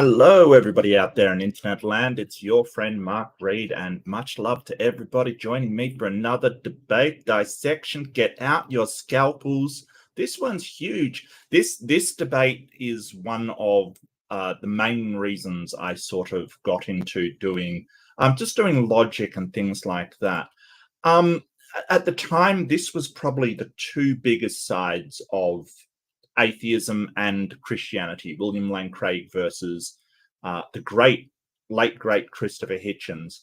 Hello, everybody out there in internet land. It's your friend Mark Reed, and much love to everybody joining me for another debate dissection. Get out your scalpels. This one's huge. This debate is one of the main reasons I sort of got into doing just doing logic and things like that. At the time, this was probably the two biggest sides of atheism and Christianity, William Lane Craig versus the late great Christopher Hitchens.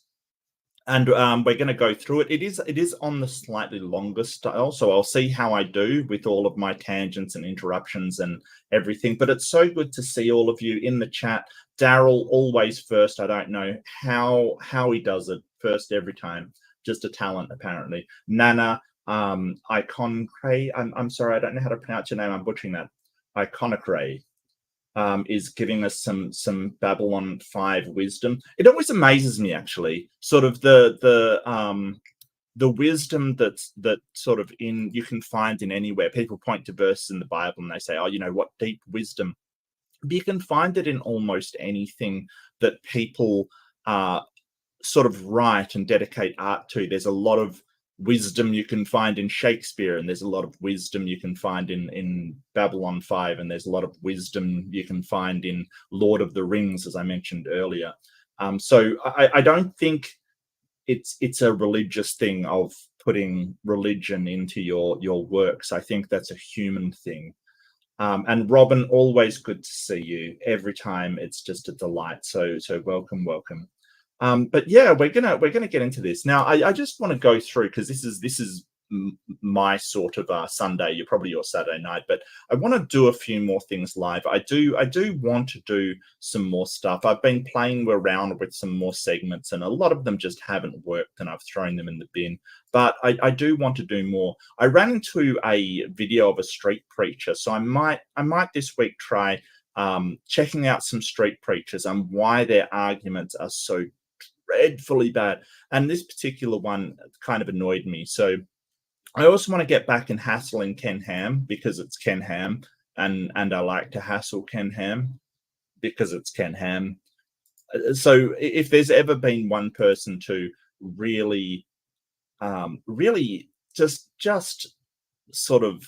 And we're going to go through it. It is on the slightly longer style, so I'll see how I do with all of my tangents and interruptions and everything. But it's so good to see all of you in the chat. Daryl, always first. I don't know how he does it first every time. Just a talent, apparently. Nana, Iconcray, I'm sorry, I don't know how to pronounce your name. I'm butchering that. Iconocray is giving us some Babylon 5 wisdom. It always amazes me, actually, sort of the wisdom that sort of you can find in anywhere. People point to verses in the Bible and they say, oh, you know, what deep wisdom. But you can find it in almost anything that people sort of write and dedicate art to. There's a lot of wisdom you can find in Shakespeare, and there's a lot of wisdom you can find in Babylon 5, and there's a lot of wisdom you can find in Lord of the Rings, as I mentioned earlier. So I don't think it's a religious thing of putting religion into your works. I think that's a human thing. And Robin, always good to see you. Every time it's just a delight. So welcome. But yeah, we're gonna get into this now. I just want to go through, because this is my sort of Sunday. You're probably your Saturday night, but I want to do a few more things live. I do want to do some more stuff. I've been playing around with some more segments, and a lot of them just haven't worked, and I've thrown them in the bin. But I do want to do more. I ran into a video of a street preacher, so I might this week try checking out some street preachers and why their arguments are so dreadfully bad. And this particular one kind of annoyed me. So I also want to get back and hassling Ken Ham, because it's Ken Ham, and I like to hassle Ken Ham because it's Ken Ham. So if there's ever been one person to really just sort of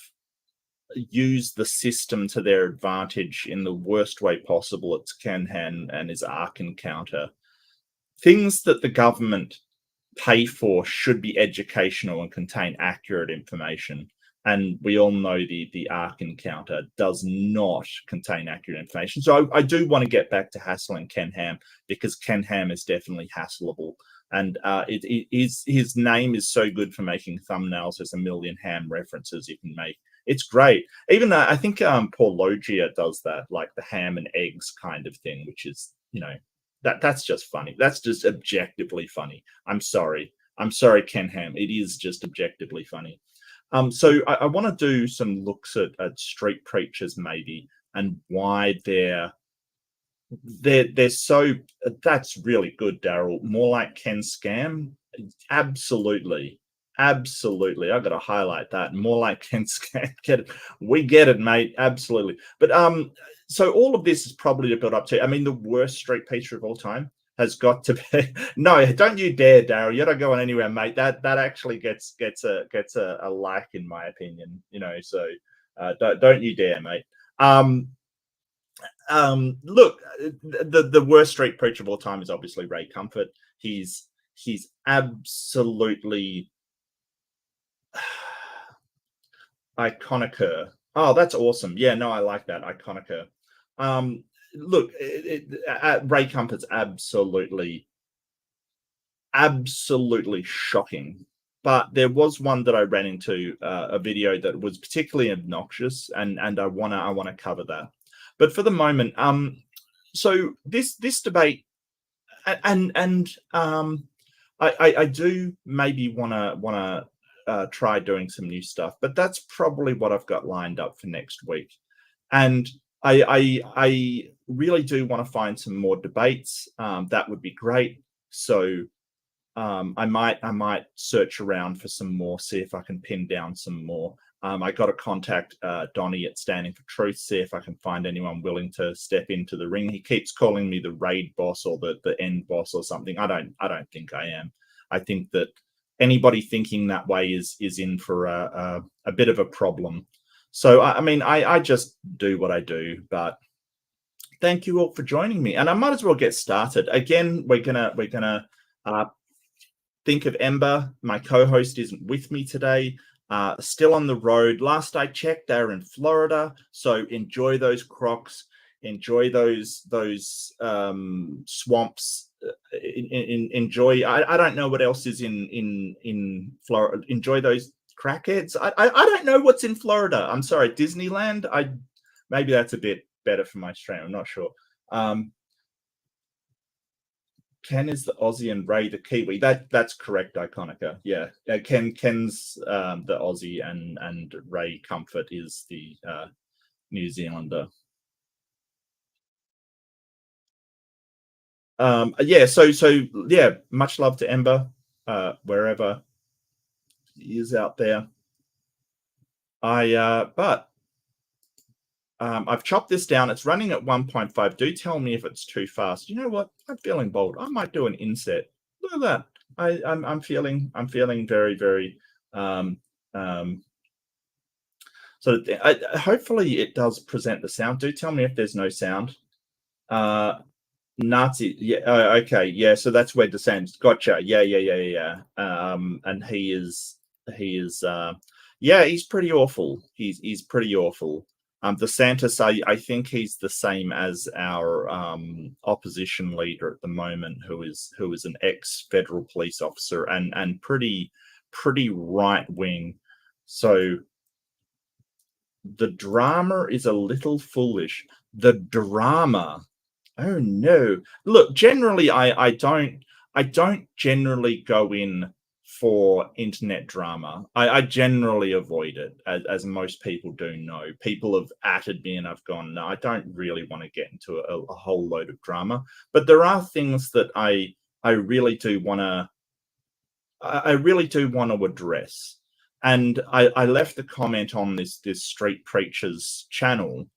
use the system to their advantage in the worst way possible, it's Ken Ham and his Ark Encounter. Things that the government pay for should be educational and contain accurate information. And we all know the Ark Encounter does not contain accurate information. So I do want to get back to hassling Ken Ham, because Ken Ham is definitely hassleable. And his name is so good for making thumbnails. There's a million ham references you can make. It's great. Even I think Paulogia does that, like the ham and eggs kind of thing, which is, you know, that's just funny. That's just objectively funny. I'm sorry, Ken Ham. It is just objectively funny. So I want to do some looks at street preachers, maybe, and why they're so. That's really good, Daryl. More like Ken Scam. Absolutely. I got to highlight that. More like Ken Scam. Get it? We get it, mate. Absolutely. But so all of this is probably to build up to, I mean, the worst street preacher of all time has got to be. No, don't you dare, Daryl. You're not going anywhere, mate. That actually gets a like, in my opinion. You know, so don't you dare, mate. Look, the worst street preacher of all time is obviously Ray Comfort. He's absolutely Iconicur. Oh, that's awesome. Yeah, no, I like that. Iconicur. Look, Ray Comfort's absolutely shocking. But there was one that I ran into, a video that was particularly obnoxious, and I wanna cover that. But for the moment, so this debate, and I do maybe wanna try doing some new stuff, but that's probably what I've got lined up for next week. And I really do want to find some more debates. That would be great. So I might search around for some more, see if I can pin down some more. I got to contact Donnie at Standing for Truth, see if I can find anyone willing to step into the ring. He keeps calling me the raid boss or the end boss or something. I don't think I am. I think that anybody thinking that way is in for a bit of a problem. So I mean, I just do what I do, but thank you all for joining me, and I might as well get started. Again, we're gonna think of Ember. My co-host isn't with me today. Still on the road. Last I checked, they're in Florida. So enjoy those crocs. Enjoy those swamps. Enjoy. I don't know what else is in Florida. Enjoy those crackheads. I don't know what's in Florida. I'm sorry, Disneyland. Maybe that's a bit better for my stream. I'm not sure. Ken is the Aussie and Ray the Kiwi. That's correct, Iconica. Yeah, Ken's the Aussie and Ray Comfort is the New Zealander. Yeah. So yeah. Much love to Ember, wherever he is out there. But I've chopped this down. It's running at 1.5. Do tell me if it's too fast. You know what? I'm feeling bold. I might do an inset. Look at that. I'm feeling very, very so hopefully it does present the sound. Do tell me if there's no sound. Nazi, yeah, okay, yeah. So that's where the sound. Gotcha. Yeah. And he is yeah, he's pretty awful. He's pretty awful. DeSantis, I think he's the same as our opposition leader at the moment, who is an ex-federal police officer and pretty right wing. So the drama is a little foolish. The drama. Oh no! Look, generally, I don't generally go in for internet drama. I generally avoid it, as most people do know. People have atted me, and I've gone, no, I don't really want to get into a whole load of drama. But there are things that I really do want to. I really do want to address. And I left a comment on this Street Preachers channel,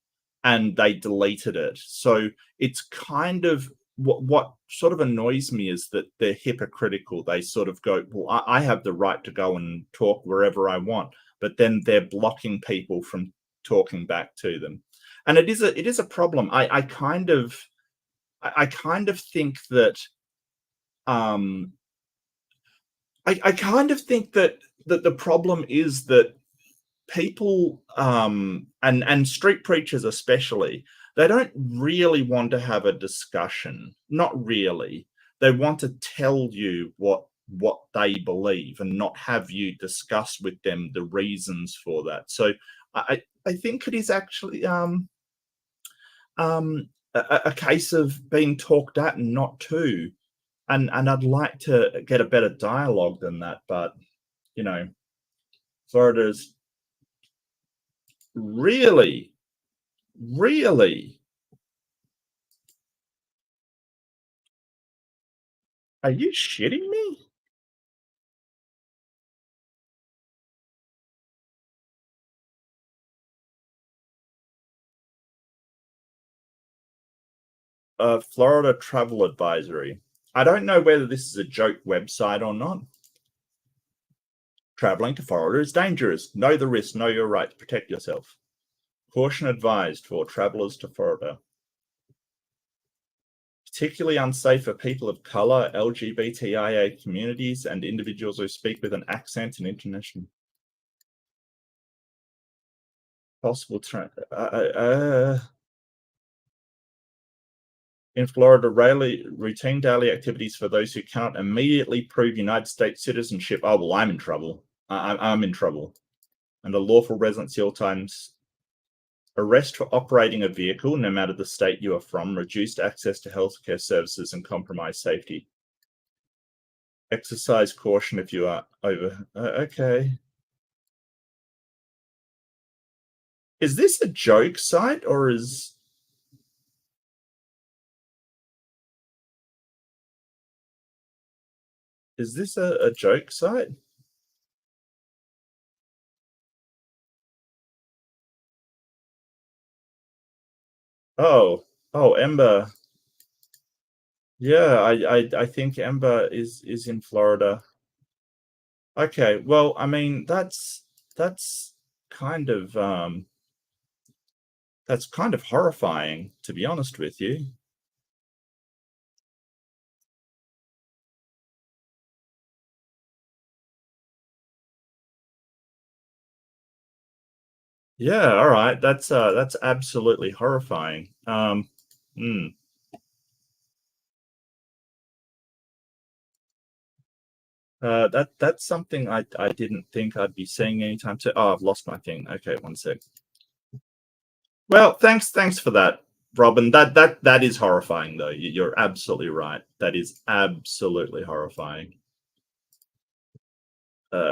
and they deleted it. So it's kind of what sort of annoys me is that they're hypocritical. They sort of go, well, I have the right to go and talk wherever I want, but then they're blocking people from talking back to them. And it is a problem. I kind of think that I kind of think that the problem is that people and street preachers especially, they don't really want to have a discussion. Not really. They want to tell you what they believe and not have you discuss with them the reasons for that. So I think it is actually a case of being talked at and not to. And I'd like to get a better dialogue than that, but you know, Florida's really. Are you shitting me? Florida travel advisory. I don't know whether this is a joke website or not. Traveling to Florida is dangerous. Know the risk, know your rights, protect yourself. Caution advised for travelers to Florida. Particularly unsafe for people of color, LGBTIA communities, and individuals who speak with an accent and international. Possible in Florida, routine daily activities for those who cannot immediately prove United States citizenship. Oh, well, I'm in trouble. I'm in trouble. And a lawful residency all times. Arrest for operating a vehicle, no matter the state you are from. Reduced access to healthcare services and compromised safety. Exercise caution if you are over. Okay. Is this a joke site or is this a joke site? Oh, Ember. Yeah, I think Ember is in Florida. Okay, well, I mean that's kind of horrifying, to be honest with you. Yeah, all right. That's absolutely horrifying. Hmm. That's something I didn't think I'd be seeing anytime soon. Oh, I've lost my thing. Okay, one sec. Well, thanks for that, Robin. That is horrifying, though. You're absolutely right. That is absolutely horrifying.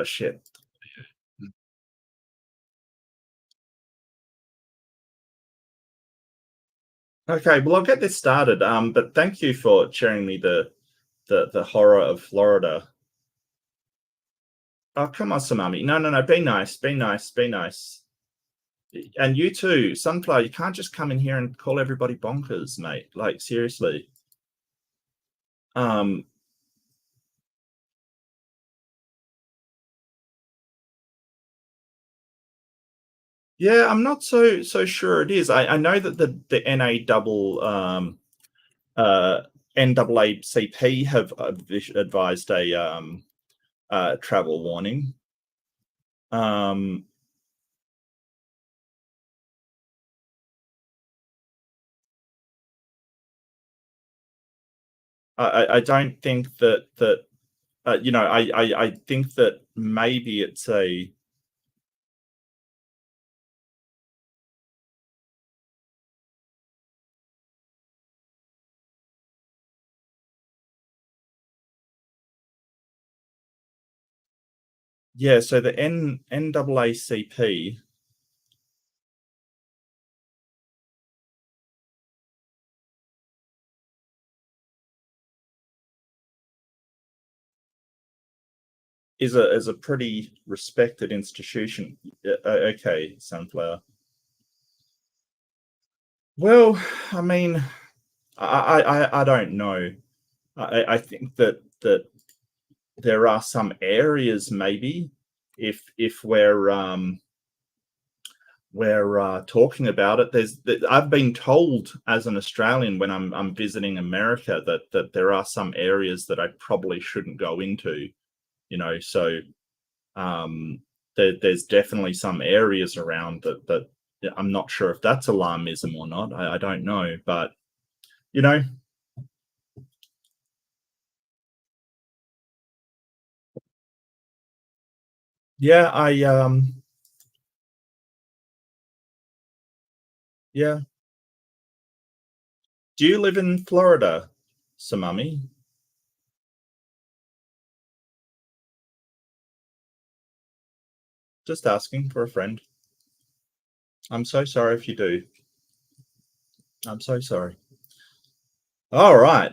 Shit. Okay, well, I'll get this started. But thank you for sharing me the horror of Florida. Oh, come on, Samami. No. Be nice. Be nice. Be nice. And you too, Sunflower. You can't just come in here and call everybody bonkers, mate. Like, seriously. Um. Yeah, I'm not so sure it is. I know that the NA double NAACP have advised a travel warning. I don't think that you know, I think that maybe it's a yeah. So the NAACP is a pretty respected institution. Okay, Sunflower. Well, I mean, I don't know. I think that there are some areas maybe if we're talking about it. I've been told as an Australian when I'm visiting America that there are some areas that I probably shouldn't go into. You know, so there's definitely some areas around that I'm not sure if that's alarmism or not. I don't know, but you know, yeah, yeah. Do you live in Florida, Samami? Just asking for a friend. I'm so sorry if you do. I'm so sorry. All right.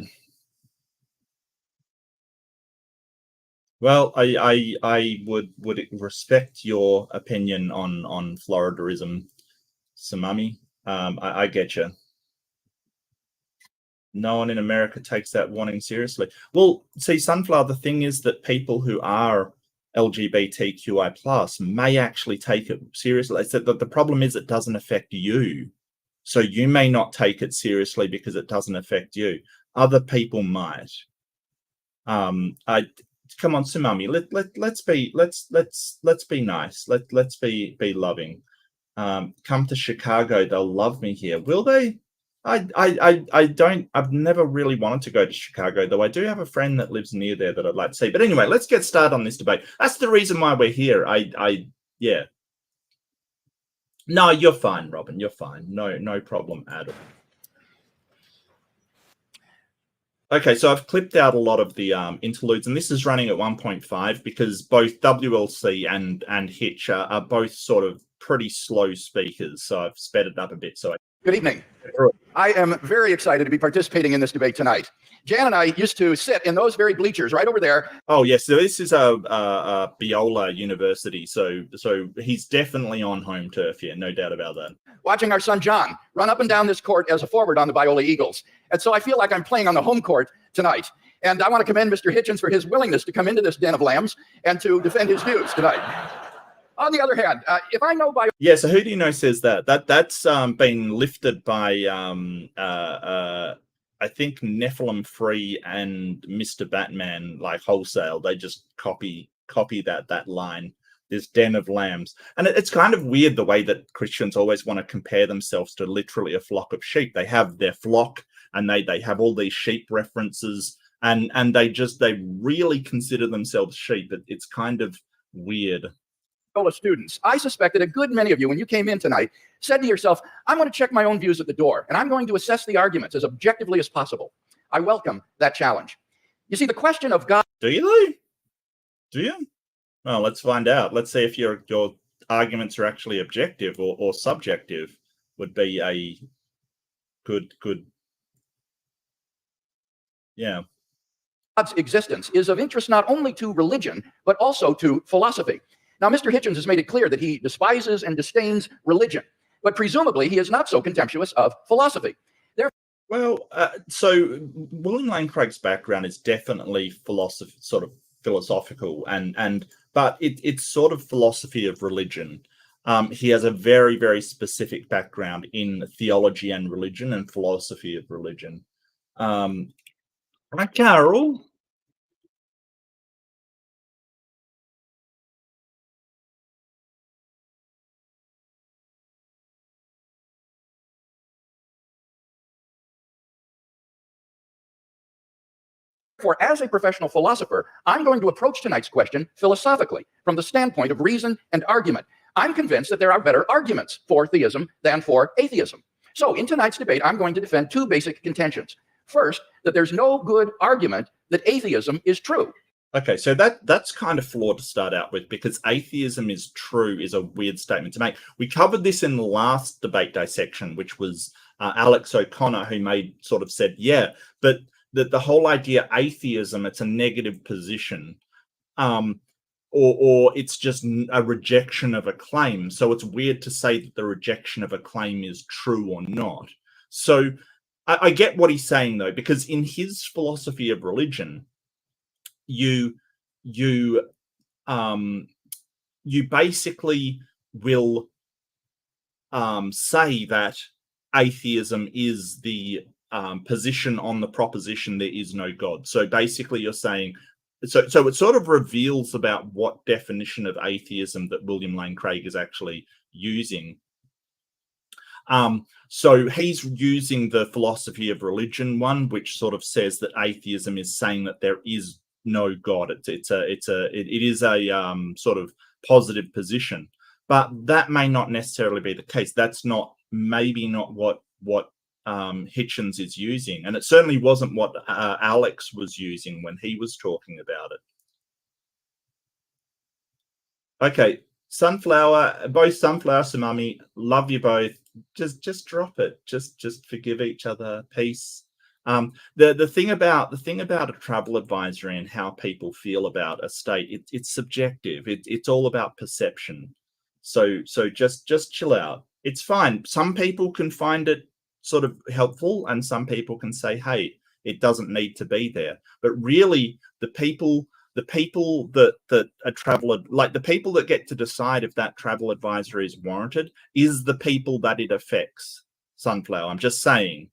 Well, I would respect your opinion on Floridaism, Samami. I get you. No one in America takes that warning seriously. Well, see, Sunflower, the thing is that people who are LGBTQI plus may actually take it seriously. It's that the problem is it doesn't affect you. So you may not take it seriously because it doesn't affect you. Other people might. I come on, Tsunami. Let's be nice. Let's be loving. Come to Chicago. They'll love me here. Will they? I don't. I've never really wanted to go to Chicago, though. I do have a friend that lives near there that I'd like to see. But anyway, let's get started on this debate. That's the reason why we're here. Yeah. No, you're fine, Robin. You're fine. No problem at all. Okay, so I've clipped out a lot of the interludes, and this is running at 1.5 because both WLC and Hitch are both sort of pretty slow speakers. So I've sped it up a bit. Good evening. I am very excited to be participating in this debate tonight. Jan and I used to sit in those very bleachers right over there. Oh yes, so this is a Biola University, so he's definitely on home turf here, no doubt about that. watching our son John run up and down this court as a forward on the Biola Eagles. And so I feel like I'm playing on the home court tonight. And I want to commend Mr. Hitchens for his willingness to come into this den of lambs and to defend his views tonight. On the other hand, if I know by... Yeah, so who do you know says that? That's been lifted by, I think, Nephilim Free and Mr. Batman, like wholesale. They just copy that line. This den of lambs. And it's kind of weird the way that Christians always want to compare themselves to literally a flock of sheep. They have their flock and they have all these sheep references and they really consider themselves sheep. It's kind of weird. Students, I suspect that a good many of you, when you came in tonight, said to yourself, I'm going to check my own views at the door, and I'm going to assess the arguments as objectively as possible. I welcome that challenge. You see, the question of God... Do you? Well, let's find out. Let's see if your arguments are actually objective or subjective. Would be a good, yeah. God's existence is of interest not only to religion, but also to philosophy. Now, Mr. Hitchens has made it clear that he despises and disdains religion, but presumably he is not so contemptuous of philosophy. Well, so William Lane Craig's background is definitely philosophical, but it's sort of philosophy of religion. He has a very, very specific background in theology and religion and philosophy of religion. Hi, Carol. For as a professional philosopher, I'm going to approach tonight's question philosophically, from the standpoint of reason and argument. I'm convinced that there are better arguments for theism than for atheism. So in tonight's debate, I'm going to defend two basic contentions. First, that there's no good argument that atheism is true. Okay, so that's kind of flawed to start out with, because atheism is true is a weird statement to make. We covered this in the last debate dissection, which was Alex O'Connor, who said, yeah, but the whole idea atheism, it's a negative position, or it's just a rejection of a claim. So it's weird to say that the rejection of a claim is true or not. So I get what he's saying, though, because in his philosophy of religion, you basically will say that atheism is the position on the proposition there is no God. So basically you're saying, so it sort of reveals about what definition of atheism that William Lane Craig is actually using. So he's using the philosophy of religion one, which sort of says that atheism is saying that there is no God. It is a sort of positive position, but that may not necessarily be the case. That's maybe not what Hitchens is using, and it certainly wasn't what Alex was using when he was talking about it. Okay, Sunflower, both Sunflower, Samami, love you both. Just drop it. Just forgive each other. Peace. The thing about a travel advisory and how people feel about a state, it's subjective. It's all about perception. So just chill out. It's fine. Some people can find it sort of helpful, and some people can say, hey, it doesn't need to be there. But really, the people that a travel, like the people that get to decide if that travel advisory is warranted is the people that it affects. Sunflower, I'm just saying,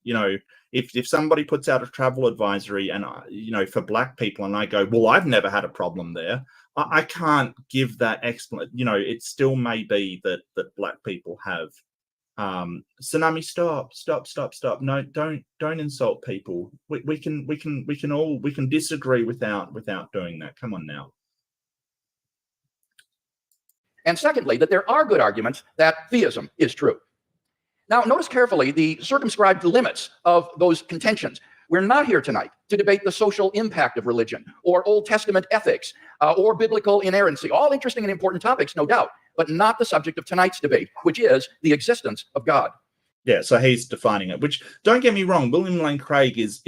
if somebody puts out a travel advisory and for black people, and I go, well, I've never had a problem there, I can't give that explanation. It still may be that black people have. Tsunami, stop. No, don't insult people. We can disagree without doing that. Come on now. And secondly, that there are good arguments that theism is true. Now, notice carefully the circumscribed limits of those contentions. We're not here tonight to debate the social impact of religion or Old Testament ethics or biblical inerrancy. All interesting and important topics, no doubt, but not the subject of tonight's debate, which is the existence of God. Yeah, so he's defining it, which, don't get me wrong, William Lane Craig is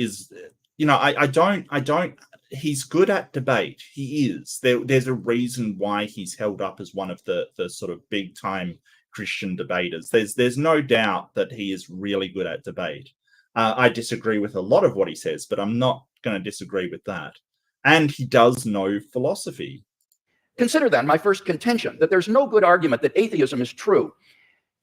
he's good at debate. He is. There's a reason why he's held up as one of the sort of big time Christian debaters. There's no doubt that he is really good at debate. I disagree with a lot of what he says, but I'm not going to disagree with that. And he does know philosophy. Consider then my first contention, that there's no good argument that atheism is true.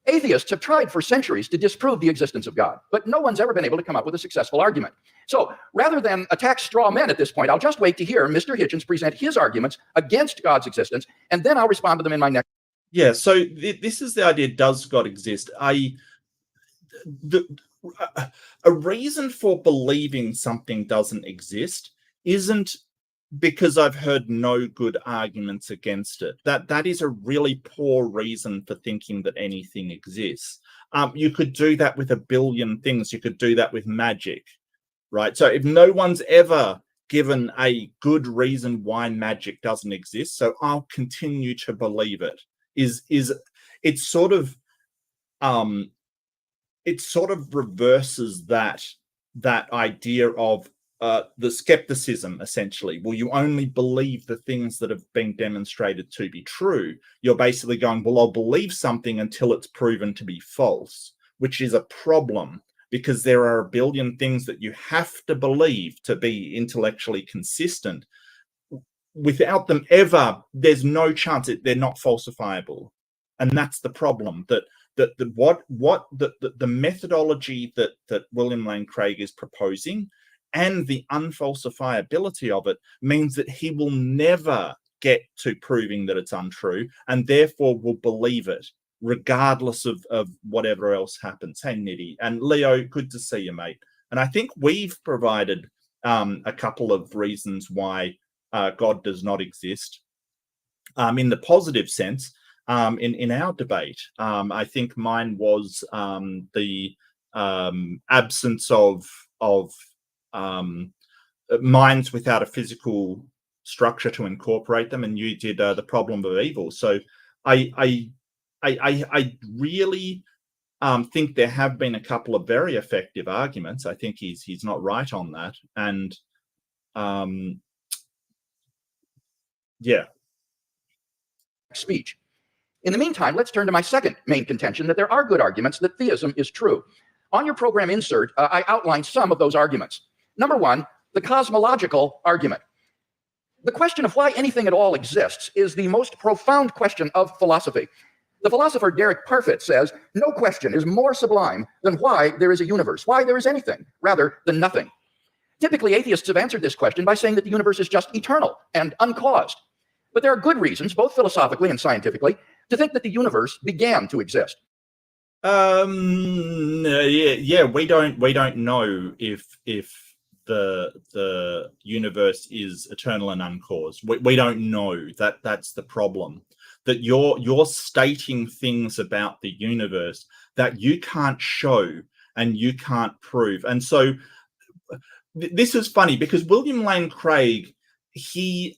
Atheists have tried for centuries to disprove the existence of God, but no one's ever been able to come up with a successful argument. So rather than attack straw men at this point, I'll just wait to hear Mr. Hitchens present his arguments against God's existence, and then I'll respond to them in my next. Yeah, so this is the idea, does God exist? A reason for believing something doesn't exist isn't because I've heard no good arguments against it. That is a really poor reason for thinking that anything exists. You could do that with a billion things. You could do that with magic, right? So if no one's ever given a good reason why magic doesn't exist, so I'll continue to believe it, it sort of reverses that idea of the skepticism, essentially. Well, you only believe the things that have been demonstrated to be true. You're basically going, well, I'll believe something until it's proven to be false, which is a problem because there are a billion things that you have to believe to be intellectually consistent. Without them ever, there's no chance they're not falsifiable. And that's the problem, that the methodology that William Lane Craig is proposing and the unfalsifiability of it means that he will never get to proving that it's untrue, and therefore will believe it regardless of whatever else happens. Hey, Nitty. And Leo, good to see you, mate. And I think we've provided a couple of reasons why God does not exist in the positive sense in our debate. I think mine was the absence of minds without a physical structure to incorporate them, and you did the problem of evil. So I really think there have been a couple of very effective arguments. I think he's not right on that, and yeah. Speech. In the meantime, let's turn to my second main contention, that there are good arguments that theism is true. On your program insert, I outlined some of those arguments. Number one, the cosmological argument. The question of why anything at all exists is the most profound question of philosophy. The philosopher Derek Parfit says, no question is more sublime than why there is a universe, why there is anything, rather than nothing. Typically, atheists have answered this question by saying that the universe is just eternal and uncaused. But there are good reasons, both philosophically and scientifically, to think that the universe began to exist. Yeah, we don't know if the universe is eternal and uncaused. We don't know. That's the problem. That you're stating things about the universe that you can't show and you can't prove. And so this is funny because William Lane Craig, he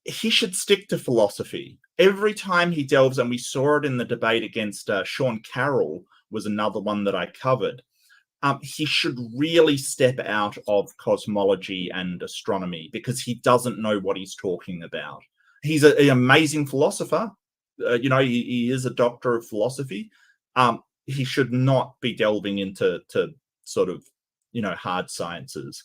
should stick to philosophy. Every time he delves, and we saw it in the debate against Sean Carroll, was another one that I covered. He should really step out of cosmology and astronomy because he doesn't know what he's talking about. He's an amazing philosopher. He is a doctor of philosophy. He should not be delving into sort of, hard sciences.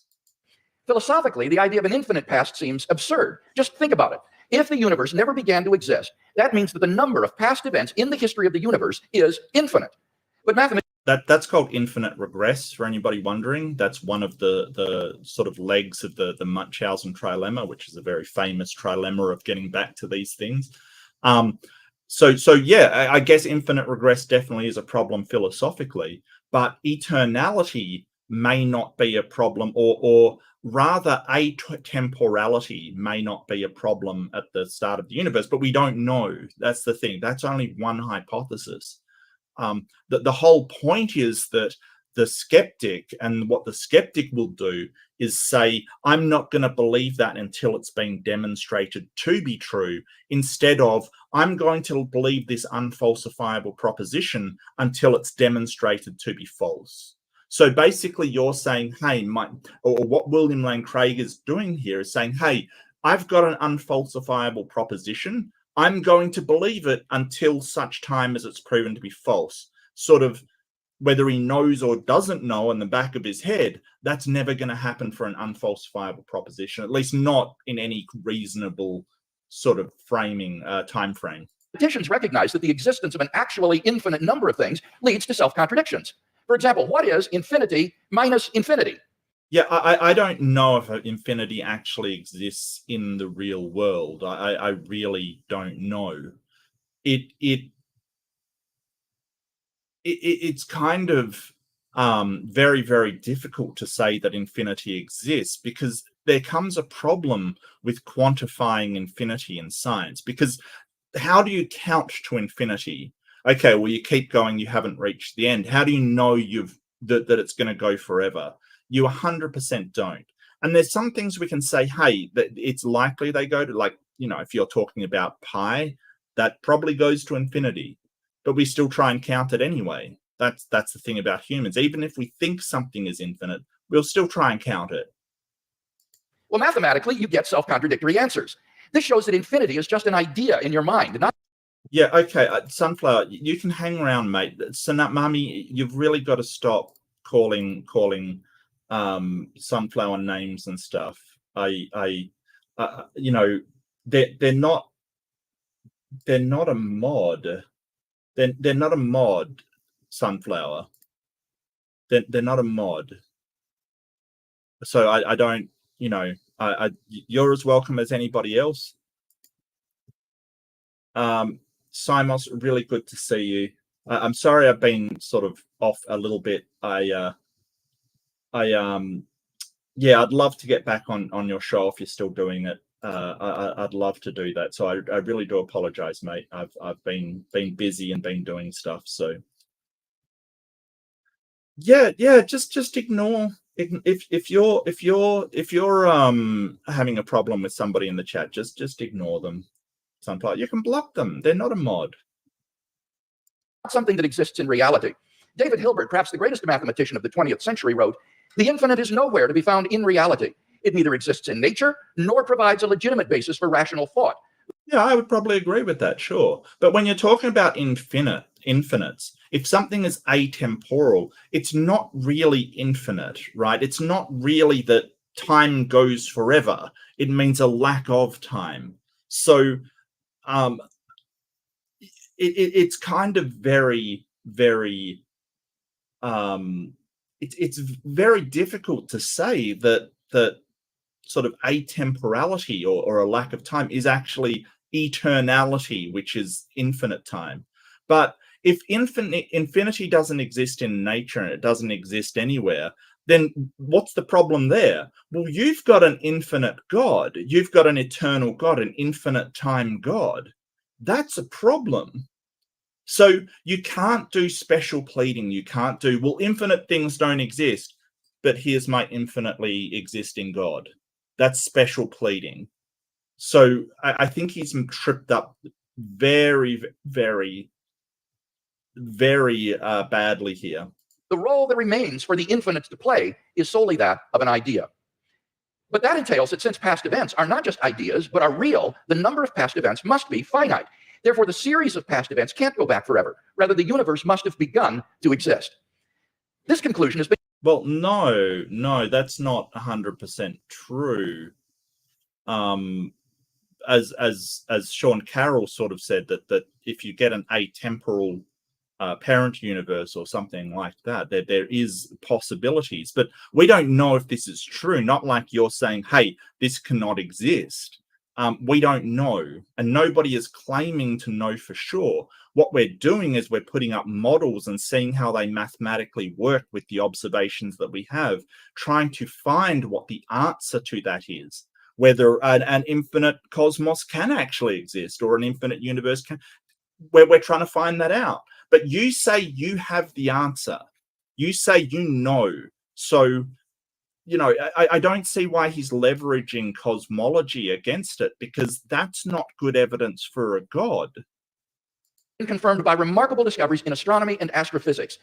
Philosophically, the idea of an infinite past seems absurd. Just think about it. If the universe never began to exist, that means that the number of past events in the history of the universe is infinite. But mathematics... That's called infinite regress, for anybody wondering. That's one of the sort of legs of the Munchausen trilemma, which is a very famous trilemma of getting back to these things. So yeah, I guess infinite regress definitely is a problem philosophically, but eternality may not be a problem, or rather atemporality may not be a problem at the start of the universe, but we don't know. That's the thing. That's only one hypothesis. The whole point is that the skeptic, and what the skeptic will do is say, I'm not going to believe that until it's been demonstrated to be true, instead of, I'm going to believe this unfalsifiable proposition until it's demonstrated to be false. So basically you're saying, hey, or what William Lane Craig is doing here is saying, hey, I've got an unfalsifiable proposition. I'm going to believe it until such time as it's proven to be false. Sort of whether he knows or doesn't know in the back of his head, that's never going to happen for an unfalsifiable proposition, at least not in any reasonable sort of framing, time frame. Hitchens recognized that the existence of an actually infinite number of things leads to self-contradictions. For example, what is infinity minus infinity? Yeah, I don't know if infinity actually exists in the real world. I really don't know. It's kind of very, very difficult to say that infinity exists, because there comes a problem with quantifying infinity in science. Because how do you count to infinity? Okay, well, you keep going, you haven't reached the end. How do you know that it's going to go forever? You 100% don't. And there's some things we can say, hey, that it's likely they go to, like, if you're talking about pi, that probably goes to infinity, but we still try and count it anyway. That's the thing about humans. Even if we think something is infinite, we'll still try and count it. Well, mathematically, you get self-contradictory answers. This shows that infinity is just an idea in your mind, not... Yeah, okay, Sunflower, you can hang around, mate. So, Mummy, you've really got to stop calling Sunflower names and stuff. They're not a mod. They're not a mod, Sunflower. They're not a mod. So I don't, you're as welcome as anybody else. Simos, really good to see you. I'm sorry I've been sort of off a little bit. Yeah, I'd love to get back on your show if you're still doing it. I'd love to do that. So I really do apologize, mate. I've been busy and been doing stuff. So yeah, just ignore. If you're having a problem with somebody in the chat, just ignore them. Sometimes you can block them. They're not a mod. Something that exists in reality. David Hilbert, perhaps the greatest mathematician of the 20th century, wrote, "The infinite is nowhere to be found in reality. It neither exists in nature nor provides a legitimate basis for rational thought." Yeah, I would probably agree with that, sure. But when you're talking about infinites, if something is atemporal, it's not really infinite, right? It's not really that time goes forever. It means a lack of time. So it's kind of very, very it's very difficult to say that sort of atemporality or a lack of time is actually eternality, which is infinite time. But if infinity doesn't exist in nature and it doesn't exist anywhere, then what's the problem there? Well, you've got an infinite God. You've got an eternal God, an infinite time God. That's a problem. So you can't do special pleading. You can't do, well, infinite things don't exist, but here's my infinitely existing God. That's special pleading. So I think he's tripped up very, very, very badly here. The role that remains for the infinite to play is solely that of an idea. But that entails that since past events are not just ideas, but are real, the number of past events must be finite. Therefore, the series of past events can't go back forever. Rather, the universe must have begun to exist. This conclusion has been... Well, no, that's not 100% true. As Sean Carroll sort of said, that if you get an atemporal parent universe or something like that, there is possibilities, but we don't know if this is true. Not like you're saying, hey, this cannot exist. We don't know, and nobody is claiming to know for sure. What we're doing is we're putting up models and seeing how they mathematically work with the observations that we have, trying to find what the answer to that is, whether an infinite cosmos can actually exist or an infinite universe can. We're trying to find that out. But you say you have the answer. You say you know. So, I don't see why he's leveraging cosmology against it, because that's not good evidence for a god. Confirmed by remarkable discoveries in astronomy and astrophysics.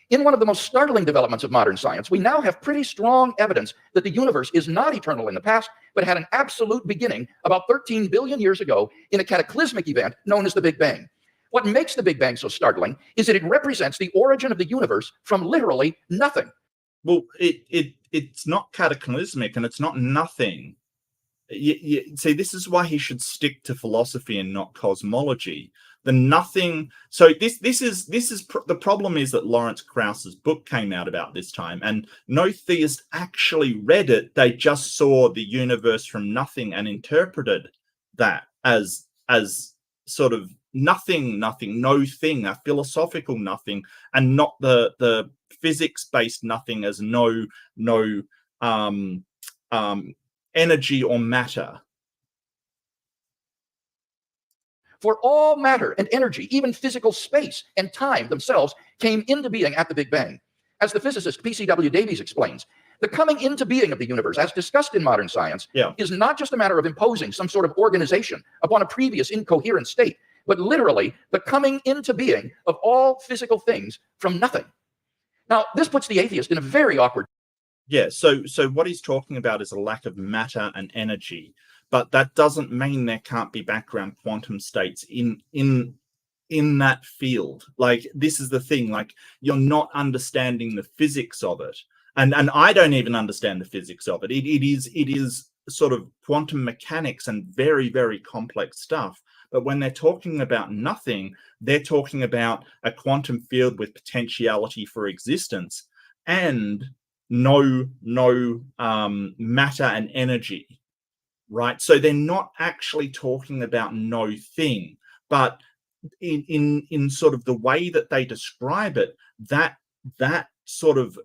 In one of the most startling developments of modern science, we now have pretty strong evidence that the universe is not eternal in the past, but had an absolute beginning about 13 billion years ago in a cataclysmic event known as the Big Bang. What makes the Big Bang so startling is that it represents the origin of the universe from literally nothing. Well, it's not cataclysmic and it's not nothing. See, this is why he should stick to philosophy and not cosmology. The nothing. So this is the problem is that Lawrence Krauss's book came out about this time, and no theist actually read it. They just saw the universe from nothing and interpreted that as sort of nothing, no thing, a philosophical nothing, and not the physics-based nothing as no energy or matter. For all matter and energy, even physical space and time themselves, came into being at the Big Bang. As the physicist P.C.W. Davies explains, the coming into being of the universe, as discussed in modern science, is not just a matter of imposing some sort of organization upon a previous incoherent state, but literally the coming into being of all physical things from nothing. Now, this puts the atheist in a very awkward. Yeah, so what he's talking about is a lack of matter and energy. But that doesn't mean there can't be background quantum states in that field. Like, this is the thing, like, you're not understanding the physics of it. And I don't even understand the physics of it. It is sort of quantum mechanics and very, very complex stuff. But when they're talking about nothing, they're talking about a quantum field with potentiality for existence and no matter and energy. Right, so they're not actually talking about no thing, but in sort of the way that they describe it, that sort of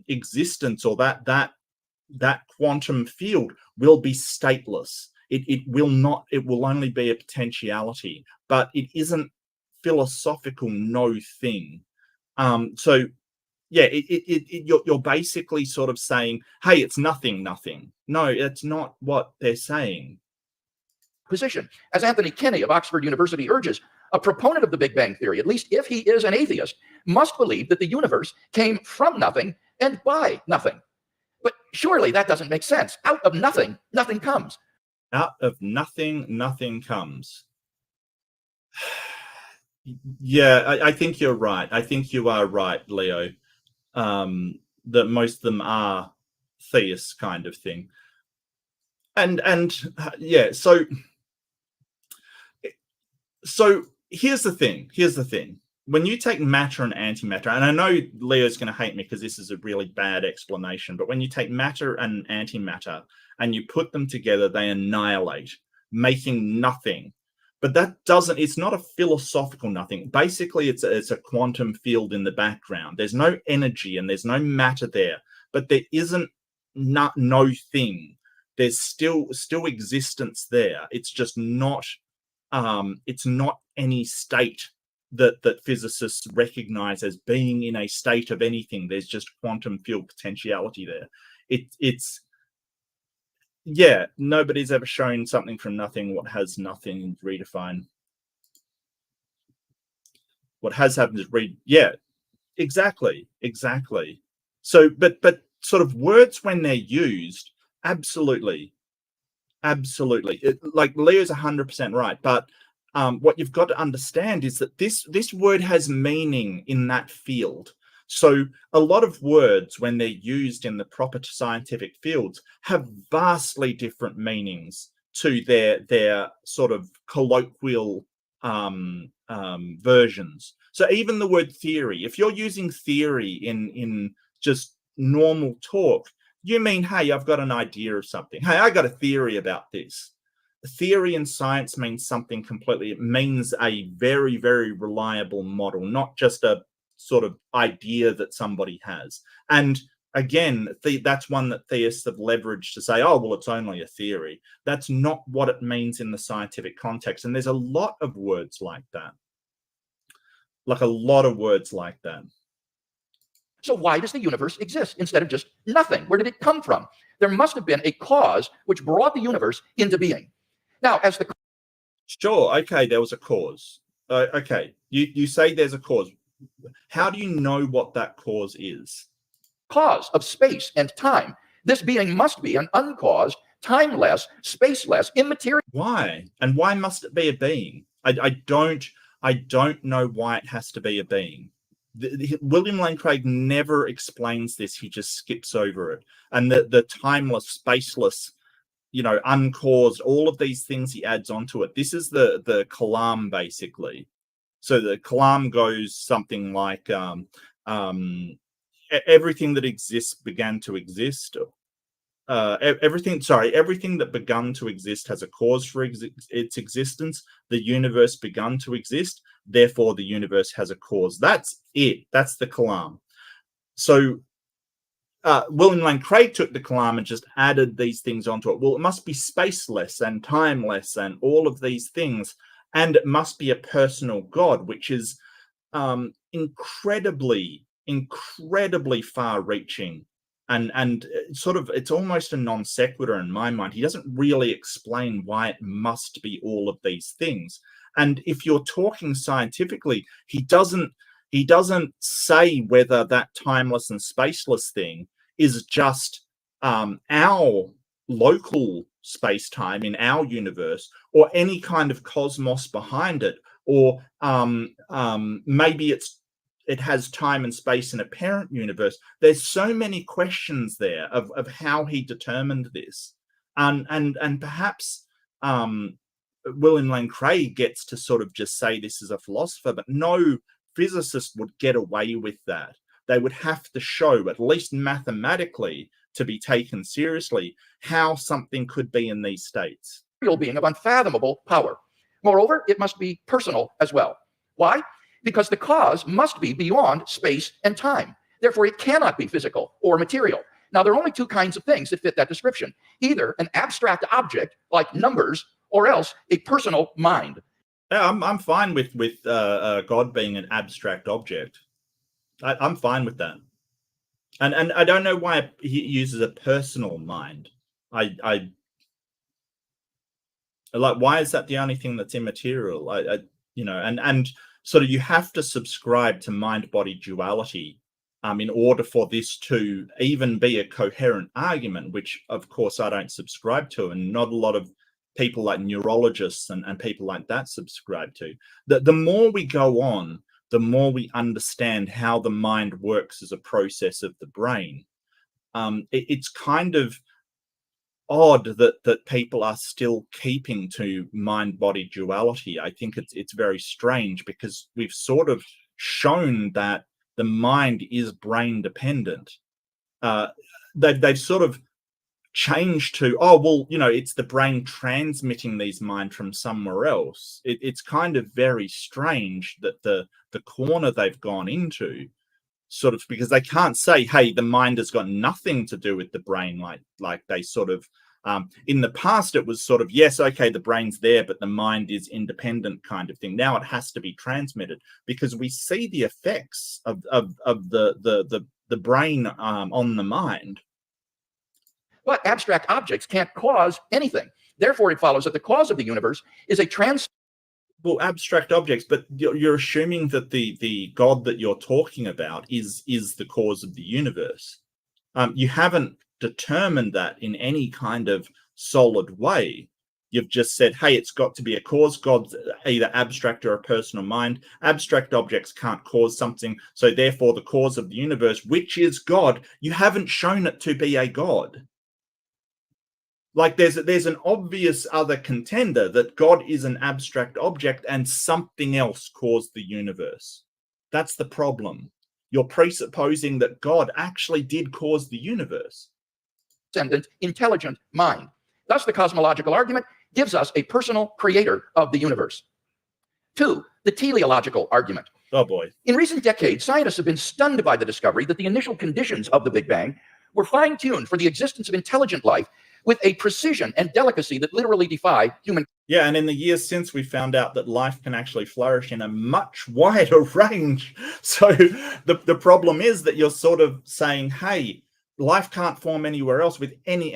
existence or that quantum field will be stateless. It will only be a potentiality, but it isn't philosophical no thing. So. Yeah, you're basically sort of saying, hey, it's nothing. No, it's not what they're saying. Position. As Anthony Kinney of Oxford University urges, a proponent of the Big Bang theory, at least if he is an atheist, must believe that the universe came from nothing and by nothing. But surely that doesn't make sense. Out of nothing, nothing comes. Out of nothing, nothing comes. Yeah, I think you're right. I think you are right, Leo. That most of them are theists kind of thing. And yeah, so here's the thing. When you take matter and antimatter, and I know Leo's going to hate me because this is a really bad explanation, but when you take matter and antimatter and you put them together, they annihilate, making nothing. But it's not a philosophical nothing. Basically, it's a quantum field in the background. There's no energy and there's no matter there, but there isn't no thing. There's still existence there. It's just not any state that physicists recognize as being in a state of anything. There's just quantum field potentiality there. It's yeah, nobody's ever shown something from nothing. What has nothing redefine. What has happened is yeah, exactly. So, but sort of words when they're used, absolutely. Like Leo's 100% right, but what you've got to understand is that this word has meaning in that field. So a lot of words, when they're used in the proper scientific fields, have vastly different meanings to their sort of colloquial versions. So even the word theory, if you're using theory in just normal talk, you mean, hey, I've got an idea of something. Hey, I got a theory about this. Theory in science means something completely. It means a very, very reliable model, not just a sort of idea that somebody has. And again, that's one that theists have leveraged to say, oh, well, it's only a theory. That's not what it means in the scientific context. And there's a lot of words like that. Like a lot of words like that. So why does the universe exist instead of just nothing? Where did it come from? There must have been a cause which brought the universe into being. Now, as the... Sure, okay, there was a cause. Okay, you say there's a cause. how do you know what that cause is? Cause of space and time. This being must be an uncaused, timeless, spaceless, immaterial. Why? And why must it be a being? I don't know why it has to be a being. William Lane Craig never explains this. He just skips over it. And the timeless, spaceless, uncaused, all of these things he adds onto it. This is the kalam, basically. So the kalam goes something like everything that exists began to exist. Everything that begun to exist has a cause for its existence. The universe begun to exist, therefore the universe has a cause. That's it. That's the kalam. So William Lane Craig took the kalam and just added these things onto it. Well, it must be spaceless and timeless and all of these things, and it must be a personal God, which is incredibly far-reaching. And sort of, it's almost a non sequitur in my mind. He doesn't really explain why it must be all of these things. And if you're talking scientifically, he doesn't say whether that timeless and spaceless thing is just our local space-time in our universe, or any kind of cosmos behind it, or maybe it has time and space in a parent universe. There's so many questions there of how he determined this. And perhaps William Lane Craig gets to sort of just say this is a philosopher, but no physicist would get away with that. They would have to show, at least mathematically, to be taken seriously, how something could be in these states. Real being of unfathomable power. Moreover, it must be personal as well. Why? Because the cause must be beyond space and time. Therefore, it cannot be physical or material. Now, there are only two kinds of things that fit that description. Either an abstract object like numbers, or else a personal mind. Yeah, I'm fine with God being an abstract object. I'm fine with that. And I don't know why he uses a personal mind. I like, why is that the only thing that's immaterial? And sort of, you have to subscribe to mind-body duality in order for this to even be a coherent argument, which of course I don't subscribe to, and not a lot of people like neurologists and people like that subscribe to. The more we go on, the more we understand how the mind works as a process of the brain. It's kind of odd that people are still keeping to mind-body duality. I think it's very strange, because we've sort of shown that the mind is brain dependent. They've sort of changed to, it's the brain transmitting these mind from somewhere else. It's kind of very strange that the corner they've gone into, sort of, because they can't say, hey, the mind has got nothing to do with the brain, like they sort of in the past it was sort of, yes, okay, the brain's there, but the mind is independent kind of thing. Now it has to be transmitted, because we see the effects of the brain on the mind. But abstract objects can't cause anything. Therefore, it follows that the cause of the universe is a abstract objects, but you're assuming that the God that you're talking about is the cause of the universe. You haven't determined that in any kind of solid way. You've just said, hey, it's got to be a cause. God's either abstract or a personal mind. Abstract objects can't cause something, so therefore the cause of the universe, which is God, you haven't shown it to be a God. Like, there's an obvious other contender that God is an abstract object and something else caused the universe. That's the problem. You're presupposing that God actually did cause the universe. Intelligent mind. Thus, the cosmological argument gives us a personal creator of the universe. 2, the teleological argument. Oh boy. In recent decades, scientists have been stunned by the discovery that the initial conditions of the Big Bang were fine-tuned for the existence of intelligent life with a precision and delicacy that literally defy human. Yeah, and in the years since, we found out that life can actually flourish in a much wider range. So the problem is that you're sort of saying, hey, life can't form anywhere else with any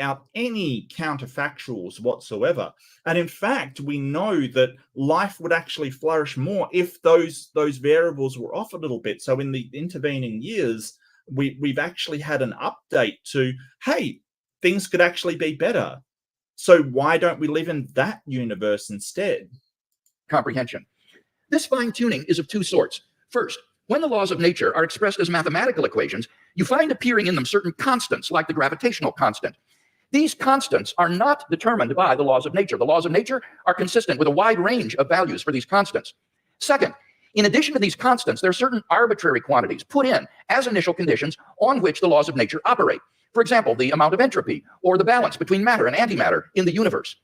counterfactuals whatsoever. And in fact, we know that life would actually flourish more if those variables were off a little bit. So in the intervening years, we've actually had an update to, hey, things could actually be better. So why don't we live in that universe instead? Comprehension. This fine-tuning is of two sorts. First, when the laws of nature are expressed as mathematical equations, you find appearing in them certain constants, like the gravitational constant. These constants are not determined by the laws of nature. The laws of nature are consistent with a wide range of values for these constants. Second, in addition to these constants, there are certain arbitrary quantities put in as initial conditions on which the laws of nature operate. For example, the amount of entropy or the balance between matter and antimatter in the universe.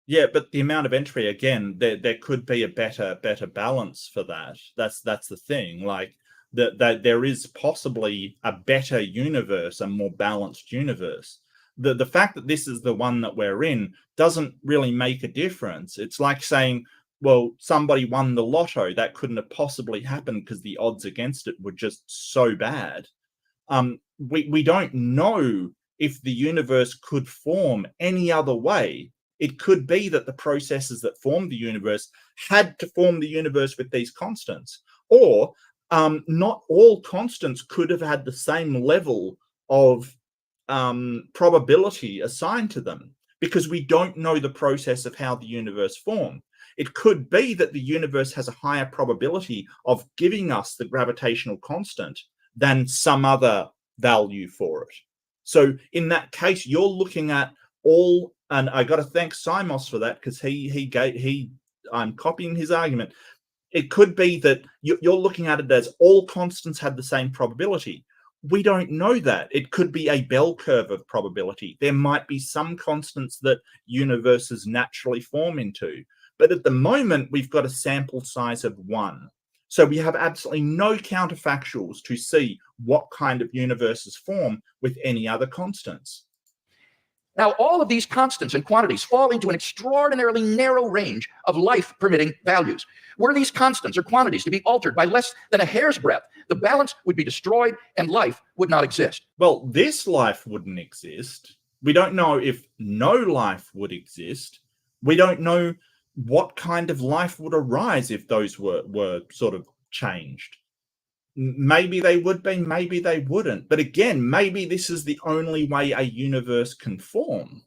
Yeah, but the amount of entry, again, there could be a better balance for that. That's the thing. Like that there is possibly a better universe, a more balanced universe. The fact that this is the one that we're in doesn't really make a difference. It's like saying, well, somebody won the lotto. That couldn't have possibly happened because the odds against it were just so bad. We don't know if the universe could form any other way. It could be that the processes that formed the universe had to form the universe with these constants, or not all constants could have had the same level of probability assigned to them, because we don't know the process of how the universe formed. It could be that the universe has a higher probability of giving us the gravitational constant than some other value for it. So in that case, you're looking at all, and I got to thank Simos for that, because I'm copying his argument. It could be that you're looking at it as all constants had the same probability. We don't know that. It could be a bell curve of probability. There might be some constants that universes naturally form into. But at the moment, we've got a sample size of 1. So we have absolutely no counterfactuals to see what kind of universes form with any other constants. Now, all of these constants and quantities fall into an extraordinarily narrow range of life-permitting values. Were these constants or quantities to be altered by less than a hair's breadth, the balance would be destroyed and life would not exist. Well, this life wouldn't exist. We don't know if no life would exist. We don't know what kind of life would arise if those were sort of changed. Maybe they would be, maybe they wouldn't. But again, maybe this is the only way a universe can form.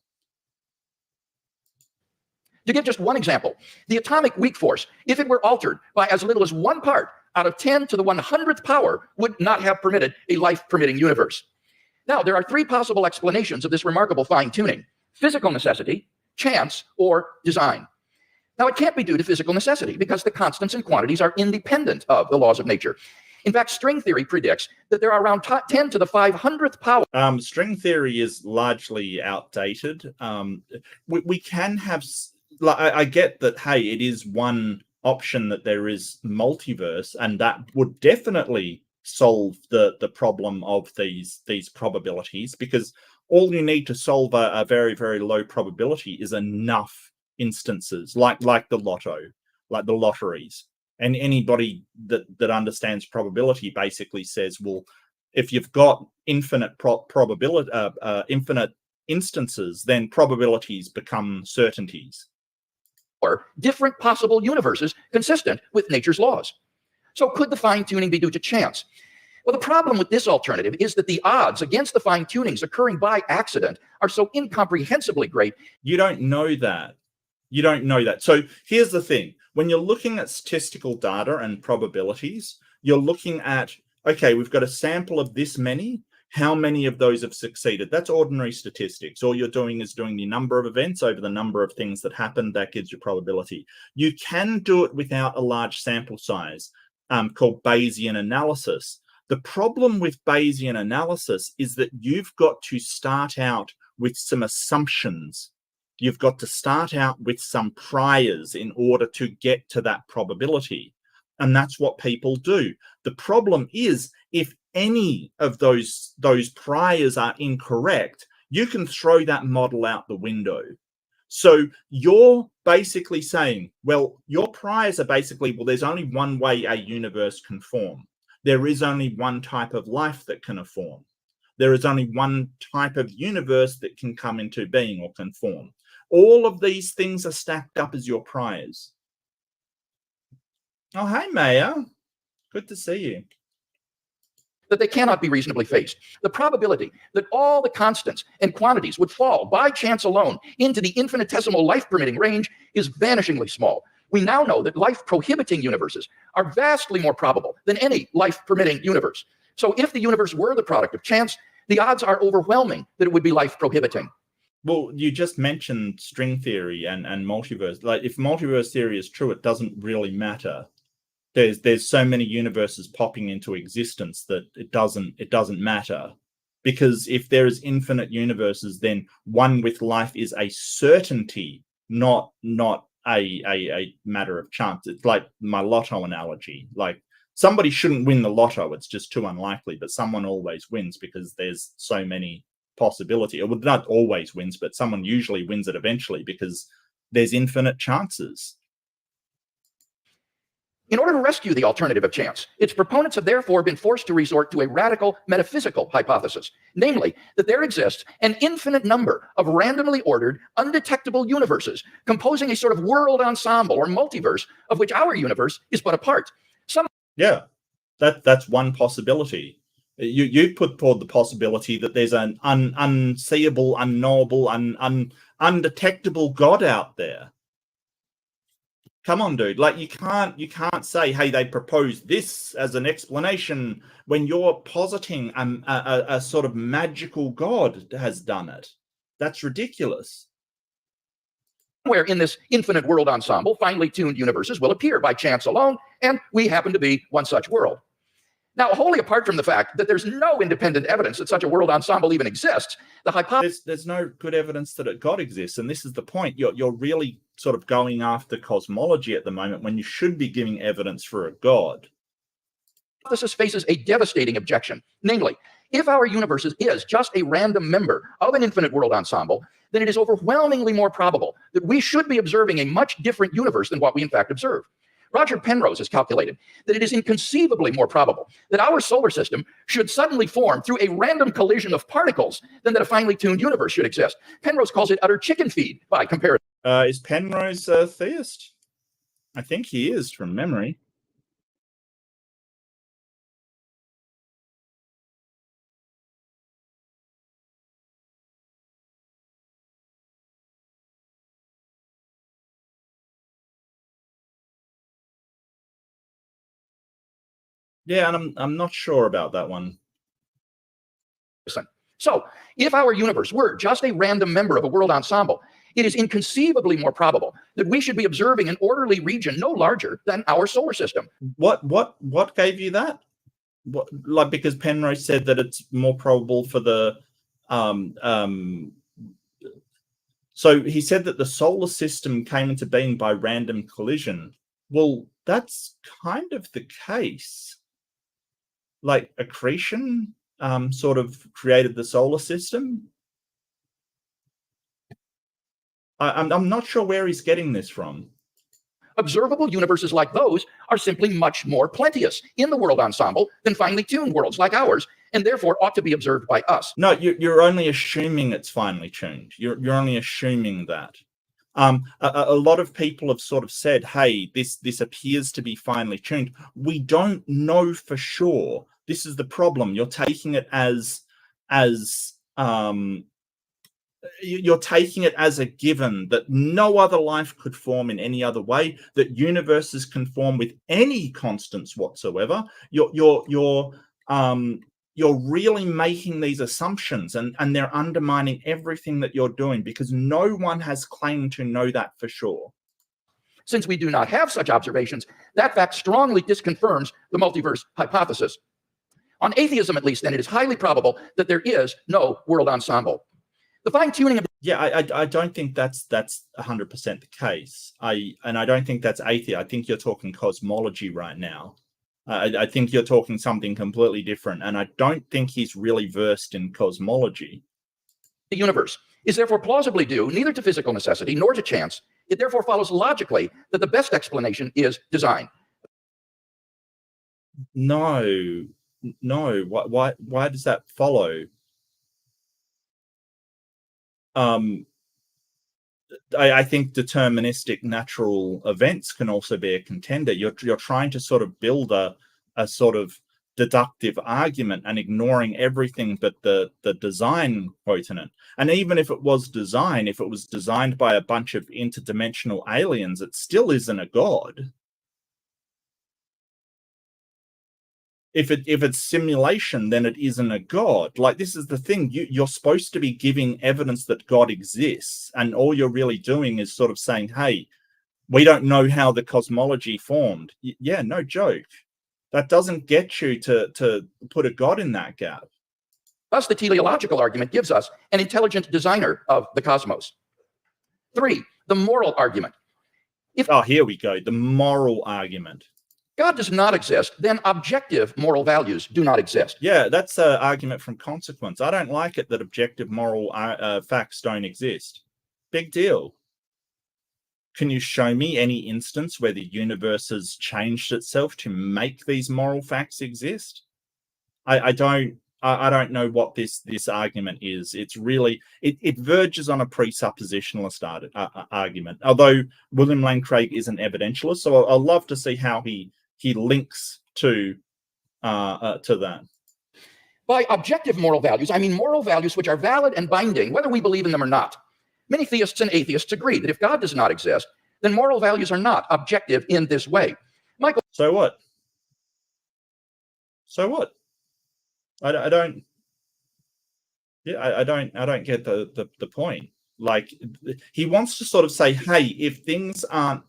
To give just one example, the atomic weak force, if it were altered by as little as 1 part out of 10 to the 100th power, would not have permitted a life-permitting universe. Now, there are 3 possible explanations of this remarkable fine-tuning: physical necessity, chance, or design. Now, it can't be due to physical necessity because the constants and quantities are independent of the laws of nature. In fact, string theory predicts that there are around 10 to the 500th power. String theory is largely outdated. We can have, I get that, hey, it is one option that there is multiverse, and that would definitely solve the problem of these probabilities, because all you need to solve a very, very low probability is enough instances, like the lotto, like the lotteries. And anybody that understands probability basically says, well, if you've got infinite probability, infinite instances, then probabilities become certainties. Or different possible universes consistent with nature's laws. So could the fine-tuning be due to chance? Well, the problem with this alternative is that the odds against the fine-tunings occurring by accident are so incomprehensibly great. You don't know that. You don't know that. So here's the thing. When you're looking at statistical data and probabilities, you're looking at, okay, we've got a sample of this many. How many of those have succeeded? That's ordinary statistics. All you're doing is doing the number of events over the number of things that happened. That gives you probability. You can do it without a large sample size, called Bayesian analysis. The problem with Bayesian analysis is that you've got to start out with some assumptions. You've got to start out with some priors in order to get to that probability. And that's what people do. The problem is, if any of those priors are incorrect, you can throw that model out the window. So you're basically saying, well, your priors are basically, well, there's only one way a universe can form. There is only one type of life that can form. there is only one type of universe that can come into being or can form. All of these things are stacked up as your priors. Oh, hey, Maya. Good to see you. That they cannot be reasonably faced. The probability that all the constants and quantities would fall by chance alone into the infinitesimal life-permitting range is vanishingly small. We now know that life-prohibiting universes are vastly more probable than any life-permitting universe. So if the universe were the product of chance, the odds are overwhelming that it would be life-prohibiting. Well, you just mentioned string theory and multiverse. Like, if multiverse theory is true, it doesn't really matter. There's so many universes popping into existence that it doesn't matter, because if there is infinite universes, then one with life is a certainty, not a matter of chance. It's like my lotto analogy. Like, somebody shouldn't win the lotto, it's just too unlikely, but someone always wins because there's so many possibility. Well, not always wins, but someone usually wins it eventually because there's infinite chances. In order to rescue the alternative of chance, its proponents have therefore been forced to resort to a radical metaphysical hypothesis, namely that there exists an infinite number of randomly ordered, undetectable universes composing a sort of world ensemble or multiverse of which our universe is but a part. Yeah, that's one possibility. You put forward the possibility that there's an unseeable, unknowable, undetectable God out there. Come on, dude. Like, you can't say, hey, they proposed this as an explanation when you're positing a sort of magical God has done it. That's ridiculous. Where in this infinite world ensemble, finely tuned universes will appear by chance alone, and we happen to be one such world. Now, wholly apart from the fact that there's no independent evidence that such a world ensemble even exists, the hypothesis... There's no good evidence that a God exists, and this is the point. You're really sort of going after cosmology at the moment when you should be giving evidence for a God. The hypothesis faces a devastating objection, namely, if our universe is just a random member of an infinite world ensemble, then it is overwhelmingly more probable that we should be observing a much different universe than what we in fact observe. Roger Penrose has calculated that it is inconceivably more probable that our solar system should suddenly form through a random collision of particles than that a finely tuned universe should exist. Penrose calls it utter chicken feed by comparison. Is Penrose a theist? I think he is, from memory. Yeah, and I'm not sure about that one. So, if our universe were just a random member of a world ensemble, it is inconceivably more probable that we should be observing an orderly region no larger than our solar system. What gave you that? Like, because Penrose said that it's more probable for the so he said that the solar system came into being by random collision. Well, that's kind of the case. Like, accretion sort of created the solar system. I'm not sure where he's getting this from. Observable universes like those are simply much more plenteous in the world ensemble than finely tuned worlds like ours, and therefore ought to be observed by us. No, you're only assuming it's finely tuned. You're only assuming that. A lot of people have sort of said, hey, this appears to be finely tuned. We don't know for sure. This is the problem. You're taking it as you're taking it as a given that no other life could form in any other way, that universes can form with any constants whatsoever. You're really making these assumptions, and they're undermining everything that you're doing, because no one has claimed to know that for sure. Since we do not have such observations, that fact strongly disconfirms the multiverse hypothesis. On atheism, at least, then, it is highly probable that there is no world ensemble. The fine-tuning of... Yeah, I don't think that's 100% the case. I don't think that's atheism. I think you're talking cosmology right now. I think you're talking something completely different, and I don't think he's really versed in cosmology. The universe is therefore plausibly due neither to physical necessity nor to chance. It therefore follows logically that the best explanation is design. No. Why does that follow? I think deterministic natural events can also be a contender. You're trying to sort of build a sort of deductive argument and ignoring everything but the design quotient. And even if it was design, if it was designed by a bunch of interdimensional aliens, it still isn't a god. If it's simulation, then it isn't a god. Like, this is the thing. You're supposed to be giving evidence that God exists, and all you're really doing is sort of saying, hey, we don't know how the cosmology formed. Yeah, no joke. That doesn't get you to put a god in that gap. Thus, the teleological argument gives us an intelligent designer of the cosmos. 3, the moral argument. Oh, here we go. The moral argument. God does not exist, then objective moral values do not exist. Yeah, that's an argument from consequence. I don't like it that objective moral facts don't exist. Big deal. Can you show me any instance where the universe has changed itself to make these moral facts exist? I don't know what this argument is. It's really, it verges on a presuppositionalist argument. Although William Lane Craig is an evidentialist, so I'll love to see how he links to that. By objective moral values, I mean moral values which are valid and binding, whether we believe in them or not. Many theists and atheists agree that if God does not exist, then moral values are not objective in this way. Michael. So what? So what? I don't. Yeah, I don't get the point. Like, he wants to sort of say, hey, if things aren't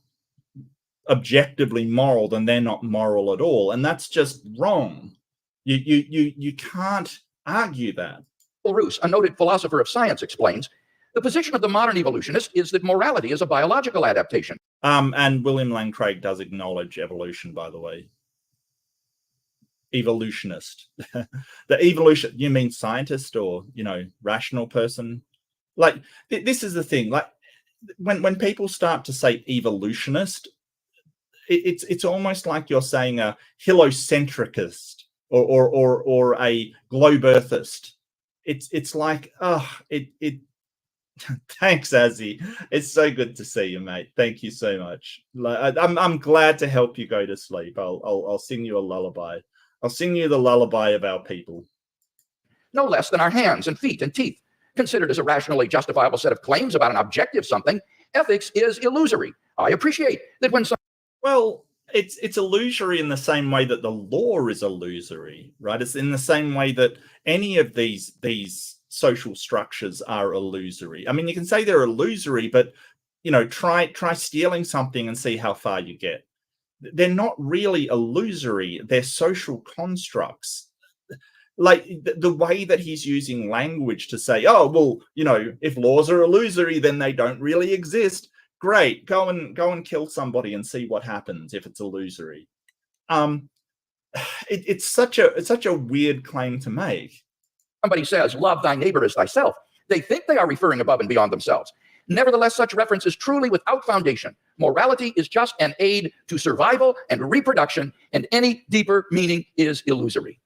objectively moral, then they're not moral at all, and that's just wrong. You can't argue that. Roos, a noted philosopher of science, explains the position of the modern evolutionist is that morality is a biological adaptation. And William Lane Craig does acknowledge evolution, by the way. Evolutionist. The evolution, you mean scientist or, rational person? Like, this is the thing. Like, when people start to say evolutionist, it's almost like you're saying a heliocentricist or a globe earthist. It's like, thanks, Azzy. It's so good to see you, mate. Thank you so much. Like, I'm glad to help you go to sleep. I'll sing you a lullaby. I'll sing you the lullaby of our people. No less than our hands and feet and teeth. Considered as a rationally justifiable set of claims about an objective something, ethics is illusory. I appreciate that when some... Well, it's illusory in the same way that the law is illusory, right? It's in the same way that any of these social structures are illusory. I mean, you can say they're illusory, but try stealing something and see how far you get. They're not really illusory. They're social constructs. Like the way that he's using language to say, oh, well, if laws are illusory, then they don't really exist. Great, go and kill somebody and see what happens if it's illusory. It's such a weird claim to make. Somebody says, love thy neighbor as thyself. They think they are referring above and beyond themselves. Nevertheless, such reference is truly without foundation. Morality is just an aid to survival and reproduction, and any deeper meaning is illusory.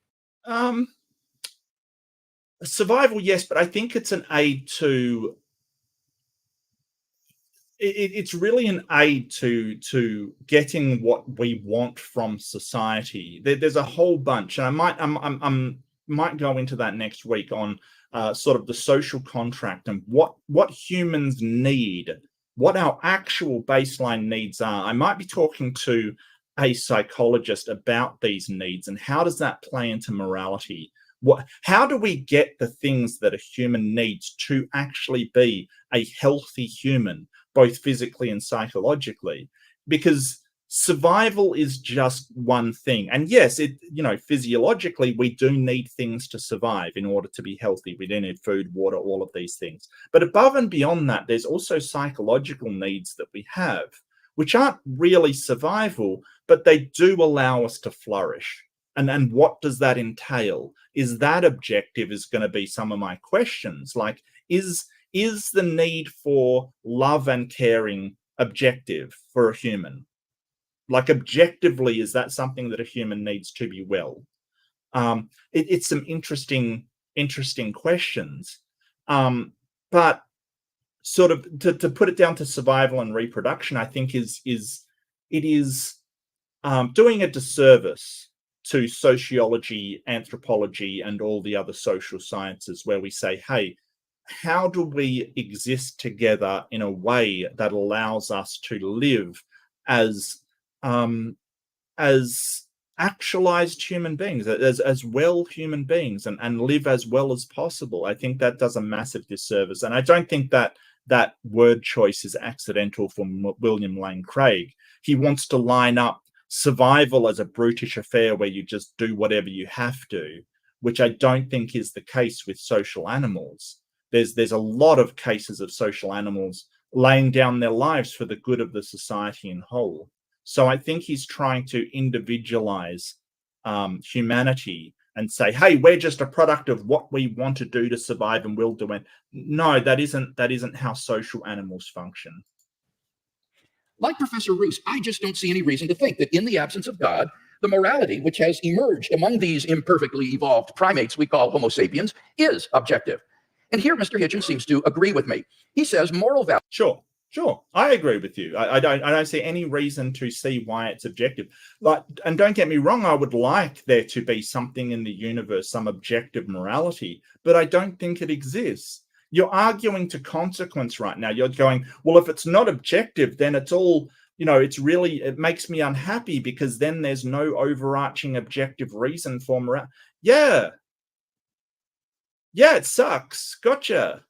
Survival, yes, but I think it's an aid to... It's really an aid to getting what we want from society. There's a whole bunch, and I might go into that next week on sort of the social contract and what humans need, what our actual baseline needs are. I might be talking to a psychologist about these needs and how does that play into morality. How do we get the things that a human needs to actually be a healthy human, both physically and psychologically? Because survival is just one thing. And yes, physiologically, we do need things to survive in order to be healthy. We do need food, water, all of these things. But above and beyond that, there's also psychological needs that we have, which aren't really survival, but they do allow us to flourish. And what does that entail? Is that objective is going to be some of my questions. Like, is the need for love and caring objective for a human? Like, objectively, is that something that a human needs to be well? It's some interesting questions. But sort of to put it down to survival and reproduction, I think it is doing a disservice to sociology, anthropology, and all the other social sciences, where we say, hey, how do we exist together in a way that allows us to live as actualized human beings, as well human beings, and live as well as possible? I think that does a massive disservice. And I don't think that word choice is accidental from William Lane Craig. He wants to line up survival as a brutish affair where you just do whatever you have to, which I don't think is the case with social animals. There's a lot of cases of social animals laying down their lives for the good of the society in whole. So I think he's trying to individualize humanity and say, hey, we're just a product of what we want to do to survive, and we'll do it. No, that isn't how social animals function. Like Professor Roos, I just don't see any reason to think that in the absence of God, the morality which has emerged among these imperfectly evolved primates we call Homo sapiens is objective. And here Mr. Hitchens seems to agree with me. He says moral value. Sure. I agree with you. I don't see any reason to see why it's objective. And don't get me wrong, I would like there to be something in the universe, some objective morality, but I don't think it exists. You're arguing to consequence right now. You're going, well, if it's not objective, then it's all, it makes me unhappy because then there's no overarching objective reason for morality. Yeah, it sucks. Gotcha.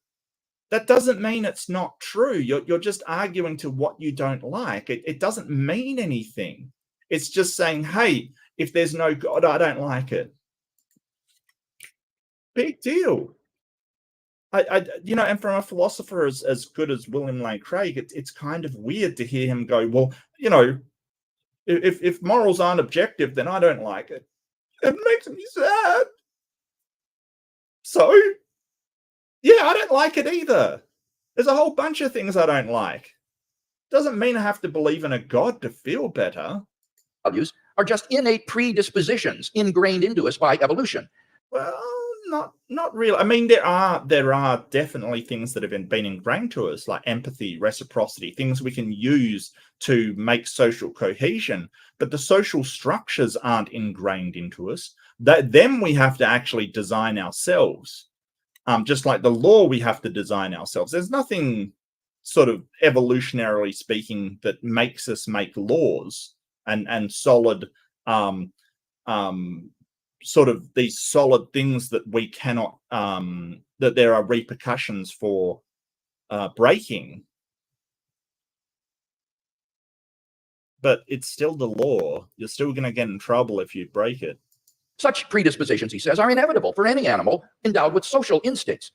That doesn't mean it's not true. You're just arguing to what you don't like. It doesn't mean anything. It's just saying, hey, if there's no God, I don't like it. Big deal. And from a philosopher as good as William Lane Craig, it's kind of weird to hear him go, well, if morals aren't objective, then I don't like it. It makes me sad. So, yeah, I don't like it either. There's a whole bunch of things I don't like. Doesn't mean I have to believe in a God to feel better. Values are just innate predispositions ingrained into us by evolution. Well, not really. I mean, there are definitely things that have been ingrained to us, like empathy, reciprocity, things we can use to make social cohesion. But the social structures aren't ingrained into us. Them we have to actually design ourselves. Just like the law, we have to design ourselves. There's nothing sort of evolutionarily speaking that makes us make laws and solid sort of these solid things that we cannot that there are repercussions for breaking. But it's still the law. You're still going to get in trouble if you break it. Such predispositions, he says, are inevitable for any animal endowed with social instincts.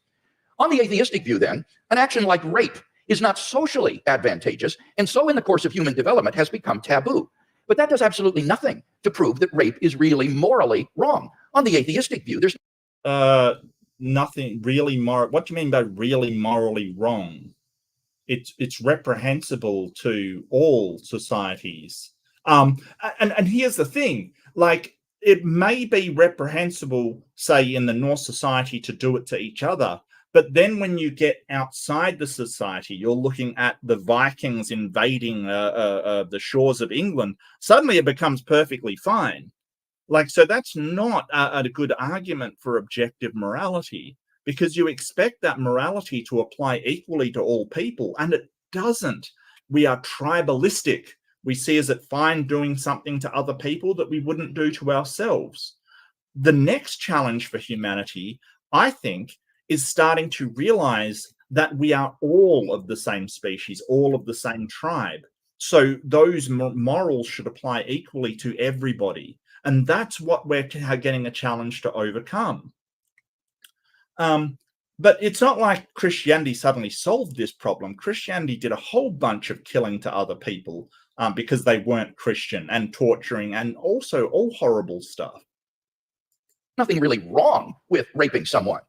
On the atheistic view, then, an action like rape is not socially advantageous, and so in the course of human development has become taboo. But that does absolutely nothing to prove that rape is really morally wrong. On the atheistic view, there's nothing really moral. What do you mean by really morally wrong? It's reprehensible to all societies. And here's the thing, like, it may be reprehensible, say, in the Norse society to do it to each other, but then when you get outside the society, you're looking at the Vikings invading the shores of England, suddenly it becomes perfectly fine. Like, so that's not a good argument for objective morality, because you expect that morality to apply equally to all people, and it doesn't. We are tribalistic. We see as it fine doing something to other people that we wouldn't do to ourselves. The next challenge for humanity, I think, is starting to realize that we are all of the same species, all of the same tribe. So those morals should apply equally to everybody. And that's what we're getting a challenge to overcome. But it's not like Christianity suddenly solved this problem. Christianity did a whole bunch of killing to other people because they weren't Christian, and torturing, and also all horrible stuff. Nothing really wrong with raping someone.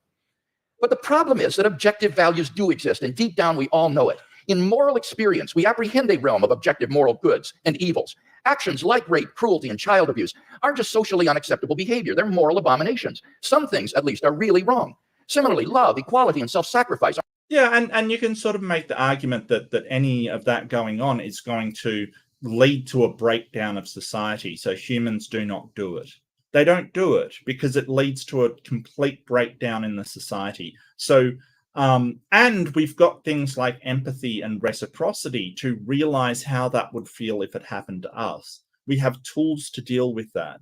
But the problem is that objective values do exist, and deep down we all know it. In moral experience, we apprehend a realm of objective moral goods and evils. Actions like rape, cruelty, and child abuse aren't just socially unacceptable behavior. They're moral abominations. Some things, at least, are really wrong. Similarly, love, equality, and self-sacrifice Yeah, and you can sort of make the argument that any of that going on is going to lead to a breakdown of society. So humans do not do it. They don't do it because it leads to a complete breakdown in the society. So and we've got things like empathy and reciprocity to realize how that would feel if it happened to us. We have tools to deal with that.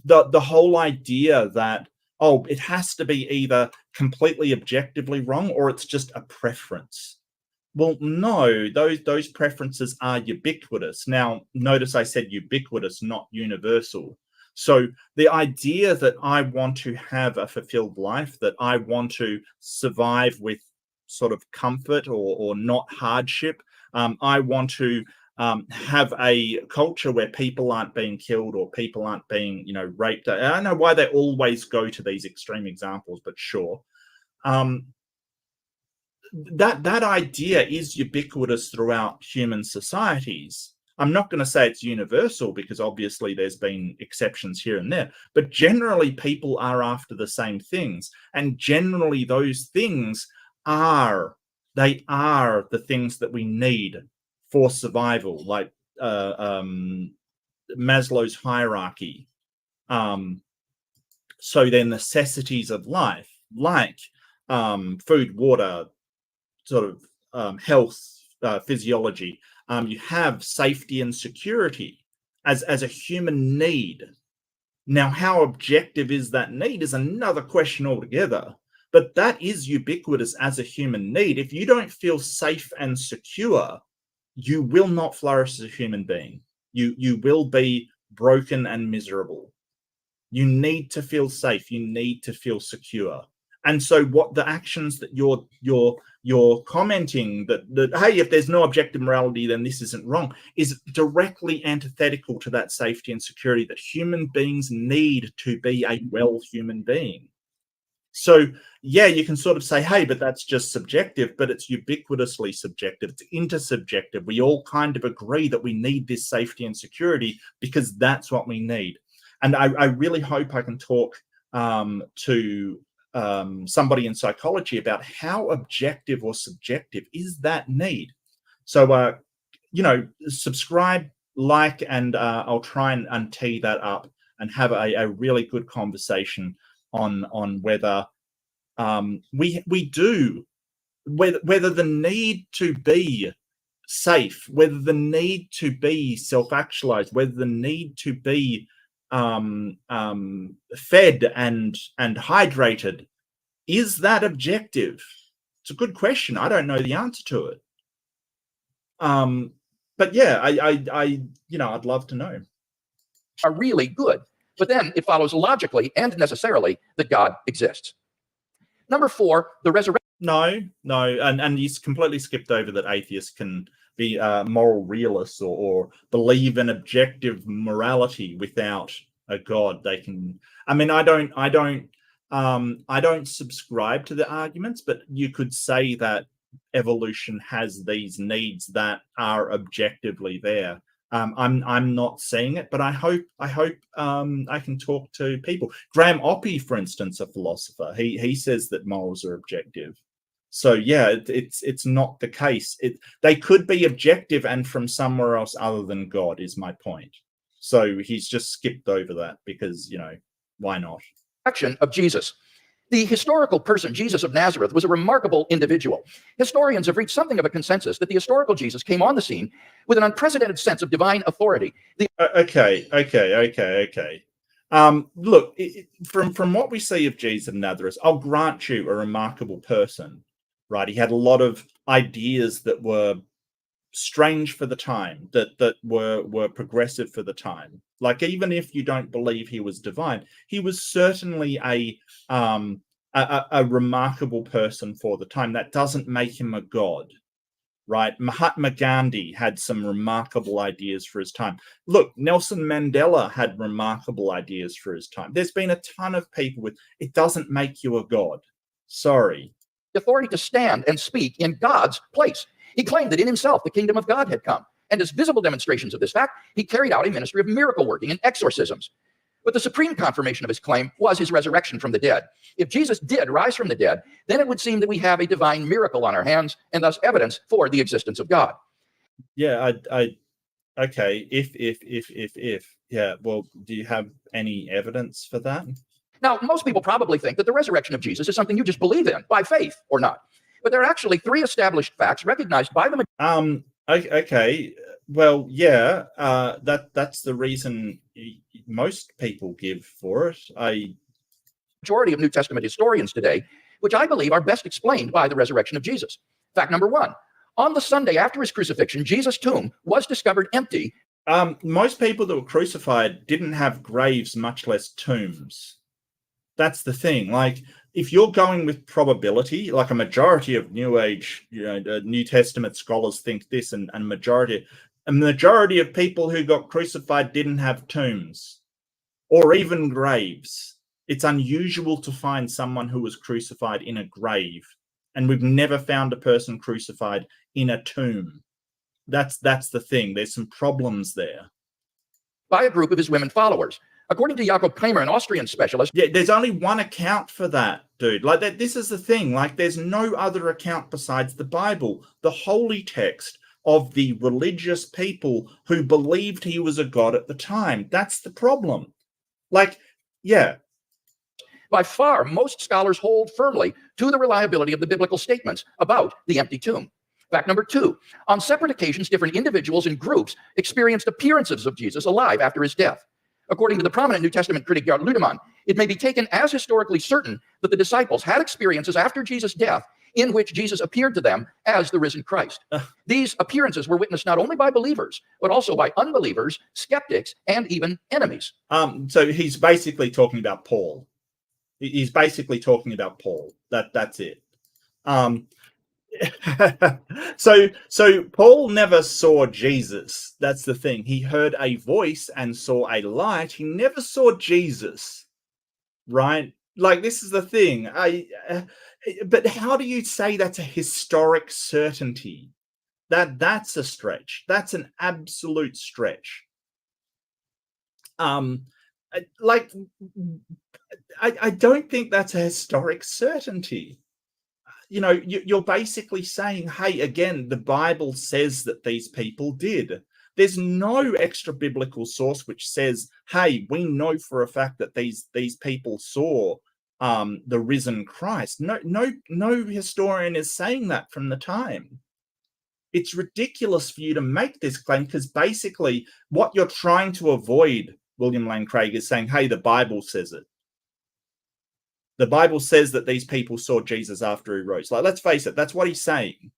The whole idea that, oh, it has to be either completely objectively wrong or it's just a preference. Well, no, those preferences are ubiquitous. Now, notice I said ubiquitous, not universal. So the idea that I want to have a fulfilled life, that I want to survive with sort of comfort or not hardship, I want to have a culture where people aren't being killed or people aren't being, raped. I don't know why they always go to these extreme examples, but sure. That idea is ubiquitous throughout human societies. I'm not going to say it's universal because obviously there's been exceptions here and there, but generally people are after the same things. And generally those things are the things that we need for survival, like Maslow's hierarchy. So they're necessities of life, like food, water, sort of health, physiology. You have safety and security as a human need. Now, how objective is that need is another question altogether. But that is ubiquitous as a human need. If you don't feel safe and secure, you will not flourish as a human being. You will be broken and miserable. You need to feel safe. You need to feel secure. And so what the actions that you're commenting that hey, if there's no objective morality, then this isn't wrong, is directly antithetical to that safety and security that human beings need to be a well human being. So yeah, you can sort of say, hey, but that's just subjective, but it's ubiquitously subjective. It's intersubjective. We all kind of agree that we need this safety and security because that's what we need. And I really hope I can talk to somebody in psychology about how objective or subjective is that need. So, subscribe, like, and I'll try and untee that up and have a really good conversation on whether we do, whether the need to be safe, whether the need to be self-actualized, whether the need to be fed and hydrated, is that objective? It's a good question. I don't know the answer to it. But yeah, I'd love to know. Are really good, but then it follows logically and necessarily that God exists. Number 4, the resurrection. No, and he's completely skipped over that atheists can be moral realists or believe in objective morality without a God. They can. I mean, I don't subscribe to the arguments, but you could say that evolution has these needs that are objectively there. I'm not seeing it, but I hope I can talk to people. Graham Oppy, for instance, a philosopher, he says that morals are objective. So yeah, it's not the case. They could be objective and from somewhere else other than God, is my point. So he's just skipped over that because, why not? Action of Jesus. The historical person, Jesus of Nazareth, was a remarkable individual. Historians have reached something of a consensus that the historical Jesus came on the scene with an unprecedented sense of divine authority. Okay. Look, from what we see of Jesus of Nazareth, I'll grant you a remarkable person, right? He had a lot of ideas that were strange for the time, that were progressive for the time. Like, even if you don't believe he was divine, he was certainly a remarkable person for the time. That doesn't make him a god, right? Mahatma Gandhi had some remarkable ideas for his time. Look, Nelson Mandela had remarkable ideas for his time. There's been a ton of people with, it doesn't make you a god. Sorry. The authority to stand and speak in God's place. He claimed that in himself the kingdom of God had come. And as visible demonstrations of this fact, he carried out a ministry of miracle working and exorcisms. But the supreme confirmation of his claim was his resurrection from the dead. If Jesus did rise from the dead, then it would seem that we have a divine miracle on our hands and thus evidence for the existence of God. Yeah, okay. If, yeah. Well, do you have any evidence for that? Now, most people probably think that the resurrection of Jesus is something you just believe in by faith or not. But there are actually 3 established facts recognized by the okay. Well, yeah. That's the reason most people give for it. majority of New Testament historians today, which I believe are best explained by the resurrection of Jesus. Fact number 1. On the Sunday after his crucifixion, Jesus' tomb was discovered empty. Most people that were crucified didn't have graves, much less tombs. That's the thing. Like, if you're going with probability, like a majority of New Age, New Testament scholars think this, and a majority of people who got crucified didn't have tombs or even graves. It's unusual to find someone who was crucified in a grave, and we've never found a person crucified in a tomb. That's the thing. There's some problems there. By a group of his women followers. According to Jakob Kramer, an Austrian specialist. Yeah, there's only one account for that, dude. Like, that. This is the thing. Like, there's no other account besides the Bible, the holy text of the religious people who believed he was a god at the time. That's the problem. Like, yeah. By far, most scholars hold firmly to the reliability of the biblical statements about the empty tomb. Fact number 2, on separate occasions, different individuals and groups experienced appearances of Jesus alive after his death. According to the prominent New Testament critic Gerd Ludemann, it may be taken as historically certain that the disciples had experiences after Jesus' death in which Jesus appeared to them as the risen Christ. These appearances were witnessed not only by believers, but also by unbelievers, skeptics, and even enemies. So he's basically talking about Paul. He's basically talking about Paul. That's it. So Paul never saw Jesus. That's the thing. He heard a voice and saw a light. He never saw Jesus, right? Like, this is the thing. But how do you say that's a historic certainty? That's a stretch. That's an absolute stretch. Like, I don't think that's a historic certainty. You're basically saying, hey, again, the Bible says that these people did. There's no extra biblical source which says, hey, we know for a fact that these people saw the risen Christ. No historian is saying that from the time. It's ridiculous for you to make this claim, because basically what you're trying to avoid, William Lane Craig, is saying, hey, the Bible says it. The Bible says that these people saw Jesus after he rose. Like, let's face it, that's what he's saying.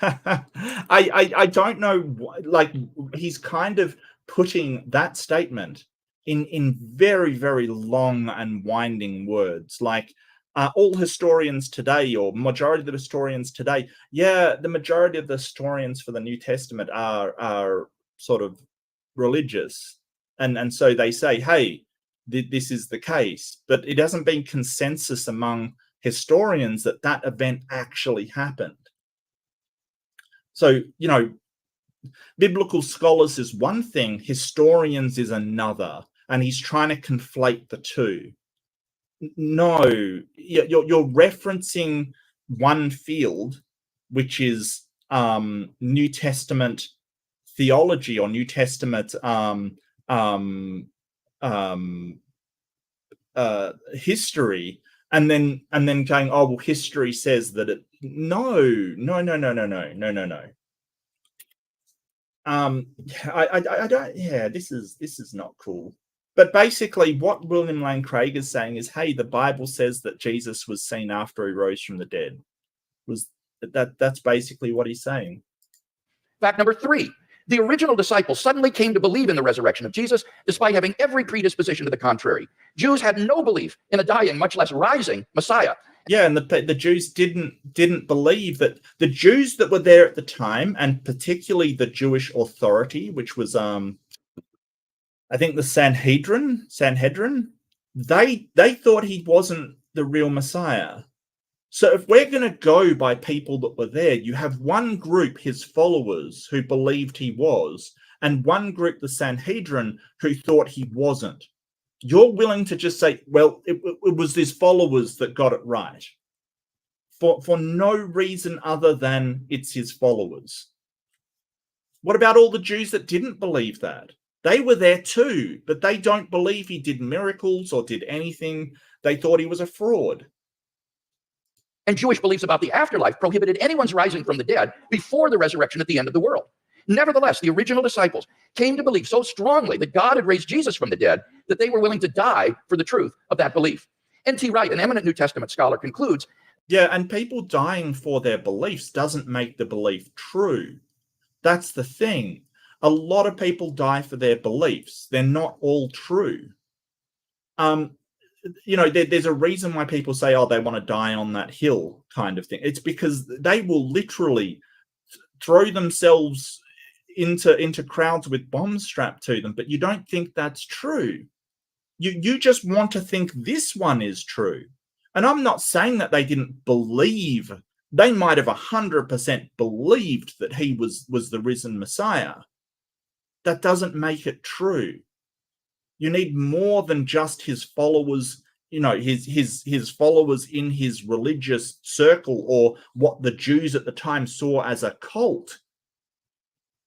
I don't know, like, he's kind of putting that statement in very, very long and winding words. Like, all historians today, or majority of the historians today, yeah, the majority of the historians for the New Testament are sort of religious. And so they say, hey, this is the case, but it hasn't been consensus among historians that that event actually happened. So, biblical scholars is one thing, historians is another, and he's trying to conflate the two. No, you're referencing one field, which is New Testament theology or New Testament history, and then going, oh well, history says that it. No. I don't. Yeah, this is not cool. But basically, what William Lane Craig is saying is, hey, the Bible says that Jesus was seen after he rose from the dead. That's basically what he's saying. Fact number 3. The original disciples suddenly came to believe in the resurrection of Jesus, despite having every predisposition to the contrary. Jews had no belief in a dying, much less rising Messiah. Yeah, and the Jews didn't believe that. The Jews that were there at the time, and particularly the Jewish authority, which was I think the Sanhedrin, they thought he wasn't the real Messiah. So if we're going to go by people that were there, you have one group, his followers, who believed he was, and one group, the Sanhedrin, who thought he wasn't. You're willing to just say, well, it was his followers that got it right, for no reason other than it's his followers. What about all the Jews that didn't believe that? They were there too, but they don't believe he did miracles or did anything. They thought he was a fraud. And Jewish beliefs about the afterlife prohibited anyone's rising from the dead before the resurrection at the end of the world. Nevertheless, the original disciples came to believe so strongly that God had raised Jesus from the dead that they were willing to die for the truth of that belief. N.T. Wright, an eminent New Testament scholar, concludes, yeah, and people dying for their beliefs doesn't make the belief true. That's the thing. A lot of people die for their beliefs. They're not all true. There's a reason why people say, oh, they want to die on that hill kind of thing. It's because they will literally throw themselves into crowds with bombs strapped to them, but you don't think that's true. You just want to think this one is true. And I'm not saying that they didn't believe. They might have 100% believed that he was the risen Messiah. That doesn't make it true. You need more than just his followers, his followers in his religious circle, or what the Jews at the time saw as a cult,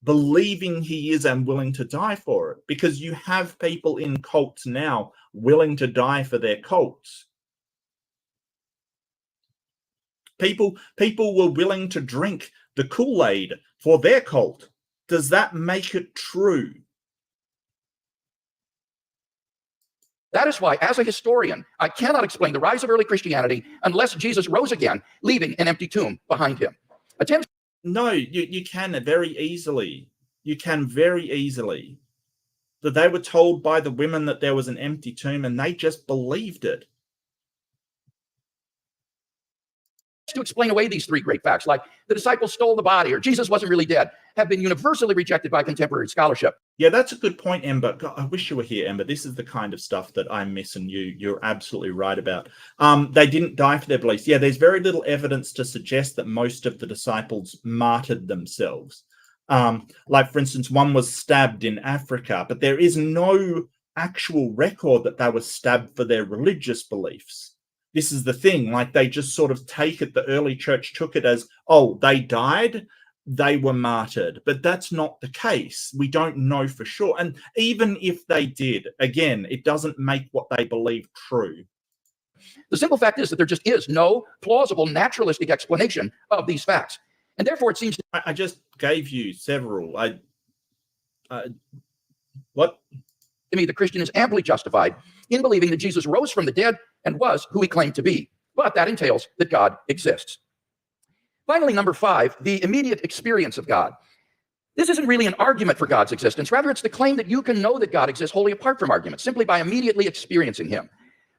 believing he is and willing to die for it. Because you have people in cults now willing to die for their cults. People were willing to drink the Kool-Aid for their cult. Does that make it true? that is why, as a historian, I cannot explain the rise of early Christianity unless Jesus rose again, leaving an empty tomb behind him. No, you can very easily. You can very easily. That they were told by the women that there was an empty tomb and they just believed it. To explain away these three great facts, like the disciples stole the body or Jesus wasn't really dead, have been universally rejected by contemporary scholarship. Yeah, that's a good point, Ember. God, I wish you were here, Ember. This is the kind of stuff that I miss, and you're absolutely right about. They didn't die for their beliefs. Yeah, there's very little evidence to suggest that most of the disciples martyred themselves. Like, for instance, one was stabbed in Africa, but there is no actual record that they were stabbed for their religious beliefs. This is the thing, like they just sort of take it, the early church took it as, oh, they died, they were martyred. But that's not the case. We don't know for sure. And even if they did, again, it doesn't make what they believe true. The simple fact is that there just is no plausible naturalistic explanation of these facts. And therefore, it seems I just gave you several. What? To me, the Christian is amply justified in believing that Jesus rose from the dead and was who he claimed to be. But that entails that God exists. Finally, number 5, the immediate experience of God. This isn't really an argument for God's existence. Rather, it's the claim that you can know that God exists wholly apart from argument, simply by immediately experiencing him.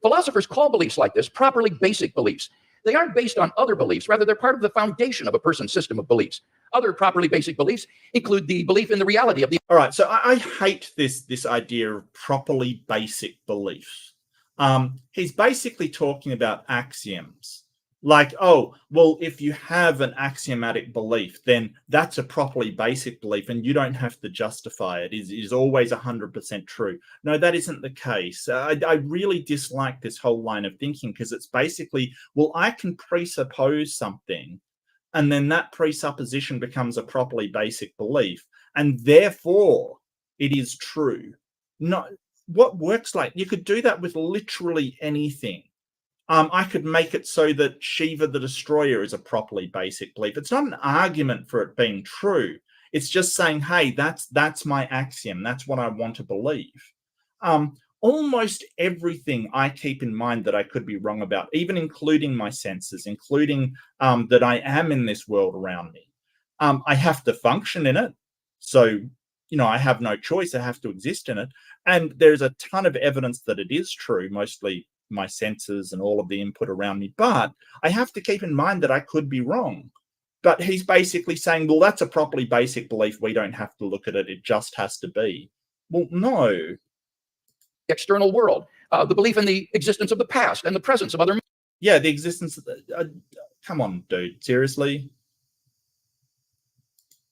Philosophers call beliefs like this properly basic beliefs. They aren't based on other beliefs. Rather, they're part of the foundation of a person's system of beliefs. Other properly basic beliefs include the belief in the reality of the... All right, so I hate this idea of properly basic beliefs. He's basically talking about axioms. Like, oh, well, if you have an axiomatic belief, then that's a properly basic belief and you don't have to justify it. It is always 100% true. No, that isn't the case. I really dislike this whole line of thinking because it's basically, well, I can presuppose something and then that presupposition becomes a properly basic belief and therefore it is true. No, what works like, you could do that with literally anything. I could make it so that Shiva the Destroyer is a properly basic belief. It's not an argument for it being true. It's just saying, hey, that's my axiom. That's what I want to believe. Almost everything I keep in mind that I could be wrong about, even including my senses, including that I am in this world around me. I have to function in it. So, I have no choice. I have to exist in it. And there's a ton of evidence that it is true, mostly my senses and all of the input around me. But I have to keep in mind that I could be wrong. But he's basically saying, well, that's a properly basic belief. We don't have to look at it. It just has to be. Well, no. External world, the belief in the existence of the past and the presence of other... Yeah, the existence of come on, dude. Seriously?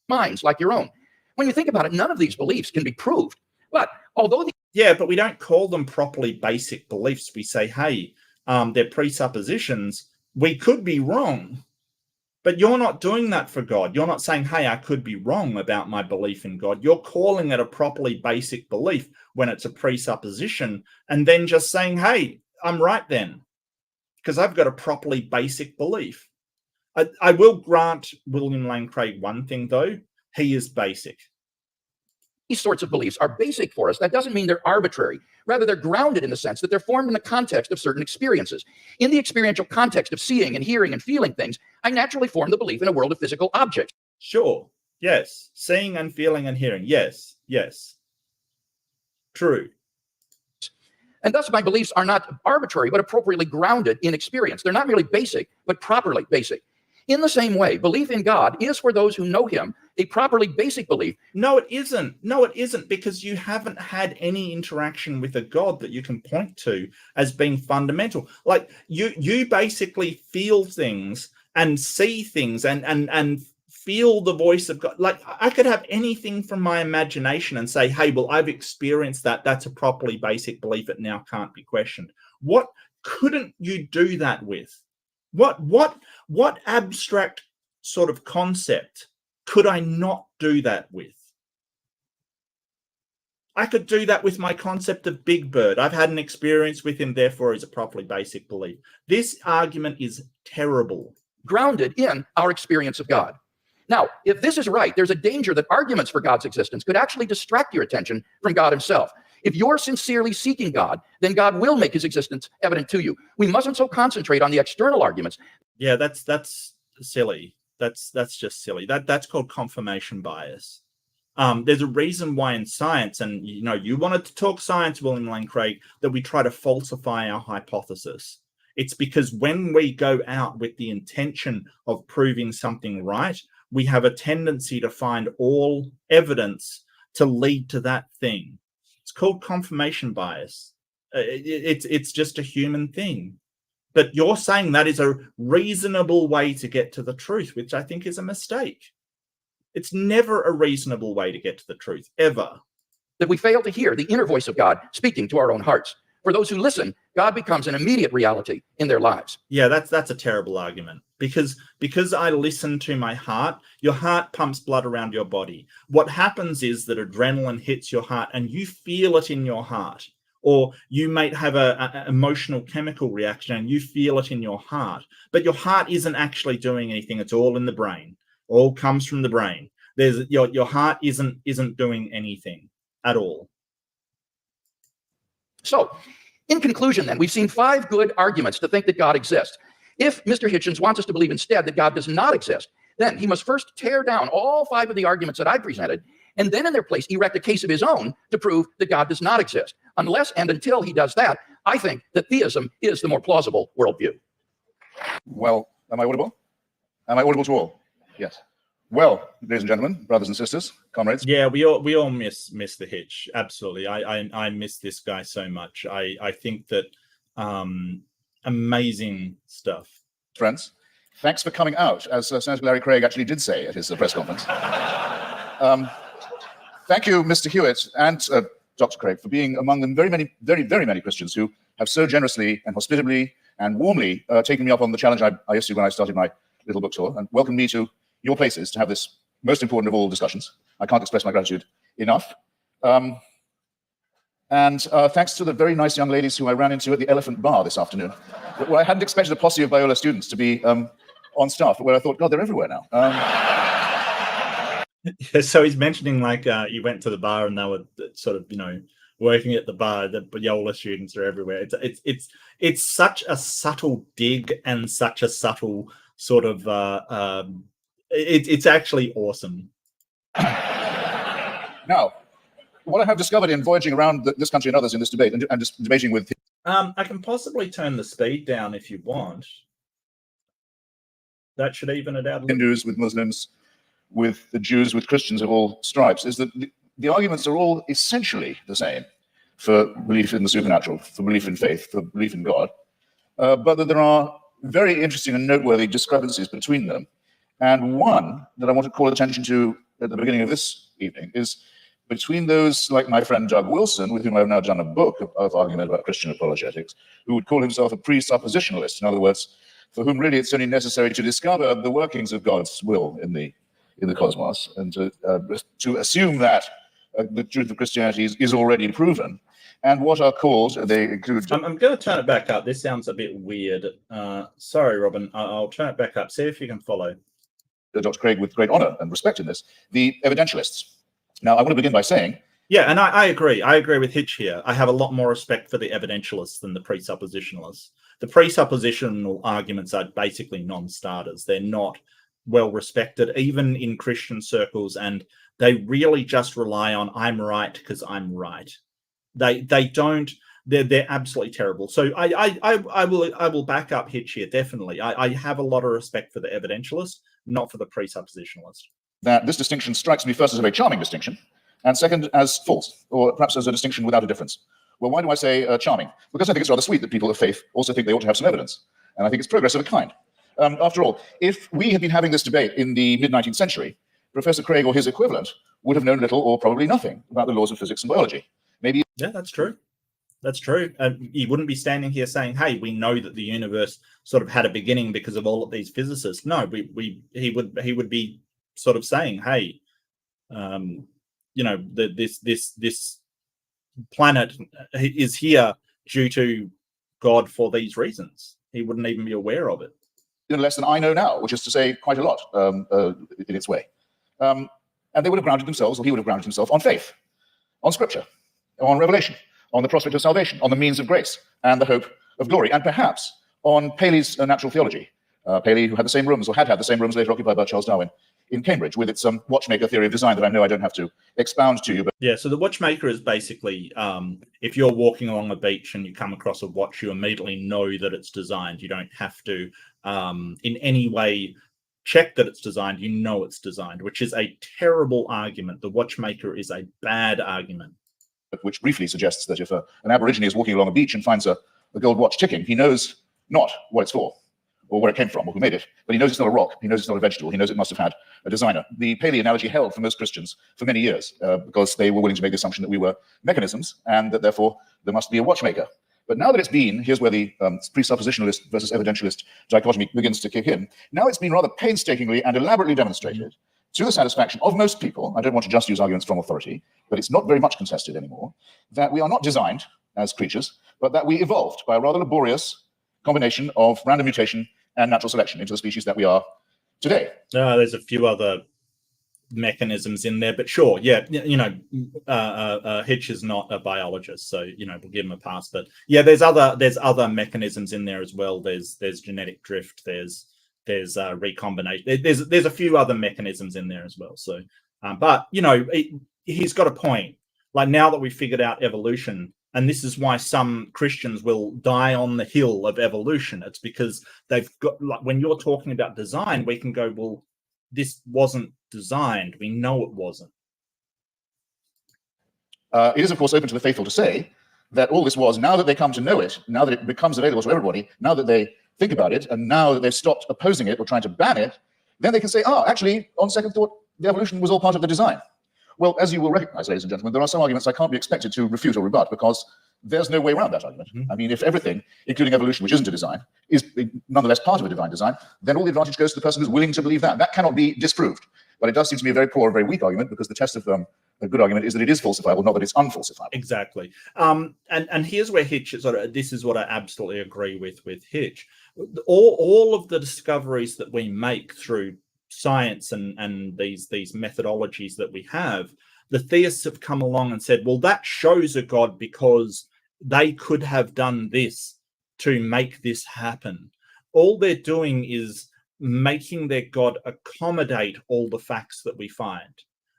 Minds like your own. When you think about it, none of these beliefs can be proved. But although yeah, but we don't call them properly basic beliefs. We say, hey, they're presuppositions. We could be wrong. But you're not doing that for God. You're not saying, hey, I could be wrong about my belief in God. You're calling it a properly basic belief when it's a presupposition, and then just saying, hey, I'm right then, because I've got a properly basic belief. I will grant William Lane Craig one thing, though. He is basic. these sorts of beliefs are basic for us, that doesn't mean they're arbitrary. Rather, they're grounded in the sense that they're formed in the context of certain experiences. In the experiential context of seeing and hearing and feeling things, I naturally form the belief in a world of physical objects. Sure. Yes. Seeing and feeling and hearing. Yes. Yes. True. And thus, my beliefs are not arbitrary, but appropriately grounded in experience. They're not merely basic, but properly basic. In the same way, belief in God is for those who know him a properly basic belief. No, it isn't. No, it isn't, because you haven't had any interaction with a God that you can point to as being fundamental. Like you basically feel things and see things and feel the voice of God. Like I could have anything from my imagination and say, hey, well, I've experienced that. That's a properly basic belief. It now can't be questioned. What couldn't you do that with? What abstract sort of concept could I not do that with? I could do that with my concept of Big Bird. I've had an experience with him, therefore is a properly basic belief. This argument is terrible. Grounded in our experience of God. Now, if this is right, there's a danger that arguments for God's existence could actually distract your attention from God himself. If you're sincerely seeking God, then God will make his existence evident to you. We mustn't so concentrate on the external arguments. Yeah, that's silly. That's just silly. That's called confirmation bias. There's a reason why in science, and you wanted to talk science, William Lane Craig, that we try to falsify our hypothesis. It's because when we go out with the intention of proving something right, we have a tendency to find all evidence to lead to that thing. It's called confirmation bias. It's just a human thing. But you're saying that is a reasonable way to get to the truth, which I think is a mistake. It's never a reasonable way to get to the truth, ever. That we fail to hear the inner voice of God speaking to our own hearts. For those who listen, God becomes an immediate reality in their lives. Yeah, that's a terrible argument. Because I listen to my heart, your heart pumps blood around your body. What happens is that adrenaline hits your heart and you feel it in your heart. Or you might have an emotional chemical reaction and you feel it in your heart. But your heart isn't actually doing anything. It's all in the brain. All comes from the brain. Your heart isn't doing anything at all. So, in conclusion then, we've seen 5 good arguments to think that God exists. If Mr. Hitchens wants us to believe instead that God does not exist, then he must first tear down all 5 of the arguments that I presented, and then in their place erect a case of his own to prove that God does not exist. Unless and until he does that, I think that theism is the more plausible worldview. Well, am I audible? Am I audible to all? Yes. Well, ladies and gentlemen, brothers and sisters, comrades. Yeah, we all miss the Hitch. Absolutely. I miss this guy so much. I think that amazing stuff. Friends, thanks for coming out, as Senator Larry Craig actually did say at his press conference. Thank you, Mr. Hewitt and Dr. Craig, for being among the very many Christians who have so generously and hospitably and warmly taken me up on the challenge I issued when I started my little book tour and welcomed me to your places to have this most important of all discussions. I can't express my gratitude enough. And thanks to the very nice young ladies who I ran into at the Elephant Bar this afternoon, where I hadn't expected a posse of Biola students to be on staff, but where I thought, God, they're everywhere now. So he's mentioning like you went to the bar and they were sort of working at the bar. The Biola students are everywhere. It's such a subtle dig and such a subtle sort of it's actually awesome. Now, what I have discovered in voyaging around this country and others in this debate and just debating with I can possibly turn the speed down if you want. That should even it out. Hindus, with Muslims, with the Jews, with Christians of all stripes, is that the arguments are all essentially the same for belief in the supernatural, for belief in faith, for belief in God, but that there are very interesting and noteworthy discrepancies between them. And one that I want to call attention to at the beginning of this evening is between those like my friend Doug Wilson, with whom I've now done a book of argument about Christian apologetics, who would call himself a presuppositionalist. In other words, for whom really it's only necessary to discover the workings of God's will in the cosmos, and to assume that the truth of Christianity is already proven. And what are called, they include... I'm going to turn it back up. This sounds a bit weird. Sorry, Robin. I'll turn it back up. See if you can follow. Dr. Craig, with great honor and respect in this, the evidentialists. Now, I want to begin by saying... Yeah, and I agree. I agree with Hitch here. I have a lot more respect for the evidentialists than the presuppositionalists. The presuppositional arguments are basically non-starters. They're not well respected, even in Christian circles, and they really just rely on I'm right because I'm right. They don't. They're absolutely terrible. So I will back up Hitch here, definitely. I have a lot of respect for the evidentialist, not for the presuppositionalist. That this distinction strikes me first as a very charming distinction, and second as false, or perhaps as a distinction without a difference. Well, why do I say charming? Because I think it's rather sweet that people of faith also think they ought to have some evidence, and I think it's progress of a kind. After all, if we had been having this debate in the mid-19th century, Professor Craig or his equivalent would have known little or probably nothing about the laws of physics and biology. Maybe. Yeah, that's true. That's true. He wouldn't be standing here saying, "Hey, we know that the universe sort of had a beginning because of all of these physicists." No, he would be sort of saying, "Hey, you know, this planet is here due to God for these reasons." He wouldn't even be aware of it. Less than I know now, which is to say quite a lot in its way. And they would have grounded themselves, or he would have grounded himself, on faith, on scripture, on revelation, on the prospect of salvation, on the means of grace and the hope of glory, and perhaps on Paley's natural theology. Paley, who had the same rooms, or had the same rooms later occupied by Charles Darwin in Cambridge, with its watchmaker theory of design that I know I don't have to expound to you. But yeah, so the watchmaker is basically, if you're walking along a beach and you come across a watch, you immediately know that it's designed. You don't have to in any way check that it's designed. You know it's designed, which is a terrible argument. The watchmaker is a bad argument. Which briefly suggests that if an Aborigine is walking along a beach and finds a gold watch ticking, he knows not what it's for, or where it came from, or who made it, but he knows it's not a rock, he knows it's not a vegetable, he knows it must have had a designer. The Paley analogy held for most Christians for many years, because they were willing to make the assumption that we were mechanisms, and that therefore there must be a watchmaker. But now that it's been, here's where the presuppositionalist versus evidentialist dichotomy begins to kick in. Now it's been rather painstakingly and elaborately demonstrated to the satisfaction of most people, I don't want to just use arguments from authority, but it's not very much contested anymore, that we are not designed as creatures, but that we evolved by a rather laborious combination of random mutation and natural selection into the species that we are today. There's a few other mechanisms in there, but sure, yeah, you know, Hitch is not a biologist, so you know we'll give him a pass. But yeah, there's other mechanisms in there as well. There's genetic drift. There's recombination. There's a few other mechanisms in there as well. So, but you know, he's got a point. Like now that we figured out evolution, and this is why some Christians will die on the hill of evolution. It's because they've got, like, when you're talking about design, we can go, well, this wasn't designed. We know it wasn't. It is, of course, open to the faithful to say that all this was, now that they come to know it, now that it becomes available to everybody, now that they think about it, and now that they've stopped opposing it or trying to ban it, then they can say, actually, on second thought, the evolution was all part of the design. Well, as you will recognize, ladies and gentlemen, there are some arguments I can't be expected to refute or rebut, because there's no way around that argument. I mean, if everything, including evolution, which isn't a design, is nonetheless part of a divine design, then all the advantage goes to the person who's willing to believe that. That cannot be disproved. But it does seem to be a very poor, very weak argument, because the test of a good argument is that it is falsifiable, not that it's unfalsifiable. Exactly. And here's where Hitch is, this is what I absolutely agree with Hitch. All of the discoveries that we make through science and these methodologies that we have, the theists have come along and said, well, that shows a God because they could have done this to make this happen. All they're doing is making their God accommodate all the facts that we find.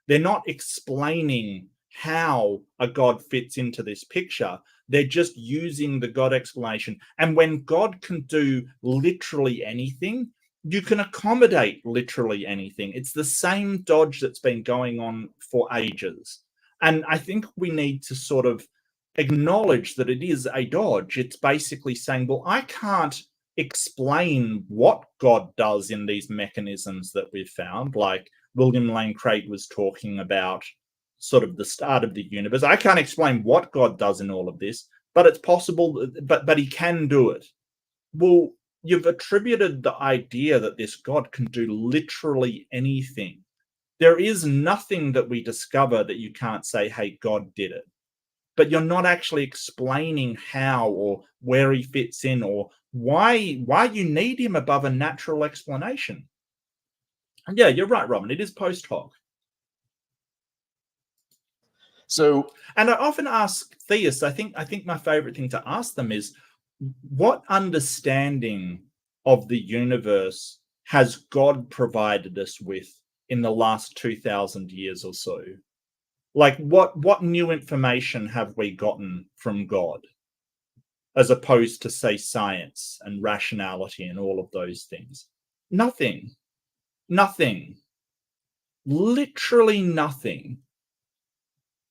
They're not explaining how a God fits into this picture. They're just using the God explanation. And when God can do literally anything, you can accommodate literally anything. It's the same dodge that's been going on for ages. And I think we need to sort of acknowledge that it is a dodge. It's basically saying, well, I can't explain what God does in these mechanisms that we've found, like William Lane Craig was talking about sort of the start of the universe. I can't explain what God does in all of this, but it's possible, but he can do it. Well, you've attributed the idea that this God can do literally anything. There is nothing that we discover that you can't say, hey, God did it. But you're not actually explaining how or where he fits in or why you need him above a natural explanation. And yeah, you're right, Robin. It is post hoc. So, and I often ask theists, I think my favorite thing to ask them is, what understanding of the universe has God provided us with in the last 2,000 years or so? Like, what new information have we gotten from God, as opposed to, say, science and rationality and all of those things? Nothing. Literally nothing.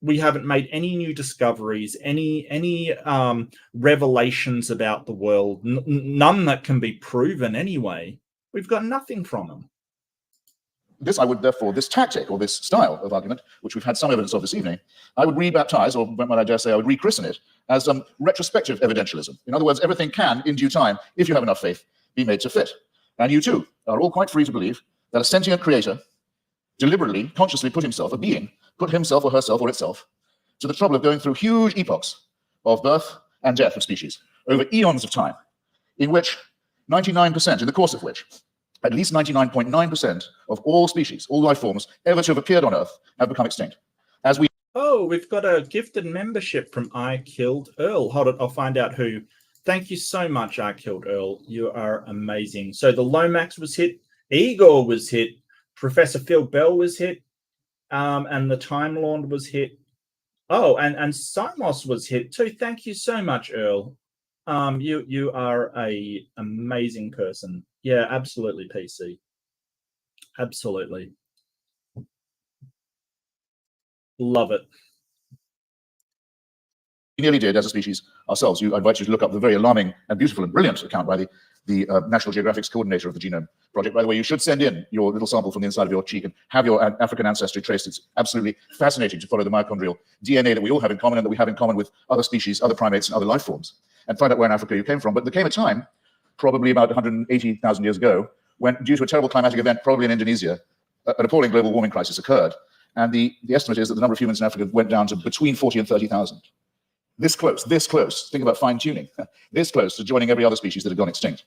We haven't made any new discoveries, any revelations about the world, none that can be proven anyway. We've got nothing from them. This, I would therefore, this tactic or this style of argument, which we've had some evidence of this evening, I would rebaptize, or what I dare say, I would rechristen it as retrospective evidentialism. In other words, everything can, in due time, if you have enough faith, be made to fit. And you too are all quite free to believe that a sentient creator deliberately, consciously put himself, a being, put himself or herself or itself to the trouble of going through huge epochs of birth and death of species over eons of time, in which 99%, in the course of which, at least 99.9% of all species, all life forms ever to have appeared on Earth have become extinct. As we we've got a gifted membership from I Killed Earl. Hold it, I'll find out who. Thank you so much, I Killed Earl. You are amazing. So the Lomax was hit, Igor was hit, Professor Phil Bell was hit, and the Time Lord was hit. Oh, and Simos was hit too. Thank you so much, Earl. You are a amazing person. Yeah, absolutely, PC. Absolutely. Love it. We nearly did as a species ourselves. I invite you to look up the very alarming and beautiful and brilliant account by the National Geographic's coordinator of the Genome Project. By the way, you should send in your little sample from the inside of your cheek and have your African ancestry traced. It's absolutely fascinating to follow the mitochondrial DNA that we all have in common and that we have in common with other species, other primates, and other life forms, and find out where in Africa you came from. But there came a time, probably about 180,000 years ago, when, due to a terrible climatic event, probably in Indonesia, an appalling global warming crisis occurred. And the estimate is that the number of humans in Africa went down to between 40 and 30,000. This close, think about fine tuning, this close to joining every other species that had gone extinct.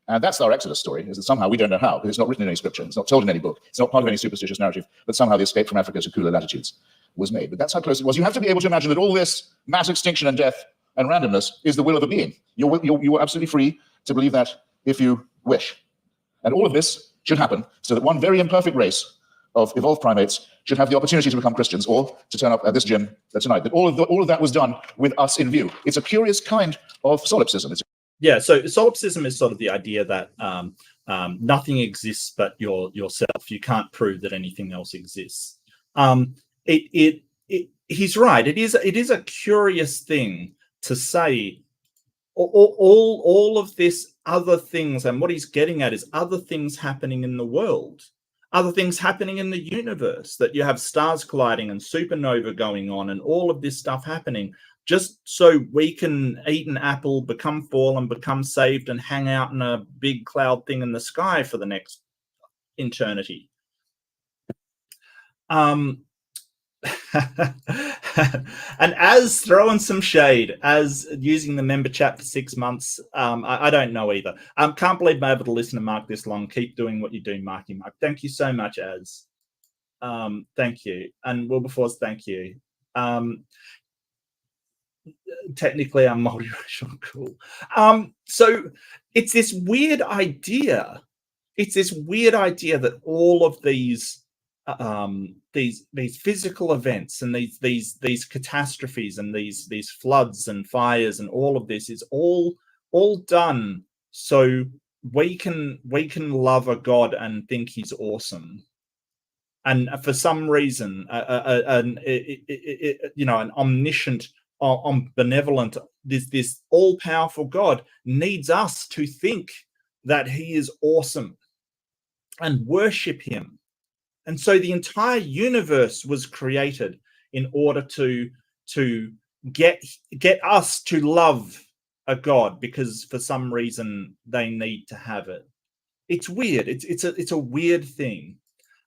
And that's our Exodus story, is that somehow, we don't know how, because it's not written in any scripture, it's not told in any book, it's not part of any superstitious narrative, but somehow the escape from Africa to cooler latitudes was made. But that's how close it was. You have to be able to imagine that all this mass extinction and death and randomness is the will of a being. You're absolutely free to believe that if you wish. And all of this should happen so that one very imperfect race of evolved primates should have the opportunity to become Christians or to turn up at this gym tonight. That all of that was done with us in view. It's a curious kind of solipsism. Yeah, so solipsism is sort of the idea that nothing exists but yourself. You can't prove that anything else exists. He's right. It is a curious thing to say all of this other things, and what he's getting at is other things happening in the world, other things happening in the universe, that you have stars colliding and supernova going on and all of this stuff happening, just so we can eat an apple, become fallen, become saved, and hang out in a big cloud thing in the sky for the next eternity. And as throwing some shade, as using the member chat for 6 months, I don't know either. Can't believe I'm able to listen to Mark this long. Keep doing what you do, Marky Mark. Thank you so much, Az. Thank you. And Wilberforce, thank you. Technically, I'm multiracial. Cool. So it's this weird idea. It's this weird idea that all of these physical events and these catastrophes and these floods and fires and all of this is all done so we can love a God and think he's awesome. And for some reason, an omniscient, benevolent, this all-powerful God needs us to think that he is awesome and worship him And so the entire universe was created in order to get us to love a god, because for some reason they need to have it. It's weird. It's a weird thing.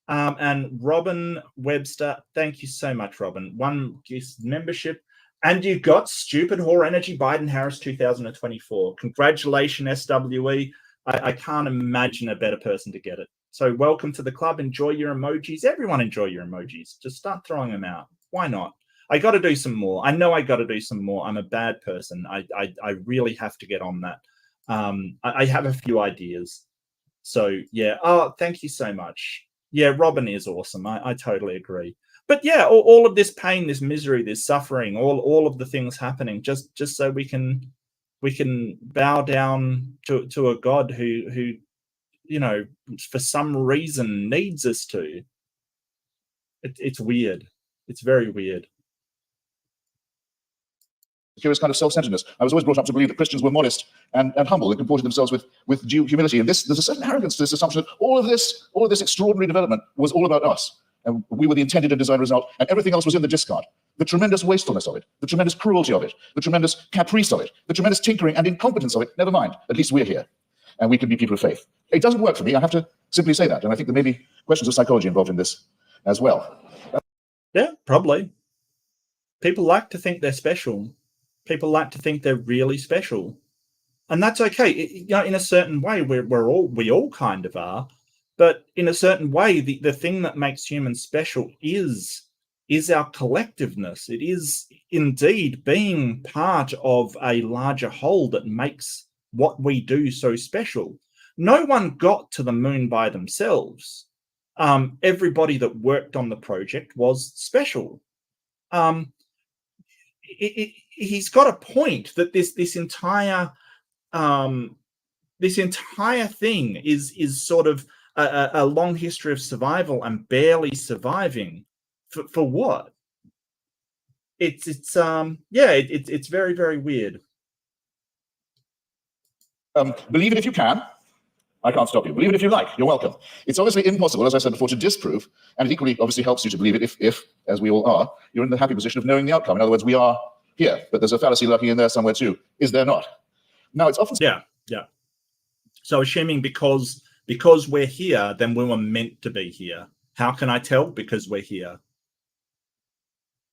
And Robin Webster, thank you so much, Robin. 1 guest membership. And you got Stupid Whore Energy Biden Harris 2024. Congratulations, SWE. I can't imagine a better person to get it. So welcome to the club. Enjoy your emojis. Everyone enjoy your emojis. Just start throwing them out. Why not? I got to do some more. I know I got to do some more. I'm a bad person. I really have to get on that. I have a few ideas. So yeah. Oh, thank you so much. Yeah, Robin is awesome. I totally agree. But yeah, all of this pain, this misery, this suffering, all of the things happening, just so we can bow down to a God who you know, for some reason needs us to. It's weird. It's very weird. Curious kind of self-centeredness. I was always brought up to believe that Christians were modest and humble and comported themselves with due humility. And there's a certain arrogance to this assumption that all of this extraordinary development was all about us. And we were the intended and desired result, and everything else was in the discard. The tremendous wastefulness of it, the tremendous cruelty of it, the tremendous caprice of it, the tremendous tinkering and incompetence of it. Never mind. At least we're here, and we can be people of faith. It doesn't work for me. I have to simply say that. And I think there may be questions of psychology involved in this as well. Yeah, probably. People like to think they're special. People like to think they're really special, and that's okay. You know, in a certain way, we all kind of are, but in a certain way, the thing that makes humans special is our collectiveness. It is indeed being part of a larger whole that makes what we do so special. No one got to the moon by themselves. Everybody that worked on the project was special. He's got a point that this entire thing is sort of a long history of survival and barely surviving for what? It's very, very weird. Believe it if you can. I can't stop you. Believe it if you like. You're welcome. It's obviously impossible, as I said before, to disprove, and it equally obviously helps you to believe it if, as we all are, you're in the happy position of knowing the outcome. In other words, we are here, but there's a fallacy lurking in there somewhere too. Is there not? Now, it's often... Yeah. So assuming because we're here, then we were meant to be here. How can I tell? Because we're here.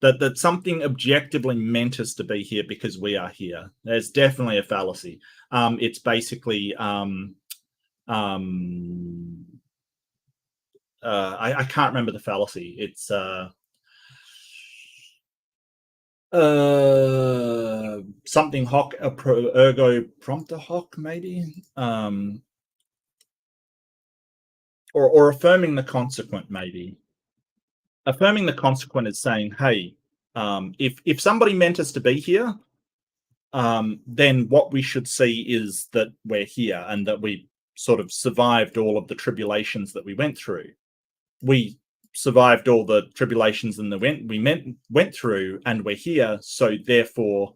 That something objectively meant us to be here because we are here. There's definitely a fallacy. It's basically I can't remember the fallacy. It's something hoc ergo prompter hoc, maybe, or affirming the consequent, maybe. Affirming the consequent is saying, hey, if somebody meant us to be here, then what we should see is that we're here and that we sort of survived all of the tribulations that we went through. We survived all the tribulations and went through, and we're here. So therefore,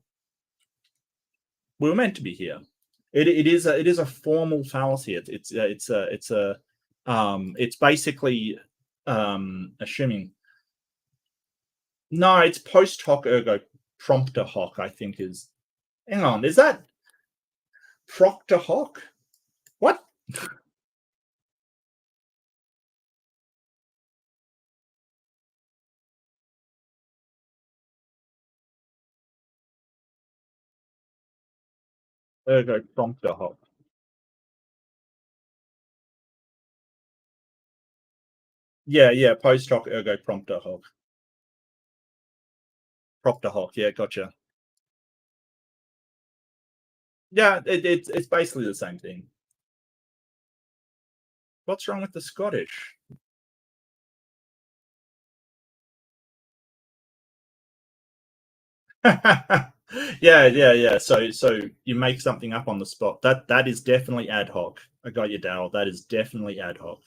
we were meant to be here. It is a formal fallacy. It's basically assuming. No, it's post hoc ergo prompter hoc, I think is. Hang on, is that proctor hoc? What? Ergo prompter hoc. Yeah, post hoc ergo prompter hoc. Propter hoc, yeah, gotcha. Yeah, it's basically the same thing. What's wrong with the Scottish? Yeah. So you make something up on the spot. That is definitely ad hoc. I got you, Darryl. That is definitely ad hoc.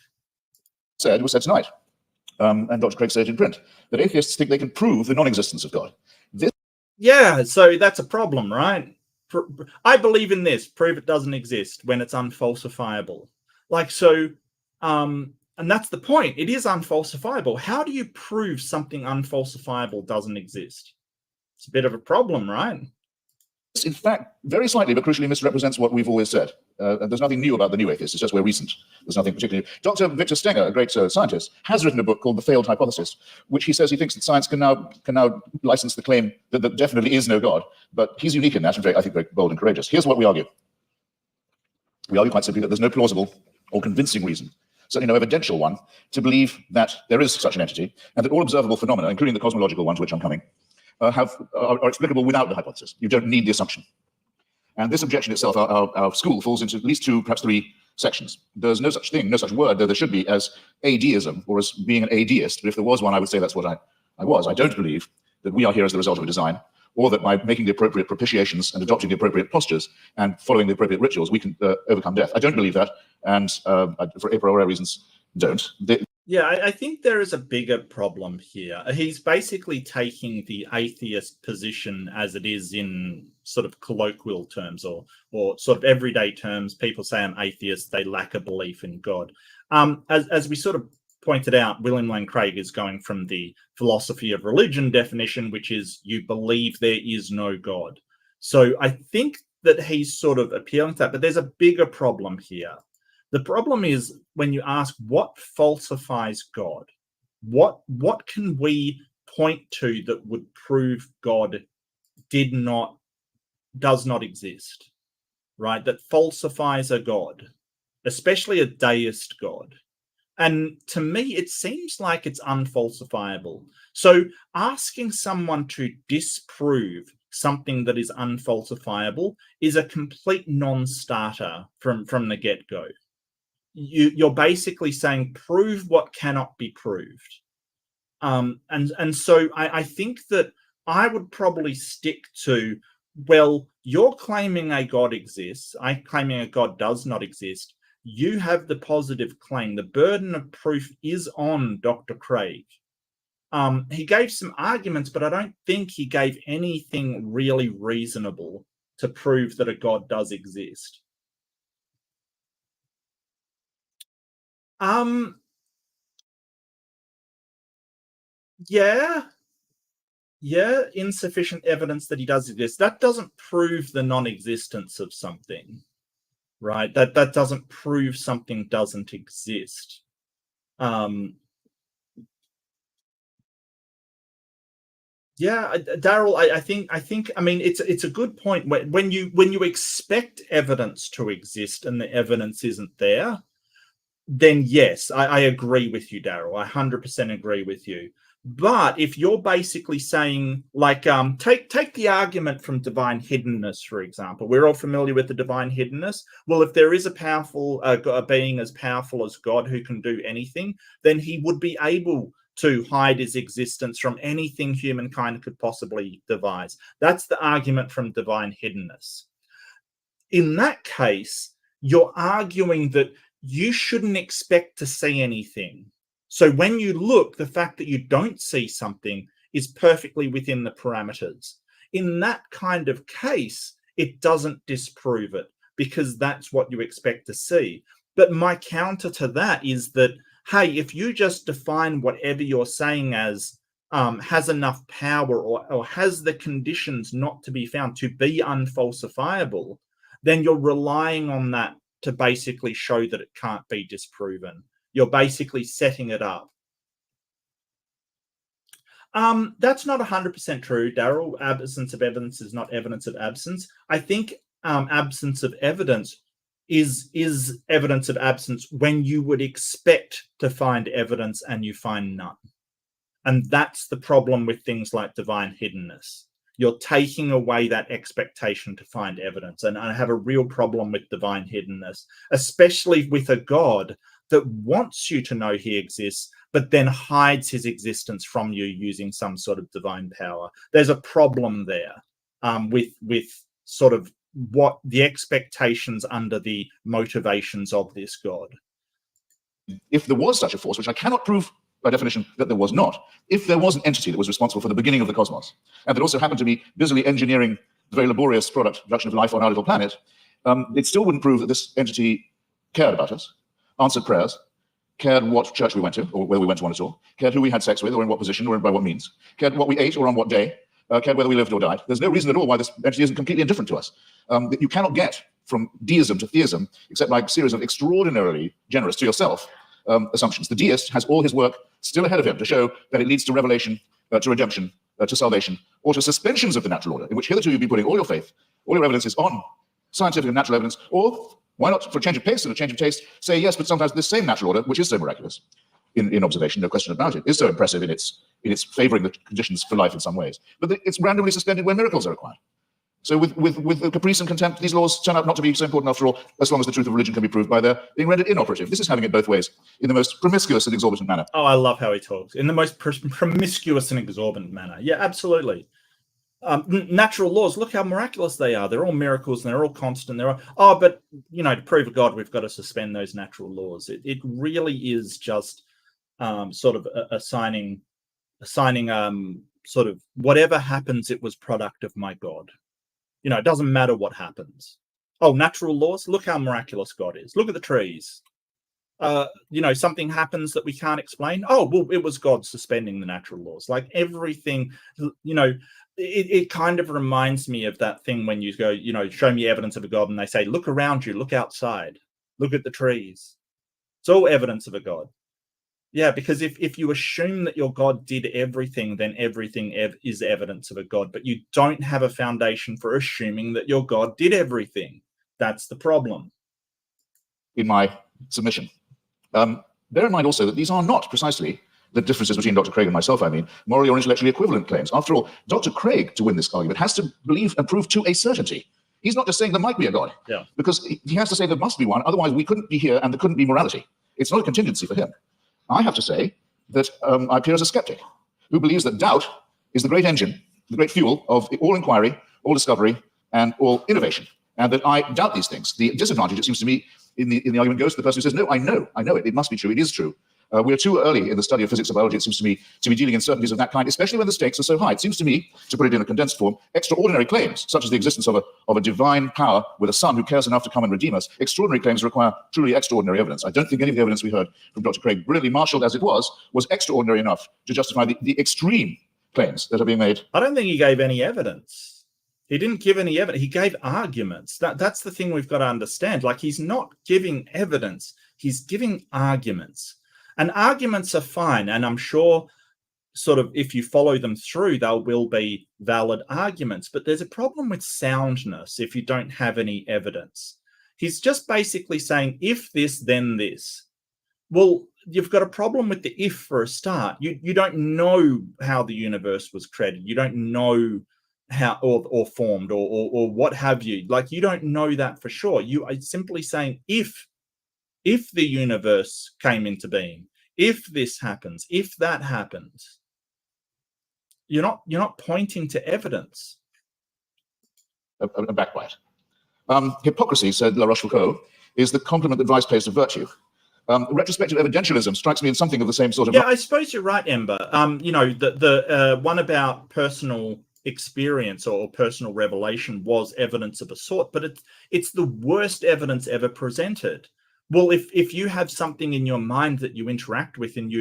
Was said tonight, and Dr. Craig said it in print, that atheists think they can prove the non-existence of God. Yeah, so that's a problem, right? I believe in this. Prove it doesn't exist when it's unfalsifiable. Like, so And that's the point. It is unfalsifiable. How do you prove something unfalsifiable doesn't exist? It's a bit of a problem, right? In fact, very slightly, but crucially misrepresents what we've always said. And there's nothing new about the new atheists. It's just we're recent. There's nothing particularly new. Dr. Victor Stenger, a great scientist, has written a book called The Failed Hypothesis, which he says he thinks that science can now license the claim that there definitely is no God. But he's unique in that, and I think very bold and courageous. Here's what we argue. We argue quite simply that there's no plausible or convincing reason, certainly no evidential one, to believe that there is such an entity, and that all observable phenomena, including the cosmological one to which I'm coming, are explicable without the hypothesis. You don't need the assumption. And this objection itself, our school falls into at least 2, perhaps 3 sections. There's no such thing, no such word, though there should be, as adeism, or as being an adeist. But if there was one, I would say that's what I was. I don't believe that we are here as the result of a design, or that by making the appropriate propitiations and adopting the appropriate postures and following the appropriate rituals, we can overcome death. I don't believe that, and for a priori reasons, don't. Yeah, I think there is a bigger problem here. He's basically taking the atheist position as it is in sort of colloquial terms or sort of everyday terms. People say I'm atheist, they lack a belief in God. As we sort of pointed out, William Lane Craig is going from the philosophy of religion definition, which is you believe there is no God. So I think that he's sort of appealing to that, but there's a bigger problem here. The problem is when you ask what falsifies God, what can we point to that would prove God does not exist, right? That falsifies a God, especially a deist God. And to me, it seems like it's unfalsifiable. So asking someone to disprove something that is unfalsifiable is a complete non-starter from the get-go. You're basically saying prove what cannot be proved. And so I think that I would probably stick to, well, you're claiming a God exists. I'm claiming a God does not exist. You have the positive claim. The burden of proof is on Dr. Craig. He gave some arguments, but I don't think he gave anything really reasonable to prove that a God does exist. Yeah, insufficient evidence that he does exist. That doesn't prove the non-existence of something, right? That doesn't prove something doesn't exist. Yeah, Daryl, I think I mean it's a good point. When you expect evidence to exist and the evidence isn't there, then yes, I agree with you, Daryl. I 100% agree with you. But if you're basically saying, like, take the argument from divine hiddenness, for example. We're all familiar with the divine hiddenness. Well, if there is a powerful a being as powerful as God who can do anything, then he would be able to hide his existence from anything humankind could possibly devise. That's the argument from divine hiddenness. In that case, you're arguing that you shouldn't expect to see anything. So when you look, the fact that you don't see something is perfectly within the parameters. In that kind of case, it doesn't disprove it because that's what you expect to see. But my counter to that is that, hey, if you just define whatever you're saying as has enough power or has the conditions not to be found to be unfalsifiable, then you're relying on that to basically show that it can't be disproven. You're basically setting it up. That's not 100% true, Daryl. Absence of evidence is not evidence of absence. I think absence of evidence is evidence of absence when you would expect to find evidence and you find none. And that's the problem with things like divine hiddenness. You're taking away that expectation to find evidence. And I have a real problem with divine hiddenness, especially with a God that wants you to know he exists, but then hides his existence from you using some sort of divine power. There's a problem there with sort of what the expectations under the motivations of this God. If there was such a force, which I cannot prove by definition that there was not, if there was an entity that was responsible for the beginning of the cosmos, and that also happened to be busily engineering the very laborious production of life on our little planet, it still wouldn't prove that this entity cared about us, answered prayers, cared what church we went to, or whether we went to one at all, cared who we had sex with, or in what position, or by what means, cared what we ate, or on what day, cared whether we lived or died. There's no reason at all why this entity isn't completely indifferent to us. That you cannot get from deism to theism except by a series of extraordinarily generous to yourself assumptions. The deist has all his work still ahead of him to show that it leads to revelation, to redemption, to salvation, or to suspensions of the natural order, in which hitherto you've been putting all your faith, all your evidence is on scientific and natural evidence, or why not, for a change of pace and a change of taste, say yes, but sometimes this same natural order, which is so miraculous in observation, no question about it, is so impressive in its favoring the conditions for life in some ways, but it's randomly suspended when miracles are required. So with the caprice and contempt, these laws turn out not to be so important after all, as long as the truth of religion can be proved by their being rendered inoperative. This is having it both ways, in the most promiscuous and exorbitant manner. Oh, I love how he talks. In the most promiscuous and exorbitant manner. Yeah, absolutely. Natural laws, look how miraculous they are. They're all miracles and they're all constant. But, to prove a God, we've got to suspend those natural laws. It really is just sort of assigning sort of whatever happens, it was product of my God. It doesn't matter what happens. Oh, natural laws, look how miraculous God is. Look at the trees. Something happens that we can't explain. Oh, well, it was God suspending the natural laws. Like everything, it kind of reminds me of that thing when you go, show me evidence of a God, and they say, look around you, look outside, look at the trees. It's all evidence of a God. Yeah, because if you assume that your God did everything, then everything is evidence of a God. But you don't have a foundation for assuming that your God did everything. That's the problem. In my submission. Bear in mind also that these are not precisely the differences between Dr. Craig and myself, morally or intellectually equivalent claims. After all, Dr. Craig, to win this argument, has to believe and prove to a certainty. He's not just saying there might be a God, because he has to say there must be one, otherwise we couldn't be here and there couldn't be morality. It's not a contingency for him. I have to say that I appear as a skeptic who believes that doubt is the great engine, the great fuel of all inquiry, all discovery, and all innovation, and that I doubt these things. The disadvantage, it seems to me, in the argument goes to the person who says, no, I know it must be true, it is true. We're too early in the study of physics or biology, it seems to me, to be dealing in certainties of that kind, especially when the stakes are so high. It seems to me, to put it in a condensed form, extraordinary claims, such as the existence of a divine power with a son who cares enough to come and redeem us, extraordinary claims require truly extraordinary evidence. I don't think any of the evidence we heard from Dr. Craig, brilliantly marshaled as it was extraordinary enough to justify the extreme claims that are being made. I don't think he gave any evidence. He didn't give any evidence. He gave arguments. That's the thing we've got to understand. Like, he's not giving evidence. He's giving arguments. And arguments are fine. And I'm sure sort of if you follow them through, they will be valid arguments. But there's a problem with soundness if you don't have any evidence. He's just basically saying, if this, then this. Well, you've got a problem with the if for a start. You don't know how the universe was created. You don't know how or formed or what have you. Like, you don't know that for sure. You are simply saying if the universe came into being, if this happens, if that happens. You're not pointing to evidence. A backbite. Hypocrisy, said La Rochefoucauld, is the compliment that vice pays to virtue. Retrospective evidentialism strikes me in something of the same sort of... Yeah, I suppose you're right, Ember. The one about personal experience or personal revelation was evidence of a sort, but it's the worst evidence ever presented. Well, if you have something in your mind that you interact with and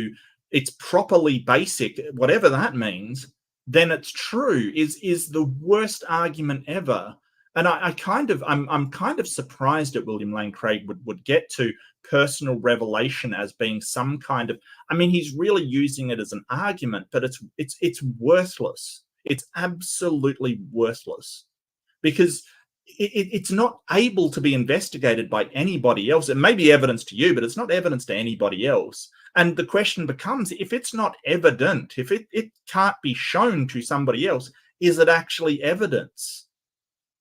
it's properly basic, whatever that means, then it's true, is the worst argument ever. And I'm kind of surprised that William Lane Craig would get to personal revelation as being some kind of, he's really using it as an argument, but it's worthless. It's absolutely worthless, because it's not able to be investigated by anybody else. It may be evidence to you, but it's not evidence to anybody else. And the question becomes, if it's not evident, if it can't be shown to somebody else, is it actually evidence?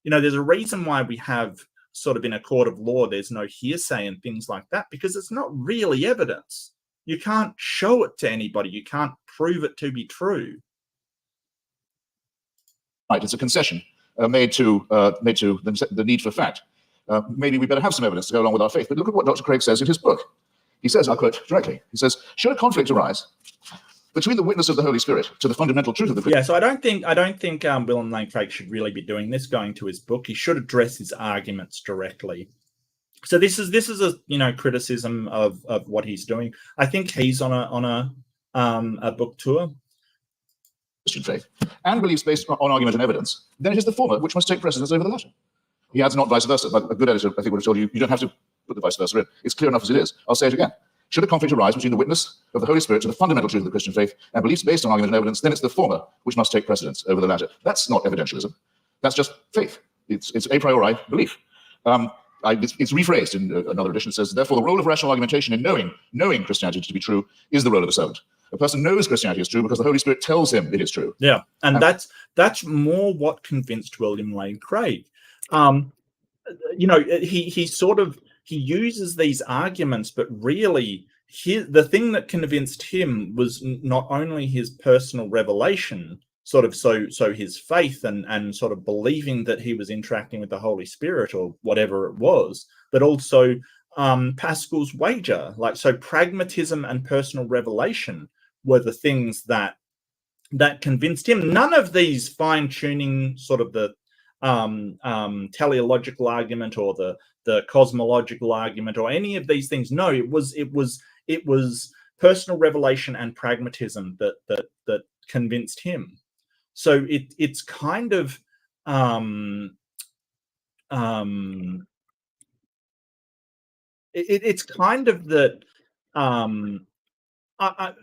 There's a reason why we have sort of in a court of law, there's no hearsay and things like that, because it's not really evidence. You can't show it to anybody. You can't prove it to be true. Right, it's a concession made to the need for fact. Maybe we better have some evidence to go along with our faith. But look at what Dr. Craig says in his book. He says, I'll quote directly, he says, should a conflict arise between the witness of the Holy Spirit to the fundamental truth of the... Yeah, so I don't think William Lane Craig should really be doing this, going to his book. He should address his arguments directly. So this is a criticism of what he's doing. I think he's on a book tour. Christian faith and beliefs based on argument and evidence, then it is the former which must take precedence over the latter. He adds not vice versa, but a good editor, I think, would have told you, you don't have to put the vice versa in. It's clear enough as it is. I'll say it again. Should a conflict arise between the witness of the Holy Spirit to the fundamental truth of the Christian faith and beliefs based on argument and evidence, then it's the former which must take precedence over the latter. That's not evidentialism. That's just faith. It's a priori belief. It's rephrased in another edition. It says, therefore, the role of rational argumentation in knowing Christianity to be true is the role of the servant. A person knows Christianity is true because the Holy Spirit tells him it is true. Yeah, and that's more what convinced William Lane Craig. He uses these arguments, but really the thing that convinced him was not only his personal revelation, so his faith and sort of believing that he was interacting with the Holy Spirit or whatever it was, but also Pascal's wager. So pragmatism and personal revelation were the things that convinced him. None of these fine-tuning sort of the teleological argument or the cosmological argument or any of these things. No, it was personal revelation and pragmatism that convinced him. So it's kind of it's kind of that.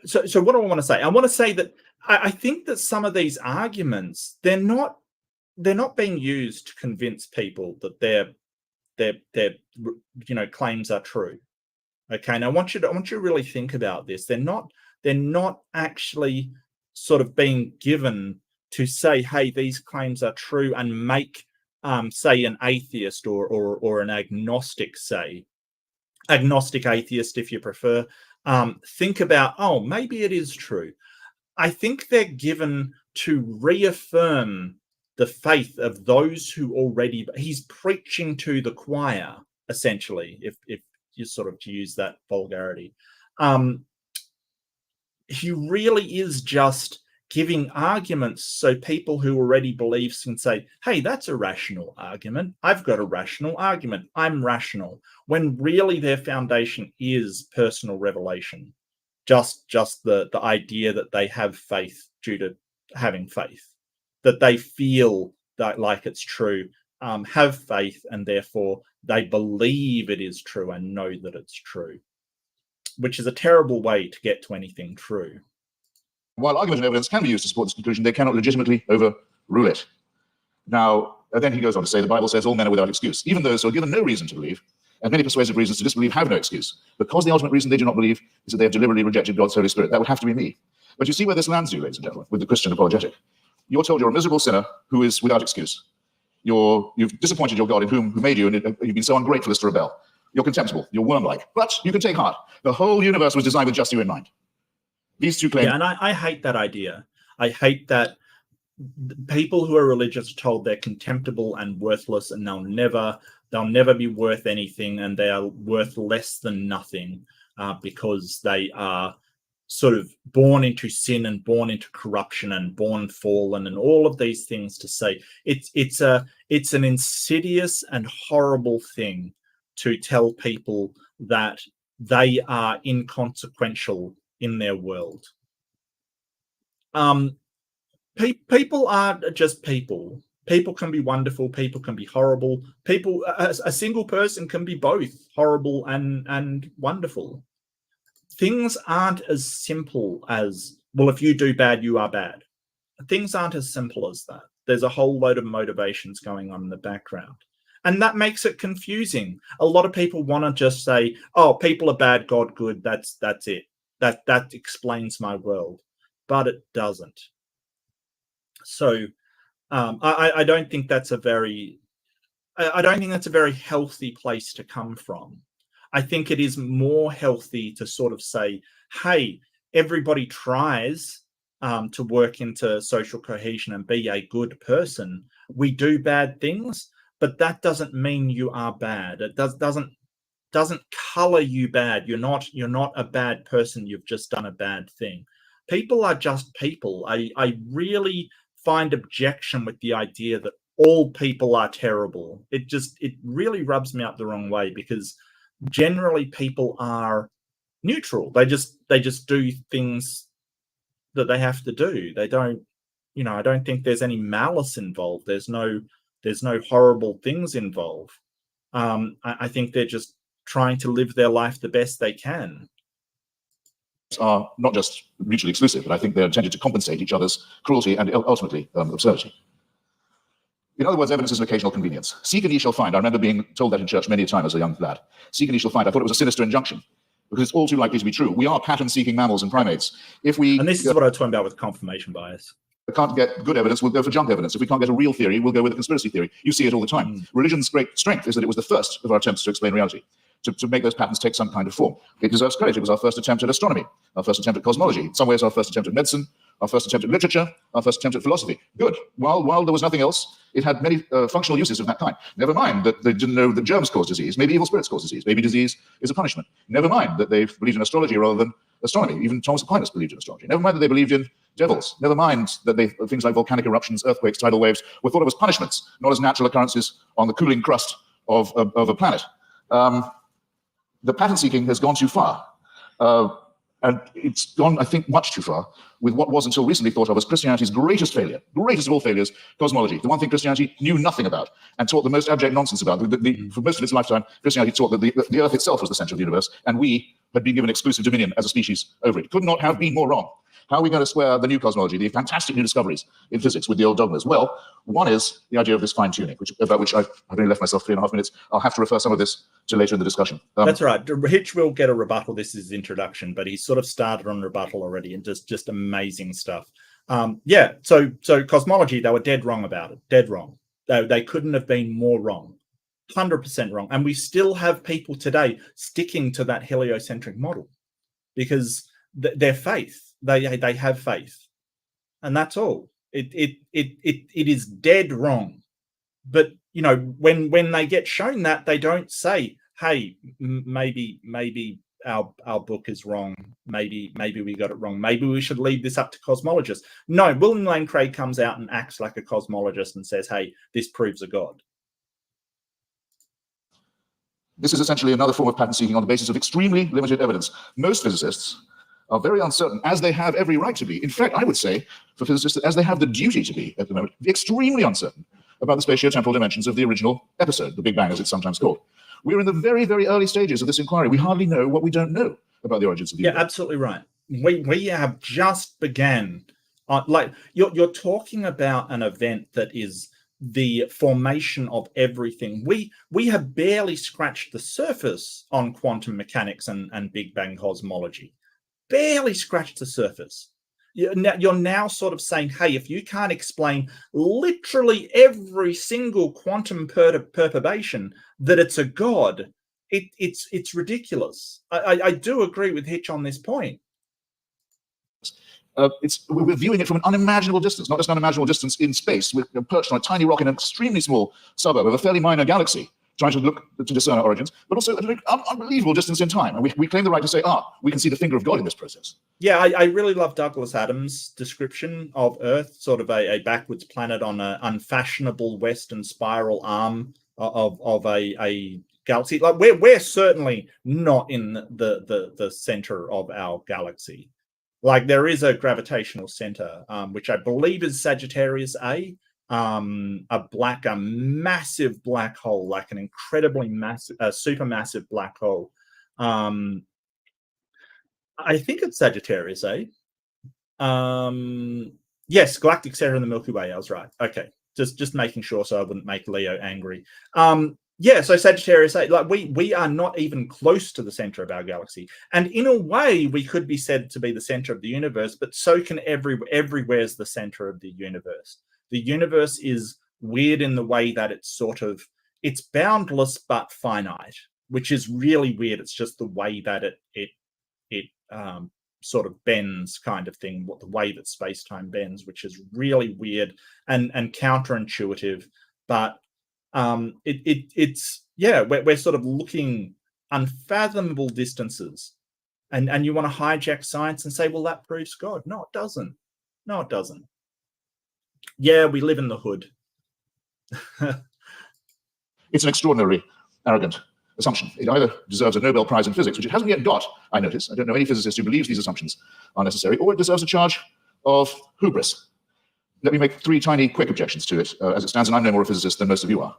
So what do I want to say? I want to say that I think that some of these arguments, they're not being used to convince people that their claims are true. Okay, and I want you to really think about this. They're not actually sort of being given to say, hey, these claims are true, and make say an atheist or an agnostic, say agnostic atheist if you prefer, think about, oh, maybe it is true. I think they're given to reaffirm the faith of those who already, he's preaching to the choir, essentially, if you sort of use that vulgarity. He really is just giving arguments so people who already believe can say, hey, that's a rational argument. I've got a rational argument. I'm rational. When really their foundation is personal revelation, just the idea that they have faith due to having faith, that they feel that like it's true, have faith, and therefore they believe it is true and know that it's true, which is a terrible way to get to anything true. While argument and evidence can be used to support this conclusion, they cannot legitimately overrule it. Now, then he goes on to say, the Bible says all men are without excuse. Even those who are given no reason to believe, and many persuasive reasons to disbelieve, have no excuse, because the ultimate reason they do not believe is that they have deliberately rejected God's Holy Spirit. That would have to be me. But you see where this lands you, ladies and gentlemen, with the Christian apologetic. You're told you're a miserable sinner who is without excuse. You've disappointed your God who made you, and you've been so ungrateful as to rebel. You're contemptible. You're worm-like. But you can take heart. The whole universe was designed with just you in mind. These two claims. Yeah, and I hate that idea. I hate that people who are religious are told they're contemptible and worthless, and they'll never be worth anything, and they are worth less than nothing because they are sort of born into sin and born into corruption and born fallen and all of these things. To say it's an insidious and horrible thing to tell people that they are inconsequential in their world. People are just people. People can be wonderful. People can be horrible. A single person can be both horrible and wonderful. Things aren't as simple as, well, if you do bad, you are bad. Things aren't as simple as that. There's a whole load of motivations going on in the background. And that makes it confusing. A lot of people want to just say, oh, people are bad, God good. That's it. That explains my world. But it doesn't. So I don't think that's a very healthy place to come from. I think it is more healthy to sort of say, hey, everybody tries to work into social cohesion and be a good person. We do bad things, but that doesn't mean you are bad. It doesn't color you bad. You're not a bad person. You've just done a bad thing. People are just people. I really find objection with the idea that all people are terrible. It really rubs me up the wrong way, because generally people are neutral. They just do things that they have to do. They don't, I don't think there's any malice involved. There's no horrible things involved. I think they're just trying to live their life the best they can. Are not just mutually exclusive, but I think they're intended to compensate each other's cruelty and ultimately absurdity. In other words, evidence is an occasional convenience. Seek and ye shall find. I remember being told that in church many a time as a young lad. Seek and ye shall find. I thought it was a sinister injunction, because it's all too likely to be true. We are pattern-seeking mammals and primates. And this is what I was talking about with confirmation bias. We can't get good evidence, we'll go for junk evidence. If we can't get a real theory, we'll go with a conspiracy theory. You see it all the time. Religion's great strength is that it was the first of our attempts to explain reality, to make those patterns take some kind of form. It deserves credit. It was our first attempt at astronomy, our first attempt at cosmology, in some ways our first attempt at medicine, our first attempt at literature, our first attempt at philosophy. Good. While there was nothing else, it had many functional uses of that kind. Never mind that they didn't know that germs cause disease. Maybe evil spirits cause disease. Maybe disease is a punishment. Never mind that they believed in astrology rather than astronomy. Even Thomas Aquinas believed in astrology. Never mind that they believed in devils. Never mind that things like volcanic eruptions, earthquakes, tidal waves were thought of as punishments, not as natural occurrences on the cooling crust of a planet. The pattern seeking has gone too far. And it's gone, I think, much too far with what was until recently thought of as Christianity's greatest failure, greatest of all failures, cosmology. The one thing Christianity knew nothing about and taught the most abject nonsense about. For most of its lifetime, Christianity taught that the Earth itself was the center of the universe, and we had been given exclusive dominion as a species over it. Could not have been more wrong. How are we going to square the new cosmology, the fantastic new discoveries in physics, with the old dogmas? Well, one is the idea of this fine-tuning, about which I've only left myself 3.5 minutes. I'll have to refer some of this to later in the discussion. That's right. Hitch will get a rebuttal. This is his introduction, but he sort of started on rebuttal already, and just amazing stuff. Yeah, so cosmology, they were dead wrong about it. Dead wrong. They couldn't have been more wrong. 100% wrong. And we still have people today sticking to that heliocentric model because their faith. They have faith, and that's all. It is dead wrong. But when they get shown that, they don't say, "Hey, maybe our book is wrong. Maybe we got it wrong. Maybe we should leave this up to cosmologists." No, William Lane Craig comes out and acts like a cosmologist and says, "Hey, this proves a god." This is essentially another form of pattern seeking on the basis of extremely limited evidence. Most physicists are very uncertain, as they have every right to be. In fact, I would say for physicists, as they have the duty to be at the moment, extremely uncertain about the spatio-temporal dimensions of the original episode, the Big Bang, as it's sometimes called. We're in the very, very early stages of this inquiry. We hardly know what we don't know about the origins of the universe. Yeah, absolutely right. We have just began. Like you're talking about an event that is the formation of everything. We have barely scratched the surface on quantum mechanics and Big Bang cosmology. Barely scratched the surface. You're now sort of saying, hey, if you can't explain literally every single quantum perturbation, that it's a god, it's ridiculous. I do agree with Hitch on this point. We're viewing it from an unimaginable distance, not just an unimaginable distance in space. We're perched on a tiny rock in an extremely small suburb of a fairly minor galaxy, trying to look to discern our origins, but also at an unbelievable distance in time. And we claim the right to say, we can see the finger of God in this process. Yeah, I really love Douglas Adams' description of Earth, sort of a backwards planet on an unfashionable western spiral arm of a galaxy. Like we're certainly not in the center of our galaxy. Like there is a gravitational center, which I believe is Sagittarius A. A massive black hole, like an incredibly massive, supermassive black hole. I think it's Sagittarius A. Yes, galactic center in the Milky Way. I was right. Okay, just making sure so I wouldn't make Leo angry. Yeah, so Sagittarius A, like we are not even close to the center of our galaxy, and in a way, we could be said to be the center of the universe. But so can everywhere's the center of the universe. The universe is weird in the way that it's boundless but finite, which is really weird. It's just the way that it sort of bends, kind of thing. The way that space-time bends, which is really weird and counterintuitive. But we're sort of looking unfathomable distances, and you want to hijack science and say, well, that proves God. No, it doesn't. Yeah, we live in the hood. It's an extraordinarily arrogant assumption. It either deserves a Nobel Prize in physics, which it hasn't yet got, I notice. I don't know any physicist who believes these assumptions are necessary, or it deserves a charge of hubris. Let me make three tiny, quick objections to it, as it stands, and I'm no more a physicist than most of you are.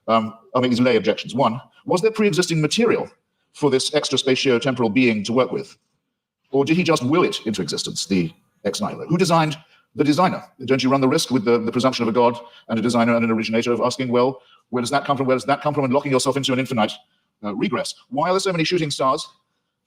I'll make these lay objections. One, was there pre-existing material for this extra spatio-temporal being to work with? Or did he just will it into existence, the ex nihilo? Who designed the designer? Don't you run the risk with the presumption of a god and a designer and an originator of asking, well, where does that come from? Where does that come from? And locking yourself into an infinite regress. Why are there so many shooting stars,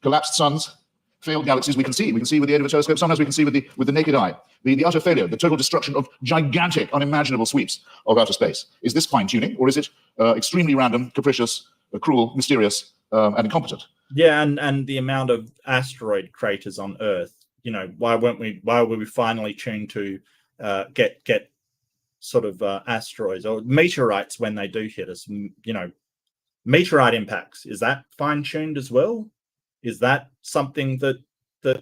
collapsed suns, failed galaxies we can see? We can see with the aid of a telescope. Sometimes we can see with the naked eye. The utter failure, the total destruction of gigantic, unimaginable sweeps of outer space. Is this fine-tuning, or is it extremely random, capricious, cruel, mysterious, and incompetent? Yeah, and the amount of asteroid craters on Earth. You know, why were we finally tuned to get sort of asteroids or meteorites when they do hit us? You know, meteorite impacts, is that fine-tuned as well? Is that something that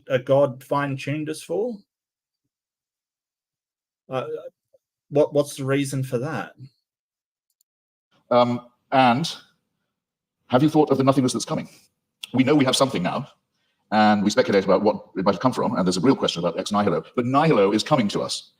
a god fine-tuned us for? What's the reason for that? And have you thought of the nothingness that's coming? We know we have something now, and we speculate about what it might have come from, and there's a real question about ex nihilo. But nihilo is coming to us.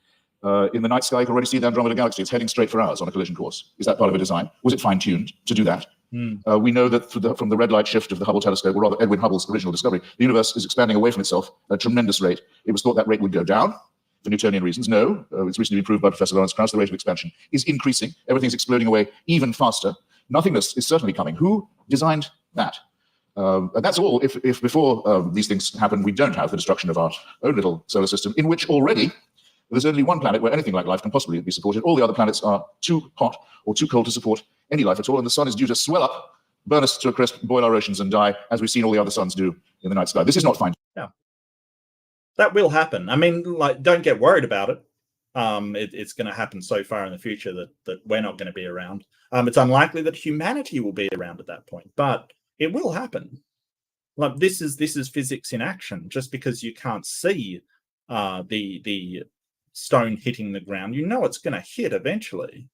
In the night sky, you can already see the Andromeda Galaxy. It's heading straight for ours on a collision course. Is that part of a design? Was it fine-tuned to do that? We know that from the red light shift of the Hubble telescope, or rather Edwin Hubble's original discovery, the universe is expanding away from itself at a tremendous rate. It was thought that rate would go down for Newtonian reasons. No, it's recently been proved by Professor Lawrence Krauss, the rate of expansion is increasing. Everything's exploding away even faster. Nothingness is certainly coming. Who designed that? And that's all if before these things happen, we don't have the destruction of our own little solar system, in which already there's only one planet where anything like life can possibly be supported. All the other planets are too hot or too cold to support any life at all, and the sun is due to swell up, burn us to a crisp, boil our oceans, and die, as we've seen all the other suns do in the night sky. This is not fine. Yeah, that will happen. I mean, like, don't get worried about it. It's going to happen so far in the future that we're not going to be around. It's unlikely that humanity will be around at that point, but it will happen. Like, this is physics in action. Just because you can't see the stone hitting the ground, you know it's going to hit eventually.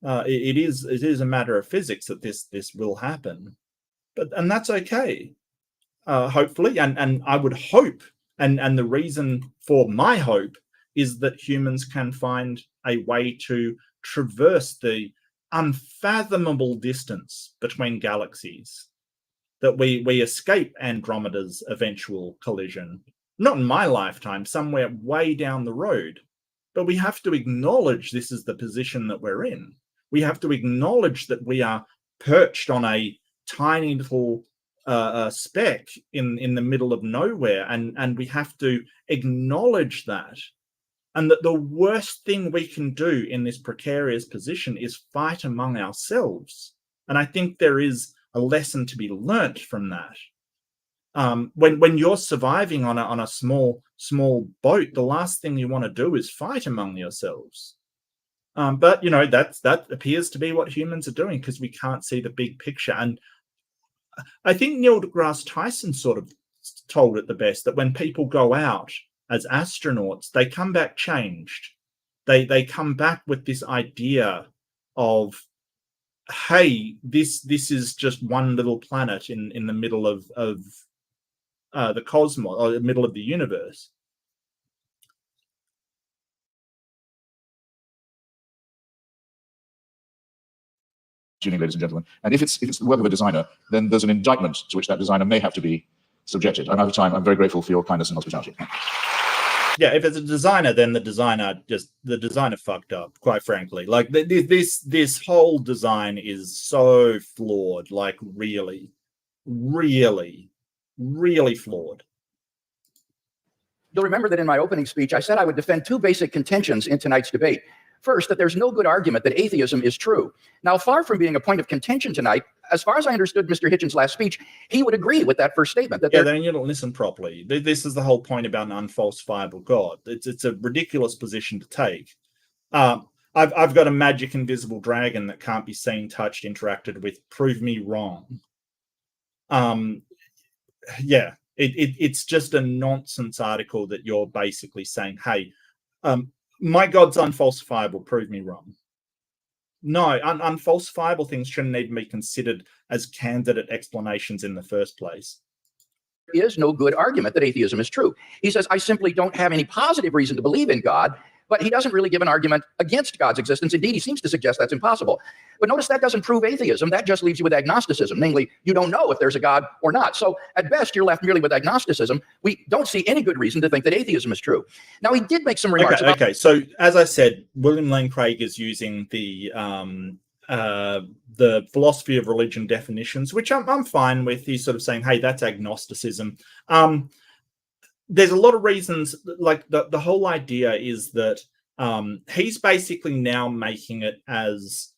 It is a matter of physics that this will happen, and that's okay. Hopefully, and I would hope, and the reason for my hope is that humans can find a way to traverse the unfathomable distance between galaxies, that we escape Andromeda's eventual collision. Not in my lifetime, somewhere way down the road. But we have to acknowledge this is the position that we're in. We have to acknowledge that we are perched on a tiny little speck in the middle of nowhere, and we have to acknowledge that. And that the worst thing we can do in this precarious position is fight among ourselves. And I think there is a lesson to be learnt from that. When you're surviving on a small boat, the last thing you want to do is fight among yourselves. But you know, that appears to be what humans are doing, because we can't see the big picture. And I think Neil deGrasse Tyson sort of told it the best, that when people go out as astronauts, they come back changed. They come back with this idea of, hey, this is just one little planet in the middle of the cosmos, or the middle of the universe. Tuning, ladies and gentlemen. And if it's the work of a designer, then there's an indictment to which that designer may have to be subjected. I'm out of time. I'm very grateful for your kindness and hospitality. Yeah, if it's a designer, then the designer fucked up, quite frankly. Like, this whole design is so flawed, like really, really, really flawed. You'll remember that in my opening speech, I said I would defend two basic contentions in tonight's debate. First, that there's no good argument that atheism is true. Now, far from being a point of contention tonight, as far as I understood Mr. Hitchens' last speech, he would agree with that first statement. That then you don't listen properly. This is the whole point about an unfalsifiable God. It's a ridiculous position to take. I've got a magic invisible dragon that can't be seen, touched, interacted with. Prove me wrong. Yeah, it's just a nonsense article that you're basically saying, hey, my God's unfalsifiable, prove me wrong. No, unfalsifiable things shouldn't even be considered as candidate explanations in the first place. There is no good argument that atheism is true. He says, I simply don't have any positive reason to believe in God, but he doesn't really give an argument against God's existence. Indeed, he seems to suggest that's impossible. But notice that doesn't prove atheism. That just leaves you with agnosticism, namely, you don't know if there's a God or not. So at best, you're left merely with agnosticism. We don't see any good reason to think that atheism is true. Now, he did make some remarks about... Okay, so as I said, William Lane Craig is using the philosophy of religion definitions, which I'm fine with. He's sort of saying, hey, that's agnosticism. There's a lot of reasons, like the whole idea is that he's basically now making it as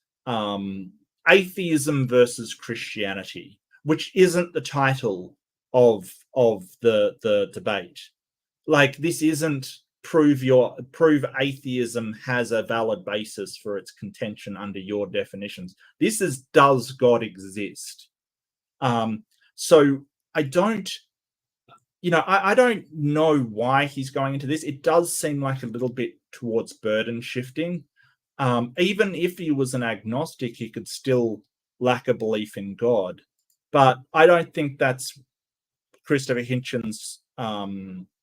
atheism versus Christianity, which isn't the title of the debate. Like, this isn't prove atheism has a valid basis for its contention under your definitions. This is, does God exist? So I don't, I don't know why he's going into this. It does seem like a little bit towards burden shifting. Even if he was an agnostic, he could still lack a belief in God. But I don't think that's Christopher Hitchens'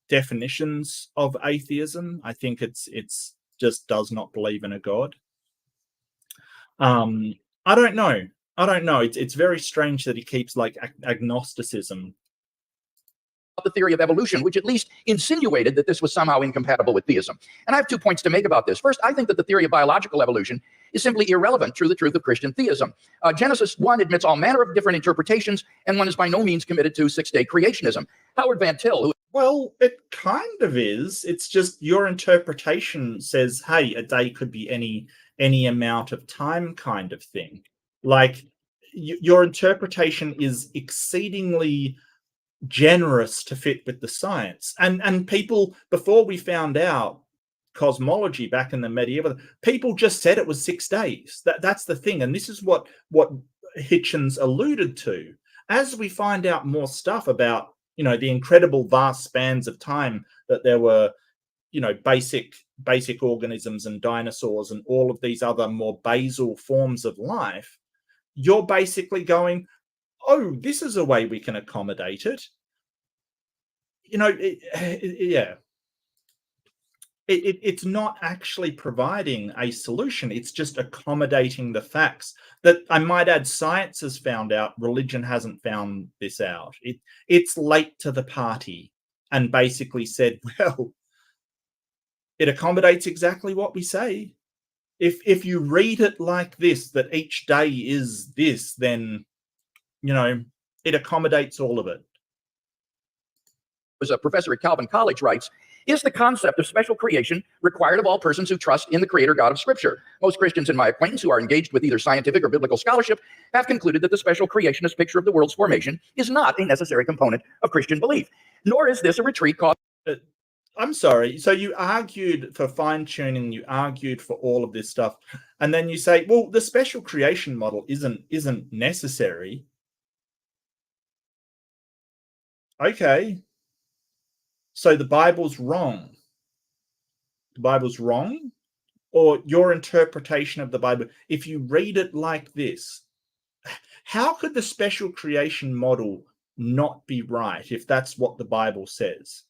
definitions of atheism. I think it's just does not believe in a God. I don't know. It's very strange that he keeps like agnosticism. The theory of evolution, which at least insinuated that this was somehow incompatible with theism. And I have 2 points to make about this. First, I think that the theory of biological evolution is simply irrelevant to the truth of Christian theism. Genesis 1 admits all manner of different interpretations, and one is by no means committed to six-day creationism. Howard Van Til, who... Well, it kind of is. It's just your interpretation says, hey, a day could be any amount of time kind of thing. Like, your interpretation is exceedingly generous to fit with the science. And people, before we found out cosmology back in the medieval, people just said it was 6 days. That's the thing. And this is what Hitchens alluded to. As we find out more stuff about, the incredible vast spans of time that there were, basic organisms and dinosaurs and all of these other more basal forms of life, you're basically going, oh, this is a way we can accommodate it. It's not actually providing a solution. It's just accommodating the facts that, I might add, science has found out. Religion hasn't found this out. It's late to the party and basically said, well, it accommodates exactly what we say. If you read it like this, that each day is this, then it accommodates all of it. As a professor at Calvin College writes, is the concept of special creation required of all persons who trust in the creator God of Scripture? Most Christians in my acquaintance who are engaged with either scientific or biblical scholarship have concluded that the special creationist picture of the world's formation is not a necessary component of Christian belief, nor is this a retreat cause... I'm sorry. So you argued for fine-tuning, you argued for all of this stuff, and then you say, well, the special creation model isn't necessary. Okay. So the Bible's wrong. The Bible's wrong? Or your interpretation of the Bible, if you read it like this, how could the special creation model not be right if that's what the Bible says?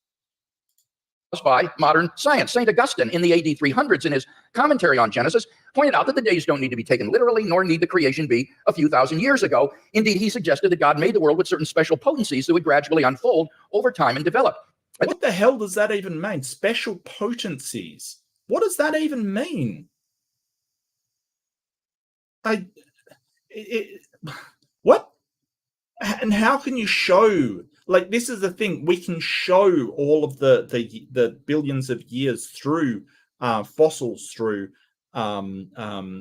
By modern science. St. Augustine in the AD 300s in his commentary on Genesis pointed out that the days don't need to be taken literally, nor need the creation be a few thousand years ago. Indeed, he suggested that God made the world with certain special potencies that would gradually unfold over time and develop. What the hell does that even mean? Special potencies. What does that even mean? What? And how can you show? Like, this is the thing. We can show all of the billions of years through fossils, through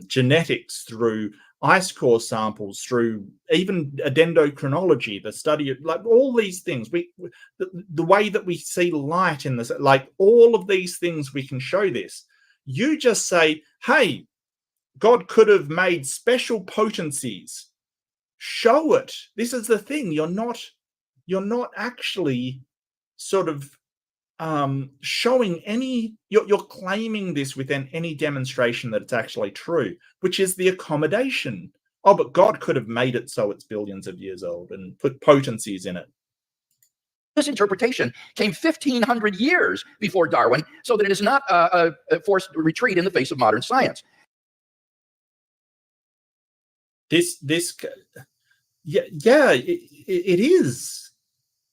genetics, through ice core samples, through even dendrochronology, the study of like all these things. The way that we see light in this, like all of these things, we can show this. You just say, hey, God could have made special potencies. Show it. This is the thing. You're not actually sort of showing you're claiming this within any demonstration that it's actually true, which is the accommodation. Oh, but God could have made it so it's billions of years old and put potencies in it. This interpretation came 1,500 years before Darwin, so that it is not a forced retreat in the face of modern science. It is.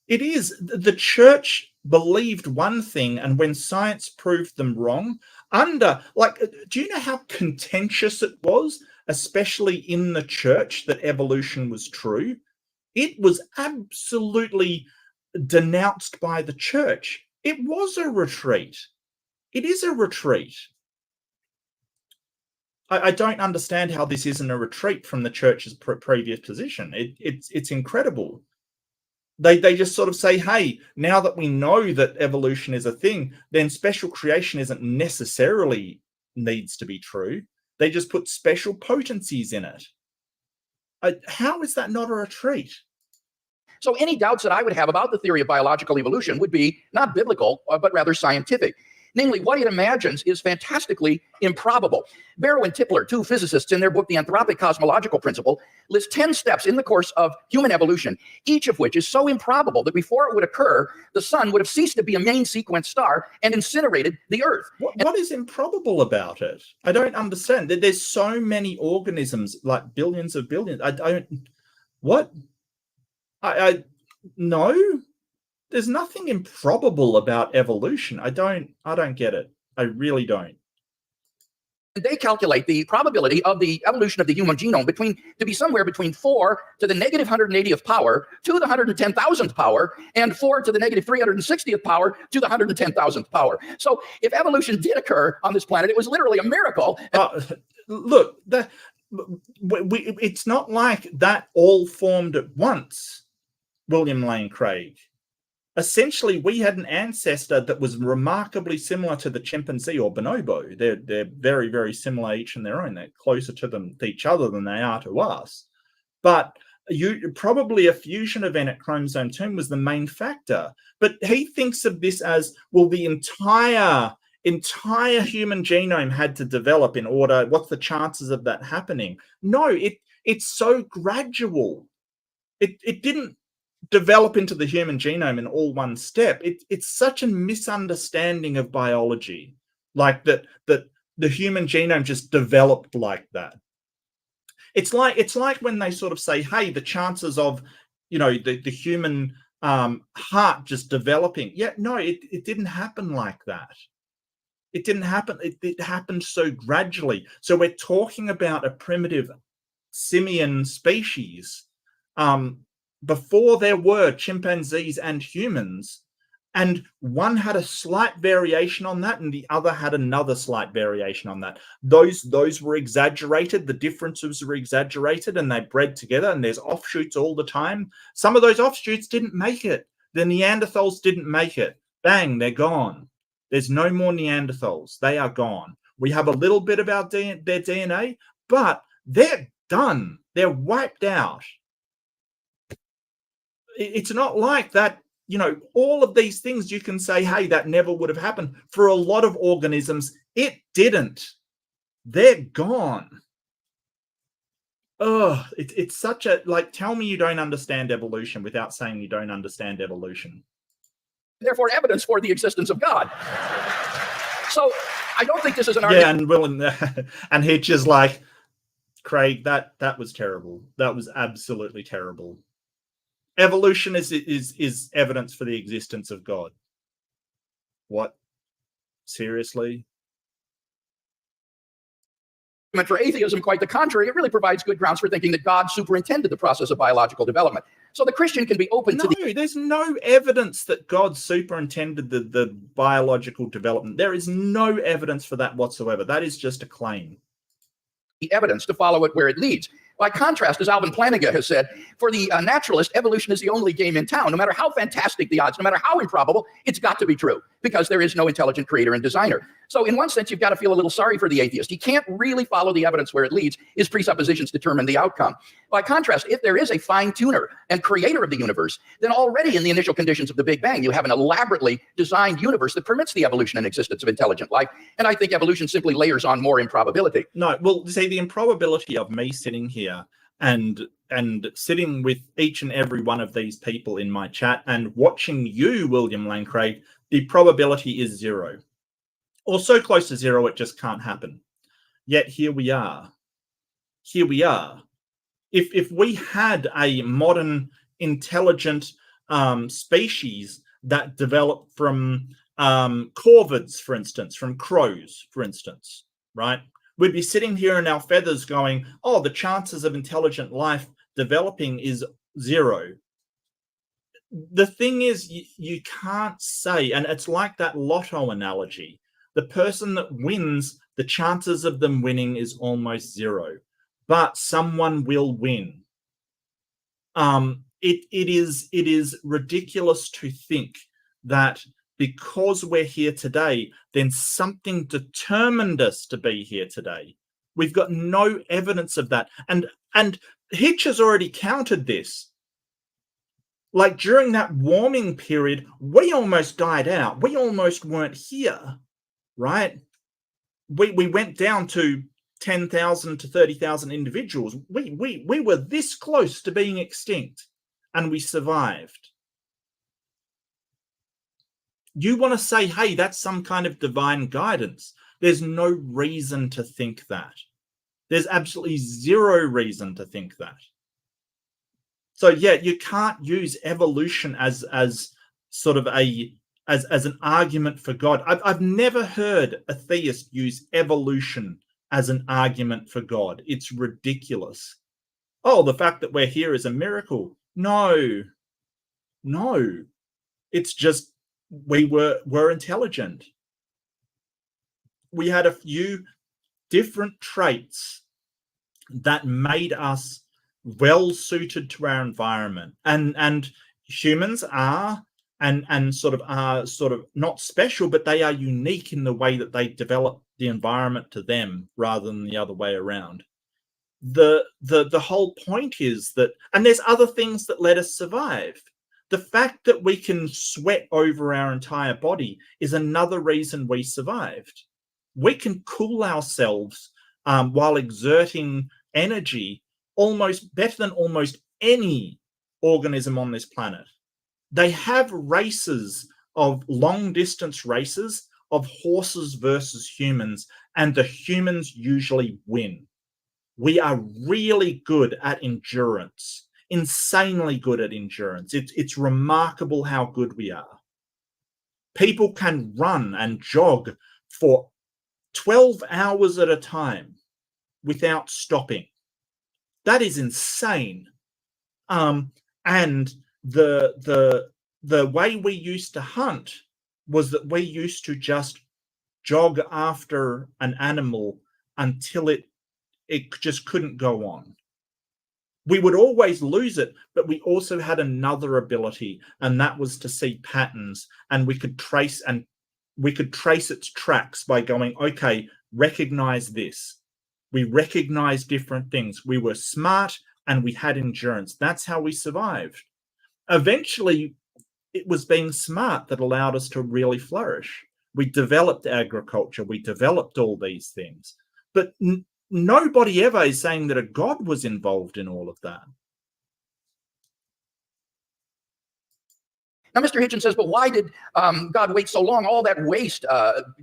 It is. The church believed one thing, and when science proved them wrong, do you know how contentious it was, especially in the church, that evolution was true? It was absolutely denounced by the church. It was a retreat. It is a retreat. I don't understand how this isn't a retreat from the church's previous position. It's incredible. They just sort of say, hey, now that we know that evolution is a thing, then special creation isn't necessarily needs to be true. They just put special potencies in it. How is that not a retreat? So any doubts that I would have about the theory of biological evolution would be not biblical, but rather scientific. Namely, what it imagines is fantastically improbable. Barrow and Tipler, two physicists, in their book, The Anthropic Cosmological Principle, list 10 steps in the course of human evolution, each of which is so improbable that before it would occur, the sun would have ceased to be a main sequence star and incinerated the Earth. What is improbable about it? I don't understand. There's so many organisms, like billions of billions. No. There's nothing improbable about evolution. I don't get it. I really don't. They calculate the probability of the evolution of the human genome to be somewhere between 4 to the negative 180th power to the 110,000th power, and 4 to the negative 360th power to the 110,000th power. So if evolution did occur on this planet, it was literally a miracle. Look, it's not like that all formed at once, William Lane Craig. Essentially, we had an ancestor that was remarkably similar to the chimpanzee or bonobo. They're very, very similar each in their own. They're closer to each other than they are to us. But probably a fusion event at chromosome 2 was the main factor. But he thinks of this as, well, the entire human genome had to develop in order. What's the chances of that happening? No, it's so gradual. It didn't develop into the human genome in all one step. It's such a misunderstanding of biology, like that the human genome just developed like that. It's like when they sort of say, hey, the chances of the human heart just developing. Yeah, no, it didn't happen like that. It didn't happen. It happened so gradually. So we're talking about a primitive simian species before there were chimpanzees and humans, and one had a slight variation on that and the other had another slight variation on that. Those were exaggerated. The differences were exaggerated and they bred together, and there's offshoots all the time. Some of those offshoots didn't make it. The Neanderthals didn't make it. Bang, they're gone. There's no more Neanderthals. They are gone. We have a little bit about their DNA, but they're done. They're wiped out. It's not like that, all of these things you can say, hey, that never would have happened. For a lot of organisms, it didn't. They're gone. Oh, it's such a, tell me you don't understand evolution without saying you don't understand evolution. Therefore, evidence for the existence of God. So I don't think this is an argument. Yeah, and Hitch is like, Craig, that was terrible. That was absolutely terrible. Evolution is evidence for the existence of God. What? Seriously? For atheism, quite the contrary, it really provides good grounds for thinking that God superintended the process of biological development. So the Christian can be open to there's no evidence that God superintended the biological development. There is no evidence for that whatsoever. That is just a claim. The evidence to follow it where it leads. By contrast, as Alvin Plantinga has said, for the naturalist, evolution is the only game in town. No matter how fantastic the odds, no matter how improbable, it's got to be true because there is no intelligent creator and designer. So in one sense, you've got to feel a little sorry for the atheist. He can't really follow the evidence where it leads. His presuppositions determine the outcome. By contrast, if there is a fine-tuner and creator of the universe, then already in the initial conditions of the Big Bang, you have an elaborately designed universe that permits the evolution and existence of intelligent life. And I think evolution simply layers on more improbability. No, well, see, the improbability of me sitting here and sitting with each and every one of these people in my chat and watching you, William Lane Craig, the probability is 0. Or so close to 0, it just can't happen. Yet here we are. Here we are. If we had a modern, intelligent species that developed from corvids, for instance, from crows, for instance, right? We'd be sitting here in our feathers going, oh, the chances of intelligent life developing is 0. The thing is, you can't say, and it's like that lotto analogy. The person that wins, the chances of them winning is almost 0, but someone will win. It is ridiculous to think that because we're here today, then something determined us to be here today. We've got no evidence of that. And Hitch has already countered this. Like during that warming period, we almost died out. We almost weren't here, right? We went down to 10,000 to 30,000 individuals. We were this close to being extinct, and we survived. You want to say, hey, that's some kind of divine guidance. There's no reason to think that. There's absolutely 0 reason to think that. So yeah, you can't use evolution as sort of as an argument for God. I've never heard a theist use evolution as an argument for God. It's ridiculous. Oh, the fact that we're here is a miracle. No. It's just we're intelligent. We had a few different traits that made us well suited to our environment, and humans are and sort of not special, but they are unique in the way that they develop the environment to them rather than the other way around. The whole point is that, and there's other things that let us survive. The fact that we can sweat over our entire body is another reason we survived. We can cool ourselves while exerting energy almost better than almost any organism on this planet. They have races of long distance races of horses versus humans, and the humans usually win. We are really good at endurance, insanely good at endurance. It's remarkable how good we are. People can run and jog for 12 hours at a time without stopping. That is insane. And the way we used to hunt was that we used to just jog after an animal until it just couldn't go on. We would always lose it, but we also had another ability, and that was to see patterns, and we could trace its tracks by going, okay, recognize this. We recognize different things. We were smart and we had endurance. That's how we survived. Eventually, it was being smart that allowed us to really flourish. We developed agriculture. We developed all these things. But nobody ever is saying that a God was involved in all of that. Now, Mr. Hitchens says, but why did God wait so long, all that waste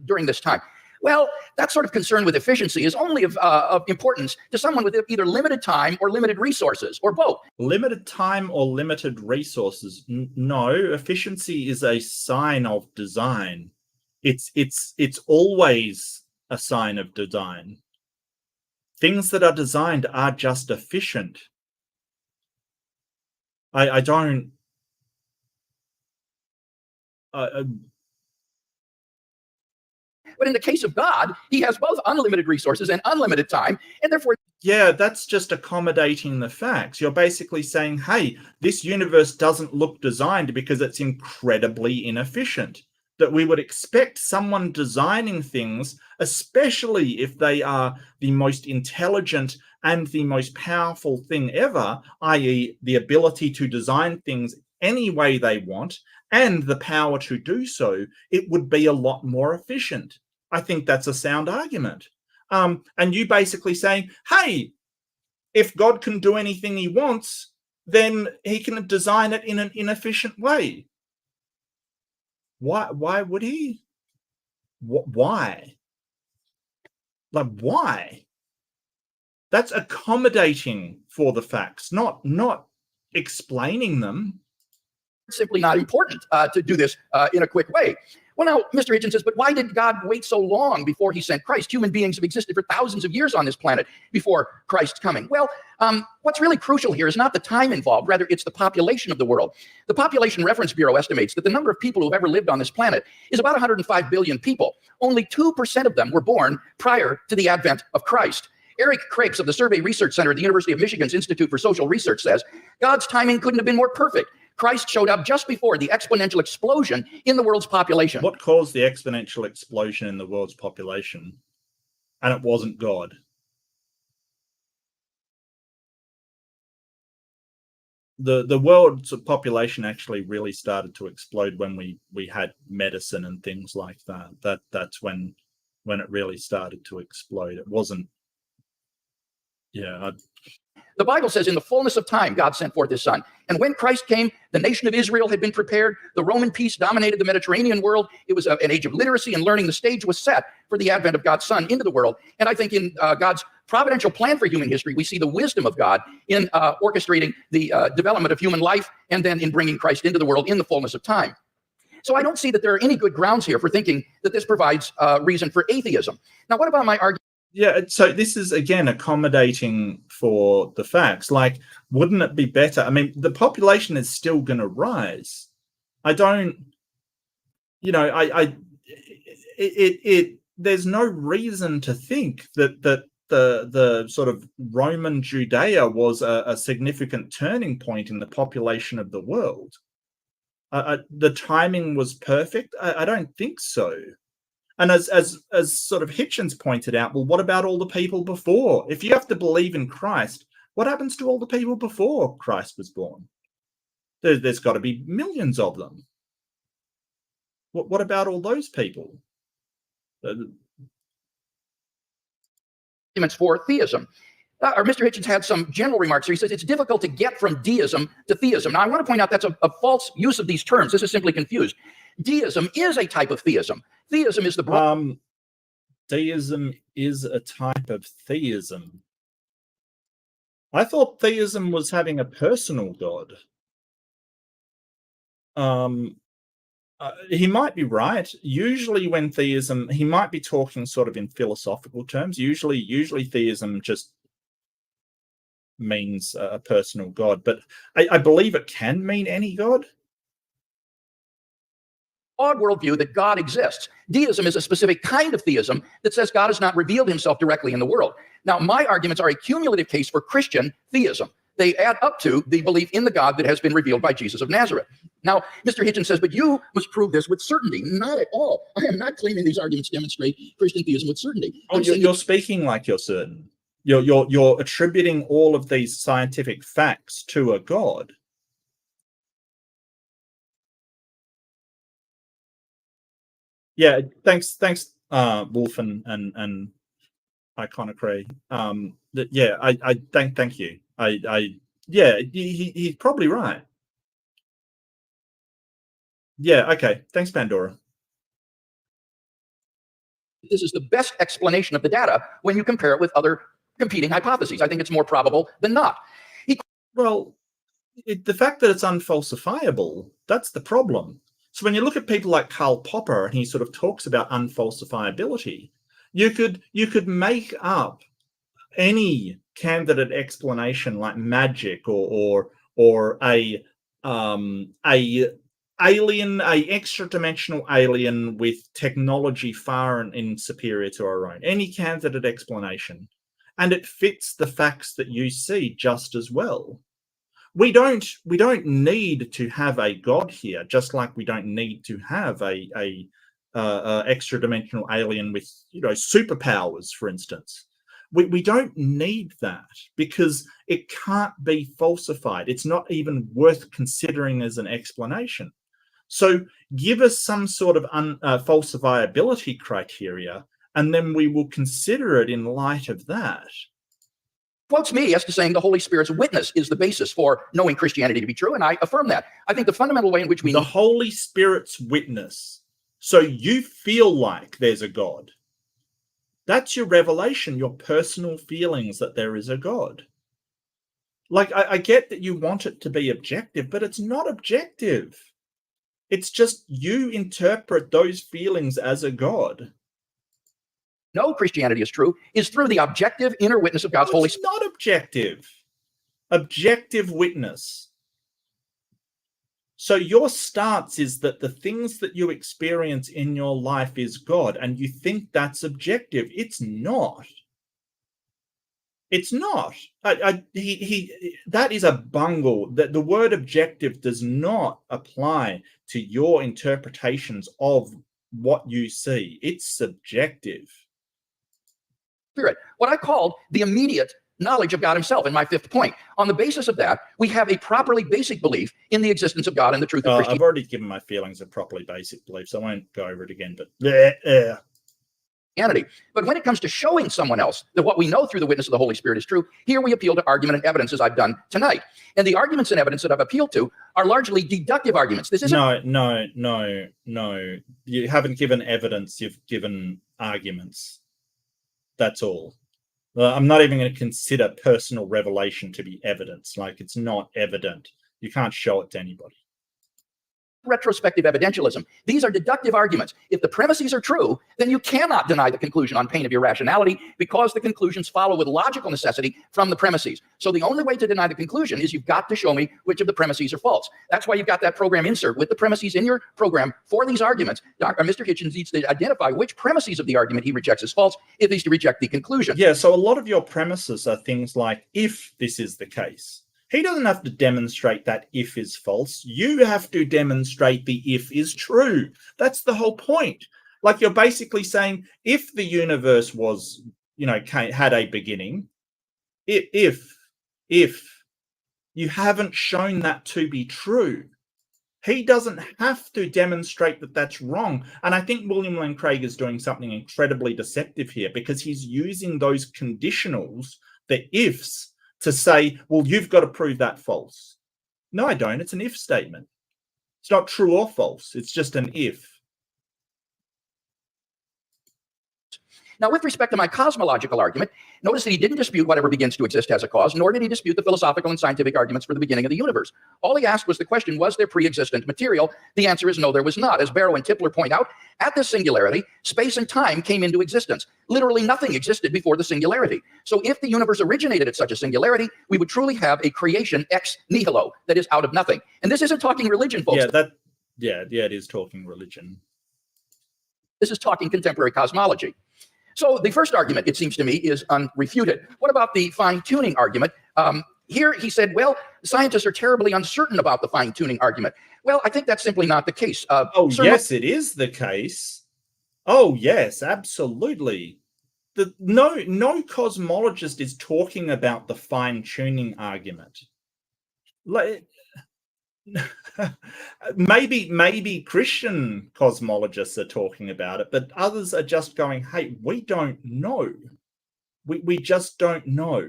during this time? Well, that sort of concern with efficiency is only of importance to someone with either limited time or limited resources, or both. Limited time or limited resources? No, efficiency is a sign of design. It's always a sign of design. Things that are designed are just efficient. I don't... But in the case of God, he has both unlimited resources and unlimited time, and therefore... Yeah, that's just accommodating the facts. You're basically saying, hey, this universe doesn't look designed because it's incredibly inefficient. that we would expect someone designing things, especially if they are the most intelligent and the most powerful thing ever, i.e. the ability to design things any way they want and the power to do so, it would be a lot more efficient. I think that's a sound argument. And you basically saying, hey, if God can do anything he wants, then he can design it in an inefficient way. Why would he? Why? Like, why? That's accommodating for the facts, not explaining them. It's simply not important to do this in a quick way. Well, now, Mr. Hitchens says, but why did God wait so long before he sent Christ? Human beings have existed for thousands of years on this planet before Christ's coming. Well, what's really crucial here is not the time involved, rather it's the population of the world. The Population Reference Bureau estimates that the number of people who have ever lived on this planet is about 105 billion people. Only 2% of them were born prior to the advent of Christ. Eric Krakes of the Survey Research Center at the University of Michigan's Institute for Social Research says, God's timing couldn't have been more perfect. Christ showed up just before the exponential explosion in the world's population. What caused the exponential explosion in the world's population? And it wasn't God. The world's population actually really started to explode when we had medicine and things like that. That's when it really started to explode. It wasn't. Yeah. The Bible says in the fullness of time, God sent forth his son. And when Christ came, the nation of Israel had been prepared. The Roman peace dominated the Mediterranean world. It was an age of literacy and learning. The stage was set for the advent of God's son into the world. And I think in God's providential plan for human history, we see the wisdom of God in orchestrating the development of human life and then in bringing Christ into the world in the fullness of time. So I don't see that there are any good grounds here for thinking that this provides reason for atheism. Now, what about my argument? Yeah, so this is, again, accommodating for the facts. Like, wouldn't it be better? I mean, the population is still going to rise. I don't, there's no reason to think that the sort of Roman Judea was a significant turning point in the population of the world. The timing was perfect. I don't think so. And as sort of Hitchens pointed out, well, what about all the people before? If you have to believe in Christ, what happens to all the people before Christ was born? There's got to be millions of them. What about all those people? Arguments for theism. Mr. Hitchens had some general remarks here. He says it's difficult to get from deism to theism. Now, I want to point out that's a false use of these terms. This is simply confused. Deism is a type of theism. Theism is the deism is a type of theism. I thought theism was having a personal God. He might be right. Usually when theism, he might be talking sort of in philosophical terms. Usually theism just means a personal God, but I believe it can mean any God. broad worldview that God exists. Deism is a specific kind of theism that says God has not revealed himself directly in the world. Now, my arguments are a cumulative case for Christian theism. They add up to the belief in the God that has been revealed by Jesus of Nazareth. Now, Mr. Hitchens says, but you must prove this with certainty. Not at all. I am not claiming these arguments demonstrate Christian theism with certainty. Oh, you're speaking like you're certain. You're attributing all of these scientific facts to a God. Yeah, thanks, Wolf and Iconocray. Yeah, I thank you. Yeah, he's probably right. Yeah, okay. Thanks, Pandora. This is the best explanation of the data when you compare it with other competing hypotheses. I think it's more probable than not. Well, the fact that it's unfalsifiable, that's the problem. So when you look at people like Karl Popper, and he sort of talks about unfalsifiability, you could make up any candidate explanation like magic or a extra dimensional alien with technology far and inferior to our own, any candidate explanation, and it fits the facts that you see just as well. we don't need to have a God here, just like we don't need to have a extra dimensional alien with superpowers, for instance. We don't need that because it can't be falsified. It's not even worth considering as an explanation. So give us some sort of falsifiability criteria, and then we will consider it in light of that. Quotes me as to saying the Holy Spirit's witness is the basis for knowing Christianity to be true, and I affirm that. I think the fundamental way in which we... The Holy Spirit's witness. So you feel like there's a God. That's your revelation, your personal feelings that there is a God. Like, I get that you want it to be objective, but it's not objective. It's just you interpret those feelings as a God. No, Christianity is true, is through the objective inner witness of God's Holy Spirit. It's not objective. Objective witness. So your stance is that the things that you experience in your life is God, and you think that's objective. It's not. It's not. That is a bungle. That the word objective does not apply to your interpretations of what you see. It's subjective. Spirit, what I called the immediate knowledge of God himself in my fifth point. On the basis of that, we have a properly basic belief in the existence of God and the truth of Christianity. I've already given my feelings of properly basic belief, so I won't go over it again, but But when it comes to showing someone else that what we know through the witness of the Holy Spirit is true, here we appeal to argument and evidence as I've done tonight. And the arguments and evidence that I've appealed to are largely deductive arguments. This isn't... No. You haven't given evidence, you've given arguments. That's all. I'm not even going to consider personal revelation to be evidence. Like, it's not evident. You can't show it to anybody. Retrospective evidentialism. These are deductive arguments. If the premises are true, then you cannot deny the conclusion on pain of irrationality because the conclusions follow with logical necessity from the premises. So the only way to deny the conclusion is you've got to show me which of the premises are false. That's why you've got that program insert with the premises in your program for these arguments. Mr. Hitchens needs to identify which premises of the argument he rejects as false if he's to reject the conclusion. Yeah, so a lot of your premises are things like, if this is the case. He doesn't have to demonstrate that if is false. You have to demonstrate the if is true. That's the whole point. Like, you're basically saying, if the universe was, had a beginning, if you haven't shown that to be true, he doesn't have to demonstrate that that's wrong. And I think William Lane Craig is doing something incredibly deceptive here because he's using those conditionals, the ifs, to say, well, you've got to prove that false. No, I don't. It's an if statement. It's not true or false. It's just an if. Now, with respect to my cosmological argument, notice that he didn't dispute whatever begins to exist has a cause, nor did he dispute the philosophical and scientific arguments for the beginning of the universe. All he asked was the question, was there pre-existent material? The answer is no, there was not. As Barrow and Tipler point out, at this singularity, space and time came into existence. Literally nothing existed before the singularity. So if the universe originated at such a singularity, we would truly have a creation ex nihilo, that is out of nothing. And this isn't talking religion, folks. Yeah, it is talking religion. This is talking contemporary cosmology. So the first argument, it seems to me, is unrefuted. What about the fine-tuning argument? Here he said, well, scientists are terribly uncertain about the fine-tuning argument. Well, I think that's simply not the case. Yes, it is the case. Oh, yes, absolutely. No cosmologist is talking about the fine-tuning argument. Maybe Christian cosmologists are talking about it, but others are just going, hey, we don't know. We just don't know.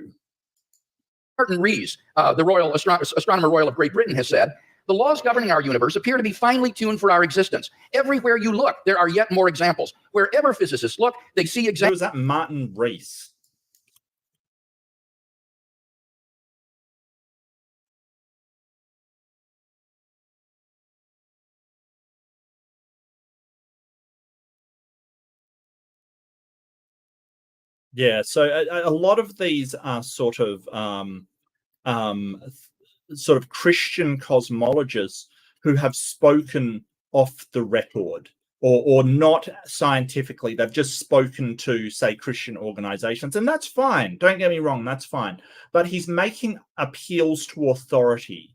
Martin Rees, the Royal Astronomer Royal of Great Britain, has said, the laws governing our universe appear to be finely tuned for our existence. Everywhere you look, there are yet more examples. Wherever physicists look, they see examples. Who was that? Martin Rees. Yeah, so a lot of these are sort of Christian cosmologists who have spoken off the record. or not scientifically. They've just spoken to, say, Christian organizations, and that's fine. Don't get me wrong, that's fine. But he's making appeals to authority,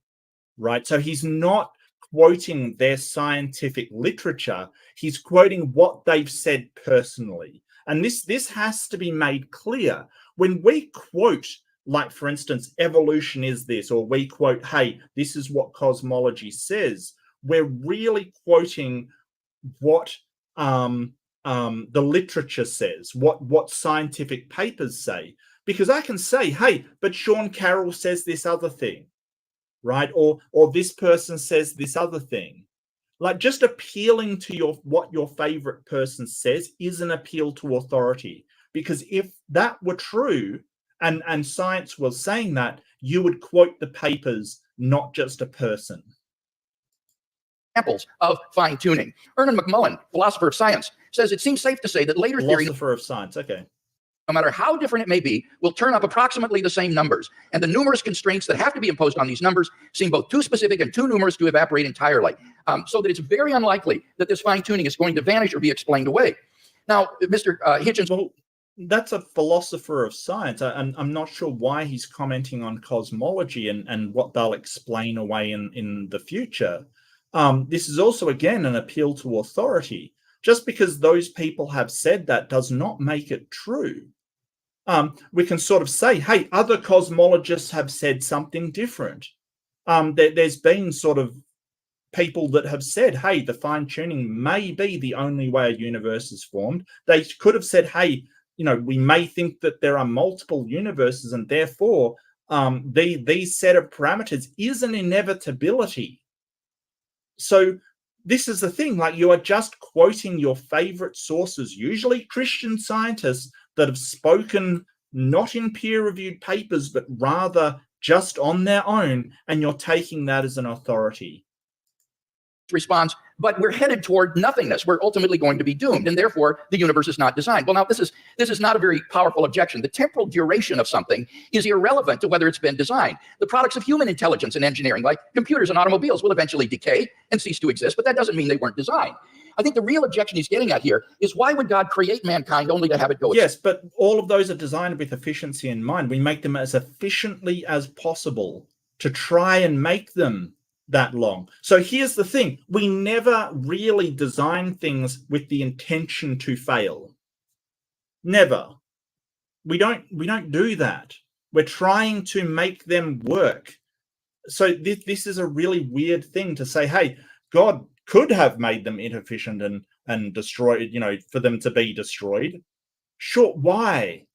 right? So he's not quoting their scientific literature. He's quoting what they've said personally. And this has to be made clear. When we quote, like, for instance, evolution is this, or we quote, hey, this is what cosmology says, we're really quoting what the literature says, what scientific papers say. Because I can say, hey, but Sean Carroll says this other thing, right? Or this person says this other thing. Like, just appealing to what your favorite person says is an appeal to authority. Because if that were true, and science was saying that, you would quote the papers, not just a person. Examples of fine-tuning. Ernan McMullen, philosopher of science, says it seems safe to say that later theory, Philosopher of science, okay. no matter how different it may be, will turn up approximately the same numbers. And the numerous constraints that have to be imposed on these numbers seem both too specific and too numerous to evaporate entirely. So that it's very unlikely that this fine-tuning is going to vanish or be explained away. Now, Mr. Hitchens... Well, that's a philosopher of science. I'm not sure why he's commenting on cosmology and what they'll explain away in the future. This is also, again, an appeal to authority. Just because those people have said that does not make it true. We can sort of say, hey, other cosmologists have said something different. There's been sort of people that have said, hey, the fine-tuning may be the only way a universe is formed. They could have said, hey, we may think that there are multiple universes, and therefore these set of parameters is an inevitability. So this is the thing, like, you are just quoting your favorite sources, usually Christian scientists that have spoken not in peer-reviewed papers, but rather just on their own, and you're taking that as an authority. Response, but we're headed toward nothingness. We're ultimately going to be doomed, and therefore the universe is not designed. Well, now this is not a very powerful objection. The temporal duration of something is irrelevant to whether it's been designed. The products of human intelligence and engineering, like computers and automobiles, will eventually decay and cease to exist, but that doesn't mean they weren't designed. I think the real objection he's getting at here is, why would God create mankind only to have it go? Yes, but all of those are designed with efficiency in mind. We make them as efficiently as possible to try and make them that long. So here's the thing. We never really design things with the intention to fail. Never. We don't do that. We're trying to make them work. So this is a really weird thing to say, hey, God could have made them inefficient and destroyed, for them to be destroyed. Sure, why?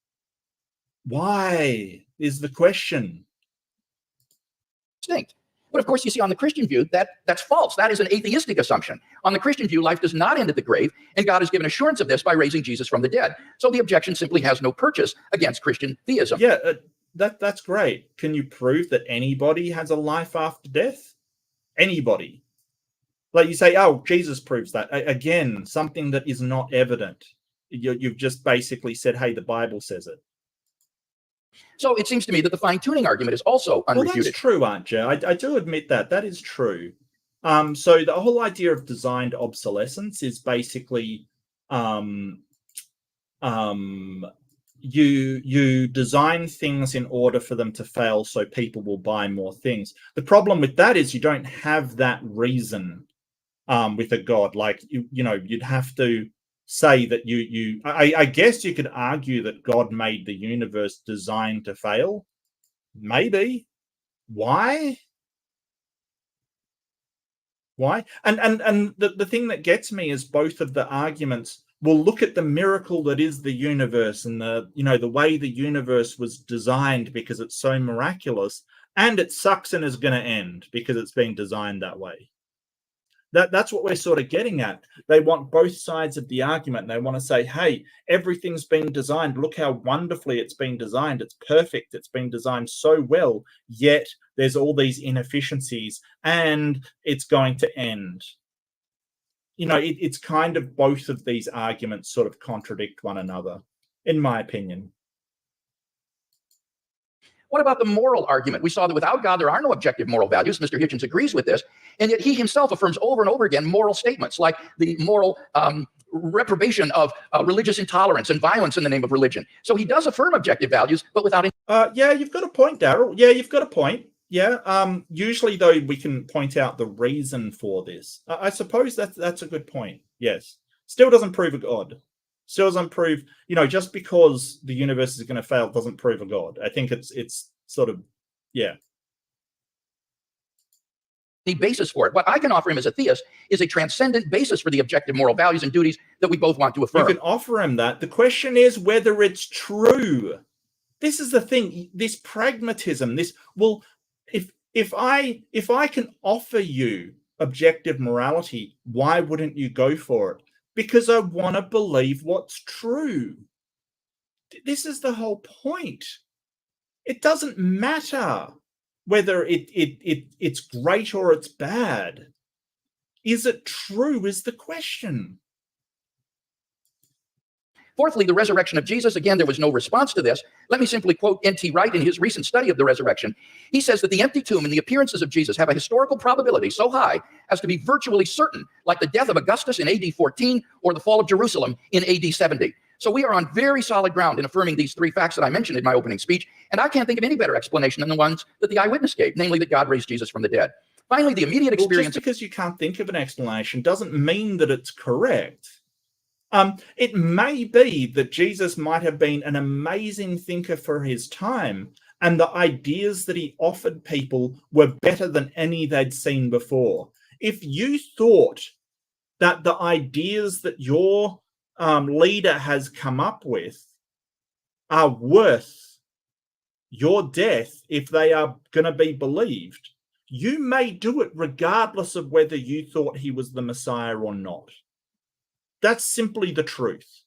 Why is the question. Distinct. But of course, you see, on the Christian view, that's false. That is an atheistic assumption. On the Christian view, life does not end at the grave, and God has given assurance of this by raising Jesus from the dead. So the objection simply has no purchase against Christian theism. Yeah, that's great. Can you prove that anybody has a life after death? Anybody. Like, you say, oh, Jesus proves that. Again, something that is not evident. You've just basically said, hey, the Bible says it. So it seems to me that the fine-tuning argument is also unrefuted. Well, that's true, aren't you? I do admit that. That is true. So the whole idea of designed obsolescence is basically you design things in order for them to fail so people will buy more things. The problem with that is you don't have that reason with a God. Like, you'd have to say that I guess you could argue that God made the universe designed to fail. Maybe. Why? And the thing that gets me is both of the arguments will look at the miracle that is the universe and the way the universe was designed because it's so miraculous, and it sucks and is going to end because it's been designed that way. That's what we're sort of getting at. They want both sides of the argument. They want to say, hey, everything's been designed. Look how wonderfully it's been designed. It's perfect. It's been designed so well, yet there's all these inefficiencies and it's going to end. It's kind of both of these arguments sort of contradict one another, in my opinion. What about the moral argument? We saw that without God, there are no objective moral values. Mr. Hitchens agrees with this. And yet he himself affirms over and over again moral statements like the moral reprobation of religious intolerance and violence in the name of religion. So he does affirm objective values, but without... Yeah, you've got a point, Daryl. Yeah, you've got a point. Yeah. Usually, though, we can point out the reason for this. I suppose that's a good point. Yes. Still doesn't prove a God. Still doesn't prove, just because the universe is going to fail doesn't prove a God. I think it's sort of, yeah. The basis for it. What I can offer him as a theist is a transcendent basis for the objective moral values and duties that we both want to affirm. You can offer him that. The question is whether it's true. This is the thing. This pragmatism. If I can offer you objective morality, why wouldn't you go for it? Because I want to believe what's true. This is the whole point. It doesn't matter whether it's great or it's bad. Is it true is the question. Fourthly, the resurrection of Jesus. Again, there was no response to this. Let me simply quote N.T. Wright in his recent study of the resurrection. He says that the empty tomb and the appearances of Jesus have a historical probability so high as to be virtually certain, like the death of Augustus in AD 14 or the fall of Jerusalem in AD 70. So we are on very solid ground in affirming these three facts that I mentioned in my opening speech, and I can't think of any better explanation than the ones that the eyewitness gave, namely that God raised Jesus from the dead. Finally, the immediate experience... Just because you can't think of an explanation doesn't mean that it's correct. It may be that Jesus might have been an amazing thinker for his time, and the ideas that he offered people were better than any they'd seen before. If you thought that the ideas that your leader has come up with are worth your death if they are going to be believed, you may do it regardless of whether you thought he was the Messiah or not. That's simply the truth.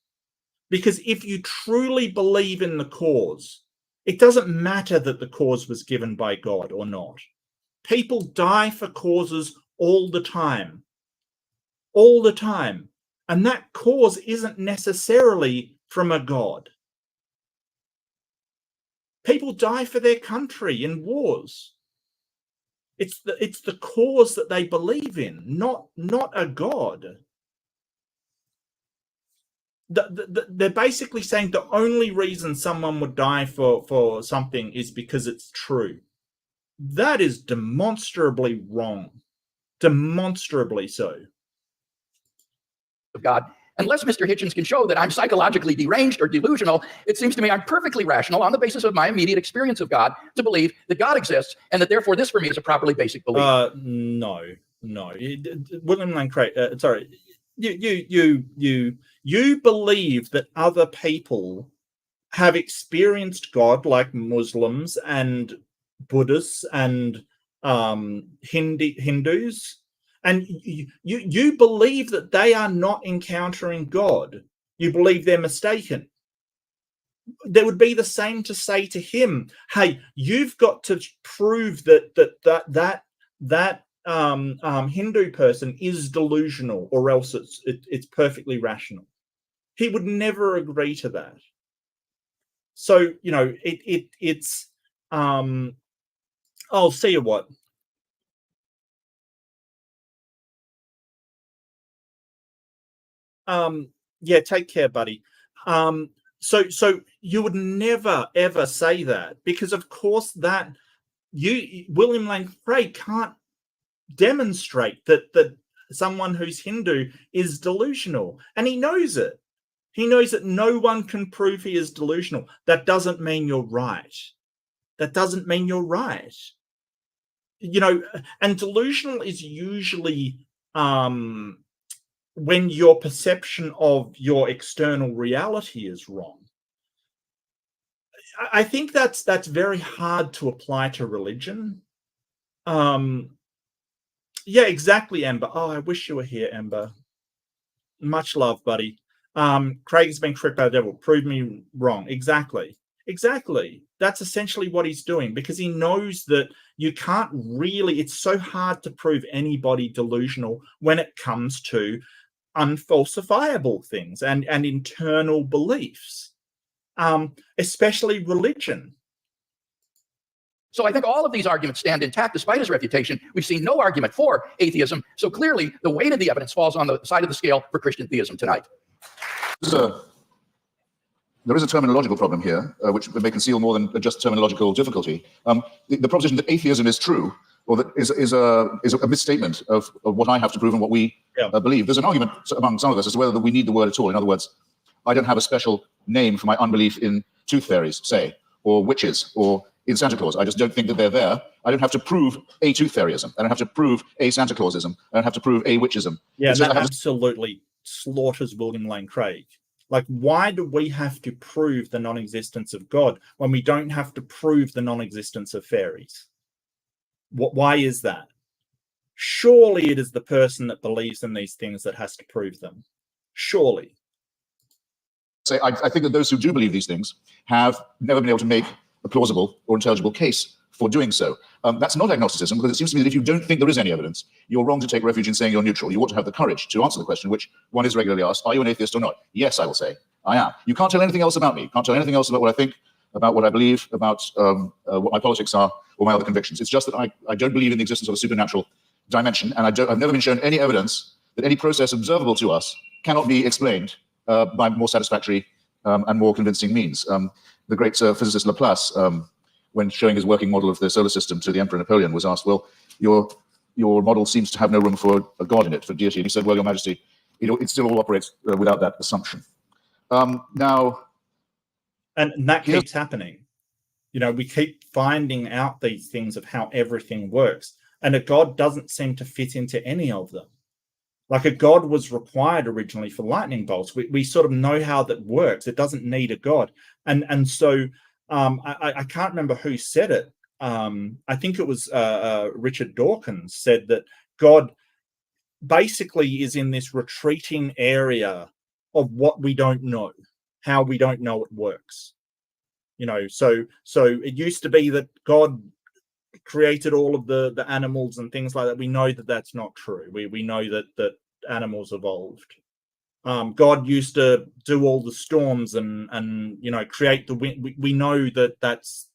Because if you truly believe in the cause, it doesn't matter that the cause was given by God or not. People die for causes all the time. All the time. And that cause isn't necessarily from a God. People die for their country in wars. It's the cause that they believe in, not a God. They're basically saying the only reason someone would die for something is because it's true. That is demonstrably wrong. Demonstrably so. Of God. Unless Mr. Hitchens can show that I'm psychologically deranged or delusional, it seems to me I'm perfectly rational on the basis of my immediate experience of God to believe that God exists and that therefore this for me is a properly basic belief. No. William Lane Craig, sorry. You believe that other people have experienced God, like Muslims and Buddhists and Hindus, and you believe that they are not encountering God. You believe they're mistaken. There would be the same to say to him, "Hey, you've got to prove that Hindu person is delusional, or else it's perfectly rational." He would never agree to that. So it's I'll see you what. Yeah, take care, buddy. So you would never ever say that, because of course that William Lane Craig can't demonstrate that someone who's Hindu is delusional, and he knows it. He knows that no one can prove he is delusional. That doesn't mean you're right. That doesn't mean you're right. And delusional is usually when your perception of your external reality is wrong. I think that's very hard to apply to religion. Yeah, exactly, Amber. Oh, I wish you were here, Amber. Much love, buddy. Craig has been tricked by the devil. Prove me wrong. Exactly. That's essentially what he's doing, because he knows that you can't really, it's so hard to prove anybody delusional when it comes to unfalsifiable things and internal beliefs, especially religion. So I think all of these arguments stand intact despite his refutation. We've seen no argument for atheism. So clearly, the weight of the evidence falls on the side of the scale for Christian theism tonight. There is a terminological problem here, which may conceal more than just terminological difficulty. The proposition that atheism is true, or that is a misstatement of what I have to prove and what we believe. There's an argument among some of us as to whether we need the word at all. In other words, I don't have a special name for my unbelief in tooth fairies, say, or witches, or in Santa Claus. I just don't think that they're there. I don't have to prove a tooth fairyism. I don't have to prove a Santa Clausism. I don't have to prove a witchism. Yeah, that absolutely slaughters William Lane Craig. Like, why do we have to prove the non-existence of God when we don't have to prove the non-existence of fairies? Why is that? Surely it is the person that believes in these things that has to prove them. Surely. Say, I think that those who do believe these things have never been able to make a plausible or intelligible case for doing so. That's not agnosticism, because it seems to me that if you don't think there is any evidence, you're wrong to take refuge in saying you're neutral. You ought to have the courage to answer the question, which one is regularly asked: are you an atheist or not? Yes, I will say, I am. You can't tell anything else about me. You can't tell anything else about what I think, about what I believe, about what my politics are, or my other convictions. It's just that I don't believe in the existence of a supernatural dimension, and I've never been shown any evidence that any process observable to us cannot be explained by more satisfactory and more convincing means. The great physicist Laplace, when showing his working model of the solar system to the Emperor Napoleon, was asked, well, your model seems to have no room for a god in it, for deity. And he said, well, Your Majesty, it still all operates without that assumption. Now, and that keeps happening. You know, we keep finding out these things of how everything works, and a god doesn't seem to fit into any of them. Like, a god was required originally for lightning bolts. We sort of know how that works. It doesn't need a god. And so I can't remember who said it. I think it was Richard Dawkins said that God basically is in this retreating area of what we don't know, how we don't know it works. You know, so it used to be that God created all of the animals and things like that. We know that that's not true. We know that animals evolved. God used to do all the storms and you know, create the wind. We know that that's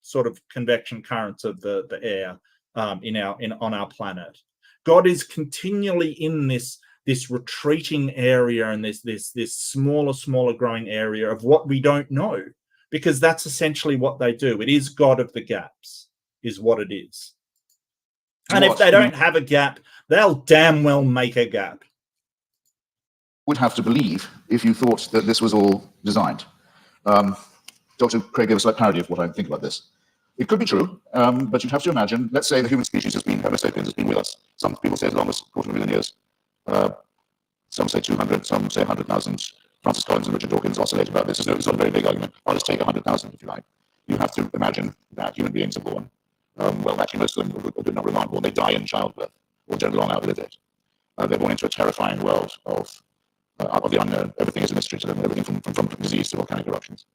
sort of convection currents of the air on our planet. God is continually in this retreating area and this smaller growing area of what we don't know, because that's essentially what they do. It is God of the gaps, is what it is. And if they don't have a gap, they'll damn well make a gap. Would have to believe if you thought that this was all designed. Dr. Craig gave a slight parody of what I think about this. It could be true, but you'd have to imagine, let's say the human species has been, Homo sapiens has been with us. Some people say as long as 250,000 years. Some say 200, some say 100,000. Francis Collins and Richard Dawkins oscillate about this. It's not a very big argument. I'll just take 100,000 if you like. You have to imagine that human beings are born. Well, actually, most of them are not remarkable. They die in childbirth or don't long outlive it. They're born into a terrifying world of the unknown. Everything is a mystery to them, everything from disease to volcanic eruptions.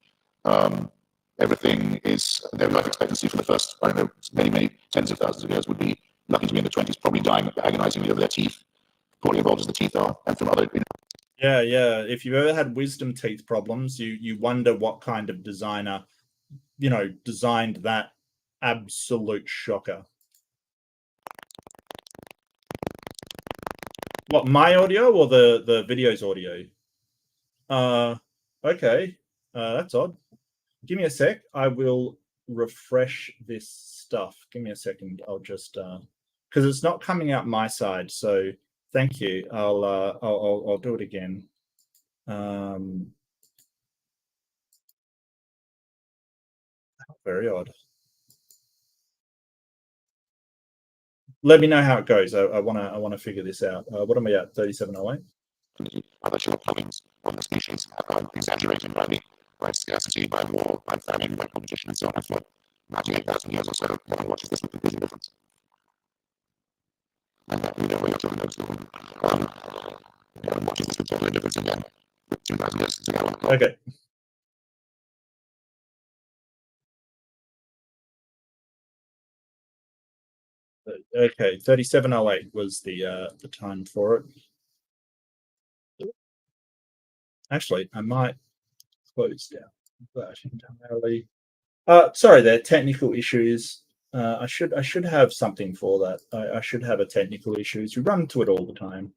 Everything is, their life expectancy for the first, I don't know, many tens of thousands of years would be lucky to be in the 20s, probably dying agonizingly over their teeth, poorly evolved as the teeth are, and from other... Yeah. If you've ever had wisdom teeth problems, you wonder what kind of designer, you know, designed that absolute shocker. What, my audio or the video's audio? Okay. That's odd. Give me a sec. I will refresh this stuff. Give me a second. I'll just because it's not coming out my side. So thank you. I'll do it again. Very odd. Let me know how it goes. I want to figure this out. What am I at? 3708. Other shortcomings of the species are exaggerated by scarcity, by war, by famine, by competition, and so on. For 98,000 years or so, no one watches this with completely difference. And we know where you're talking about. No one watches this with total indifference again. 2,000 years to go on. Okay. Okay, 3708 was the time for it. Actually, I might close down that entirely. Sorry, there are technical issues. I should have something for that. I should have a technical issues. We run into it all the time.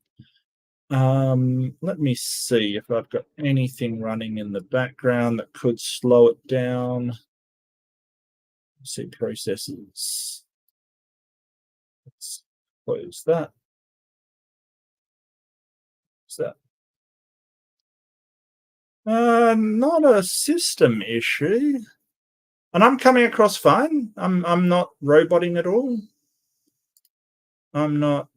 Let me see if I've got anything running in the background that could slow it down. Let's see, processes. Let's close that. What's that? Not a system issue. And I'm coming across fine. I'm not roboting at all. I'm not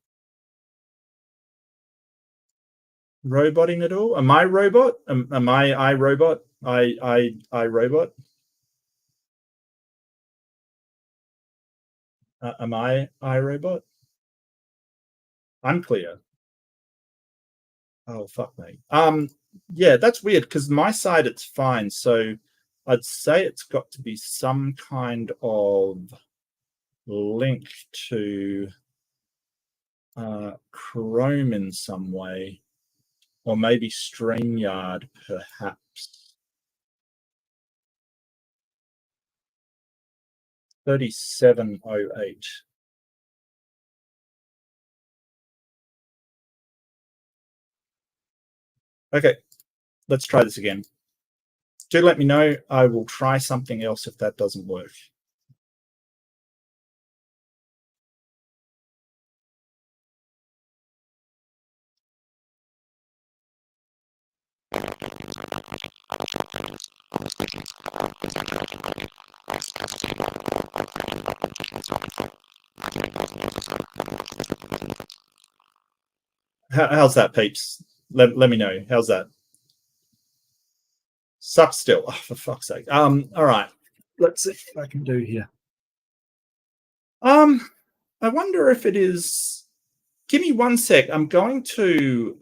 roboting at all. Am I robot? Am I robot? I robot? Am I robot? Unclear. Oh fuck me. Yeah, that's weird because my side it's fine. So I'd say it's got to be some kind of link to Chrome in some way, or maybe StreamYard perhaps. 3708. Okay, let's try this again. Do let me know. I will try something else if that doesn't work. How's that, peeps? Let me know. How's that? Sucks still. Oh, for fuck's sake. All right. Let's see what I can do here. I wonder if it is. Give me 1 sec. I'm going to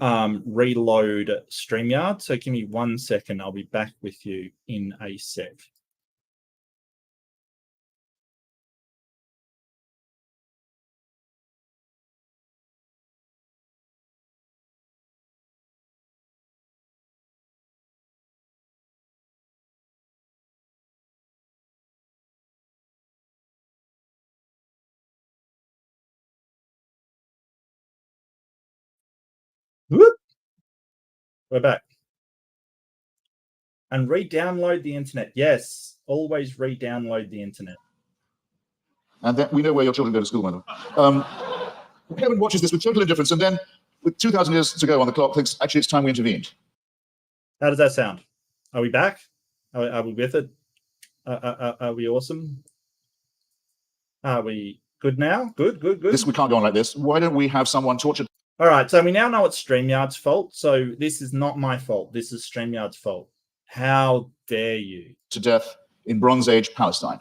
reload StreamYard. So give me 1 second. I'll be back with you in a sec. Whoop. We're back. And re-download the internet. Yes, always re-download the internet. And then we know where your children go to school, madam. Kevin watches this with total indifference, and then, with 2,000 years to go on the clock, thinks, actually, it's time we intervened. How does that sound? Are we back? Are we with it? Are we awesome? Are we good now? Good. This, we can't go on like this. Why don't we have someone tortured? All right, so we now know it's StreamYard's fault. So this is not my fault. This is StreamYard's fault. How dare you? To death in Bronze Age Palestine.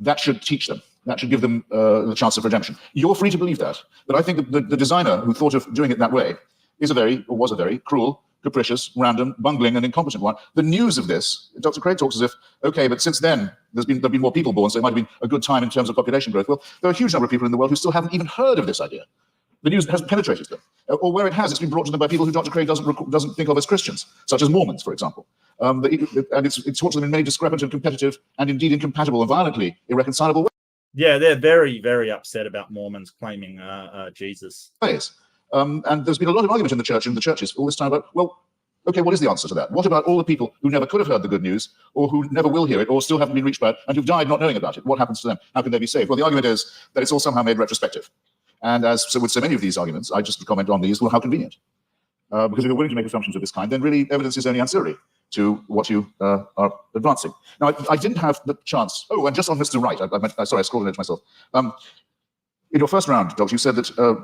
That should teach them. That should give them the chance of redemption. You're free to believe that. But I think that the designer who thought of doing it that way was a very cruel, capricious, random, bungling, and incompetent one. The news of this, Dr. Craig talks as if, okay, but since then, there've been more people born, so it might have been a good time in terms of population growth. Well, there are a huge number of people in the world who still haven't even heard of this idea. The news hasn't penetrated them. Or where it has, it's been brought to them by people who Dr. Craig doesn't think of as Christians, such as Mormons, for example. And it's taught to them in many discrepant and competitive and indeed incompatible and violently irreconcilable ways. Yeah, they're very, very upset about Mormons claiming Jesus. And there's been a lot of argument in the church and the churches all this time about, well, okay, what is the answer to that? What about all the people who never could have heard the good news, or who never will hear it, or still haven't been reached by it, and who've died not knowing about it? What happens to them? How can they be saved? Well, the argument is that it's all somehow made retrospective. And as so with so many of these arguments, I just comment on these, well, how convenient. Because if you're willing to make assumptions of this kind, then really evidence is only ancillary to what you are advancing. Now, I didn't have the chance. Oh, and just on Mr. Wright, sorry, I scrolled into myself. In your first round, Doctor, you said that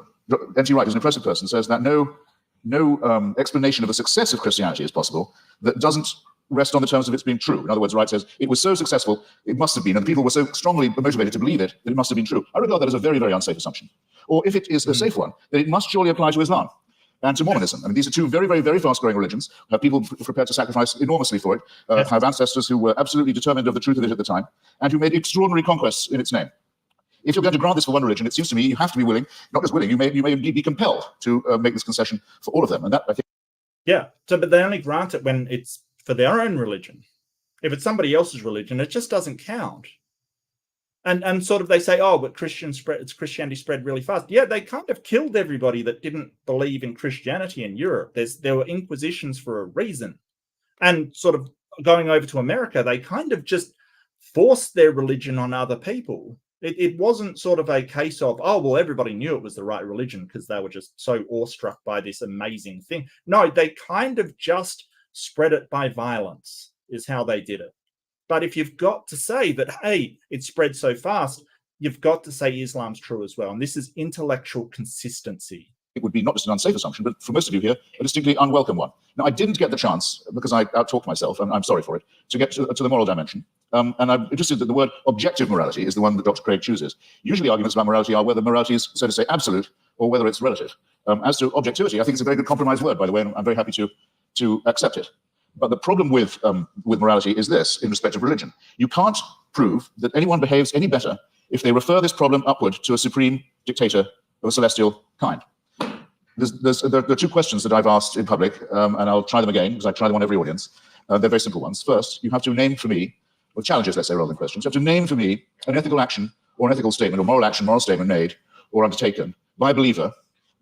N.T. Wright is an impressive person, says that no explanation of the success of Christianity is possible that doesn't rest on the terms of its being true. In other words, Wright says, it was so successful, it must have been, and the people were so strongly motivated to believe it, that it must have been true. I regard that as a very, very unsafe assumption. Or if it is a safe one, then it must surely apply to Islam and to Mormonism. I mean, these are two very, very, very fast-growing religions. People prepared to sacrifice enormously for it, have ancestors who were absolutely determined of the truth of it at the time, and who made extraordinary conquests in its name. If you're going to grant this for one religion, it seems to me you have to be willing, not just willing, you may indeed be compelled to make this concession for all of them. And that, I think... Yeah, so but they only grant it when it's for their own religion. If it's somebody else's religion, it just doesn't count. And sort of they say, oh, but Christianity spread really fast. Yeah, they kind of killed everybody that didn't believe in Christianity in Europe. There were inquisitions for a reason. And sort of going over to America, they kind of just forced their religion on other people. It wasn't sort of a case of, oh, well, everybody knew it was the right religion because they were just so awestruck by this amazing thing. No, they kind of just spread it by violence is how they did it. But if you've got to say that, hey, it spread so fast, you've got to say Islam's true as well. And this is intellectual consistency. It would be not just an unsafe assumption, but for most of you here, a distinctly unwelcome one. Now, I didn't get the chance, because I outtalked myself, and I'm sorry for it, to get to the moral dimension. And I'm interested that the word objective morality is the one that Dr. Craig chooses. Usually arguments about morality are whether morality is, so to say, absolute, or whether it's relative. As to objectivity, I think it's a very good compromise word, by the way, and I'm very happy to accept it. But the problem with morality is this, in respect of religion. You can't prove that anyone behaves any better if they refer this problem upward to a supreme dictator of a celestial kind. There are two questions that I've asked in public, and I'll try them again, because I try them on every audience. They're very simple ones. First, you have to name for me, or challenges, let's say, rather than questions. You have to name for me an ethical action, or an ethical statement, or moral action, moral statement made, or undertaken by a believer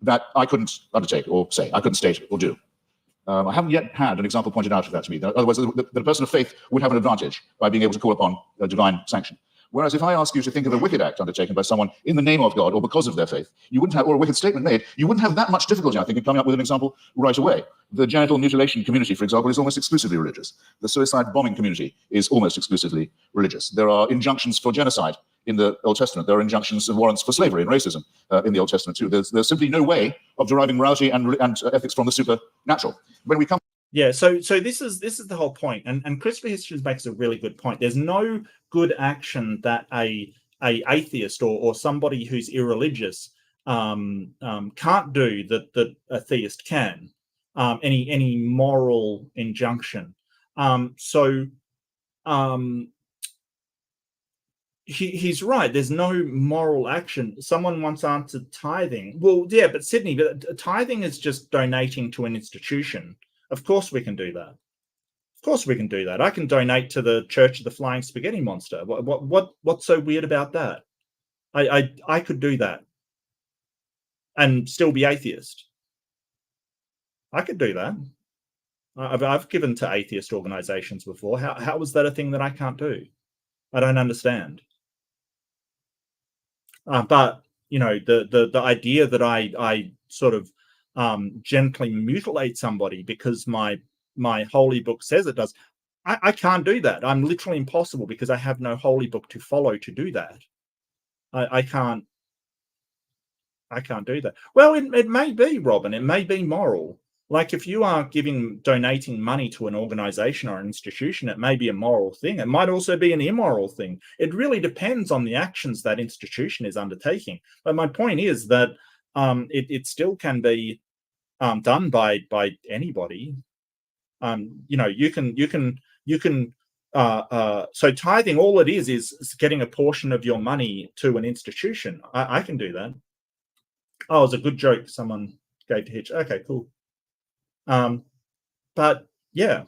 that I couldn't undertake, or say, I couldn't state, or do. I haven't yet had an example pointed out of that to me. Otherwise, that a person of faith would have an advantage by being able to call upon a divine sanction. Whereas if I ask you to think of a wicked act undertaken by someone in the name of God or because of their faith, you wouldn't have, or a wicked statement made, you wouldn't have that much difficulty, I think, in coming up with an example right away. The genital mutilation community, for example, is almost exclusively religious. The suicide bombing community is almost exclusively religious. There are injunctions for genocide in the Old Testament. There are injunctions and warrants for slavery and racism in the Old Testament too. There's simply no way of deriving morality and ethics from the supernatural. When we come Yeah, so this is the whole point, and Christopher Hitchens makes a really good point. There's no good action that a atheist or somebody who's irreligious can't do that a theist can. Any moral injunction. He's right. There's no moral action. Someone once answered tithing. Well, yeah, but Sydney, but tithing is just donating to an institution. Of course we can do that. Of course we can do that. I can donate to the Church of the Flying Spaghetti Monster. What's so weird about that? I could do that and still be atheist. I could do that. I've given to atheist organizations before. How is that a thing that I can't do? I don't understand. But you know, the idea that I sort of gently mutilate somebody because my holy book says it does, I can't do that. I'm literally impossible because I have no holy book to follow to do that. I can't do that. Well, it may be, Robin, it may be moral. Like if you are donating money to an organization or an institution, it may be a moral thing. It might also be an immoral thing. It really depends on the actions that institution is undertaking. But my point is that it still can be done by anybody. You know, you can. So tithing, all it is getting a portion of your money to an institution. I can do that. Oh, it's a good joke someone gave to Hitch. Okay, cool. But yeah.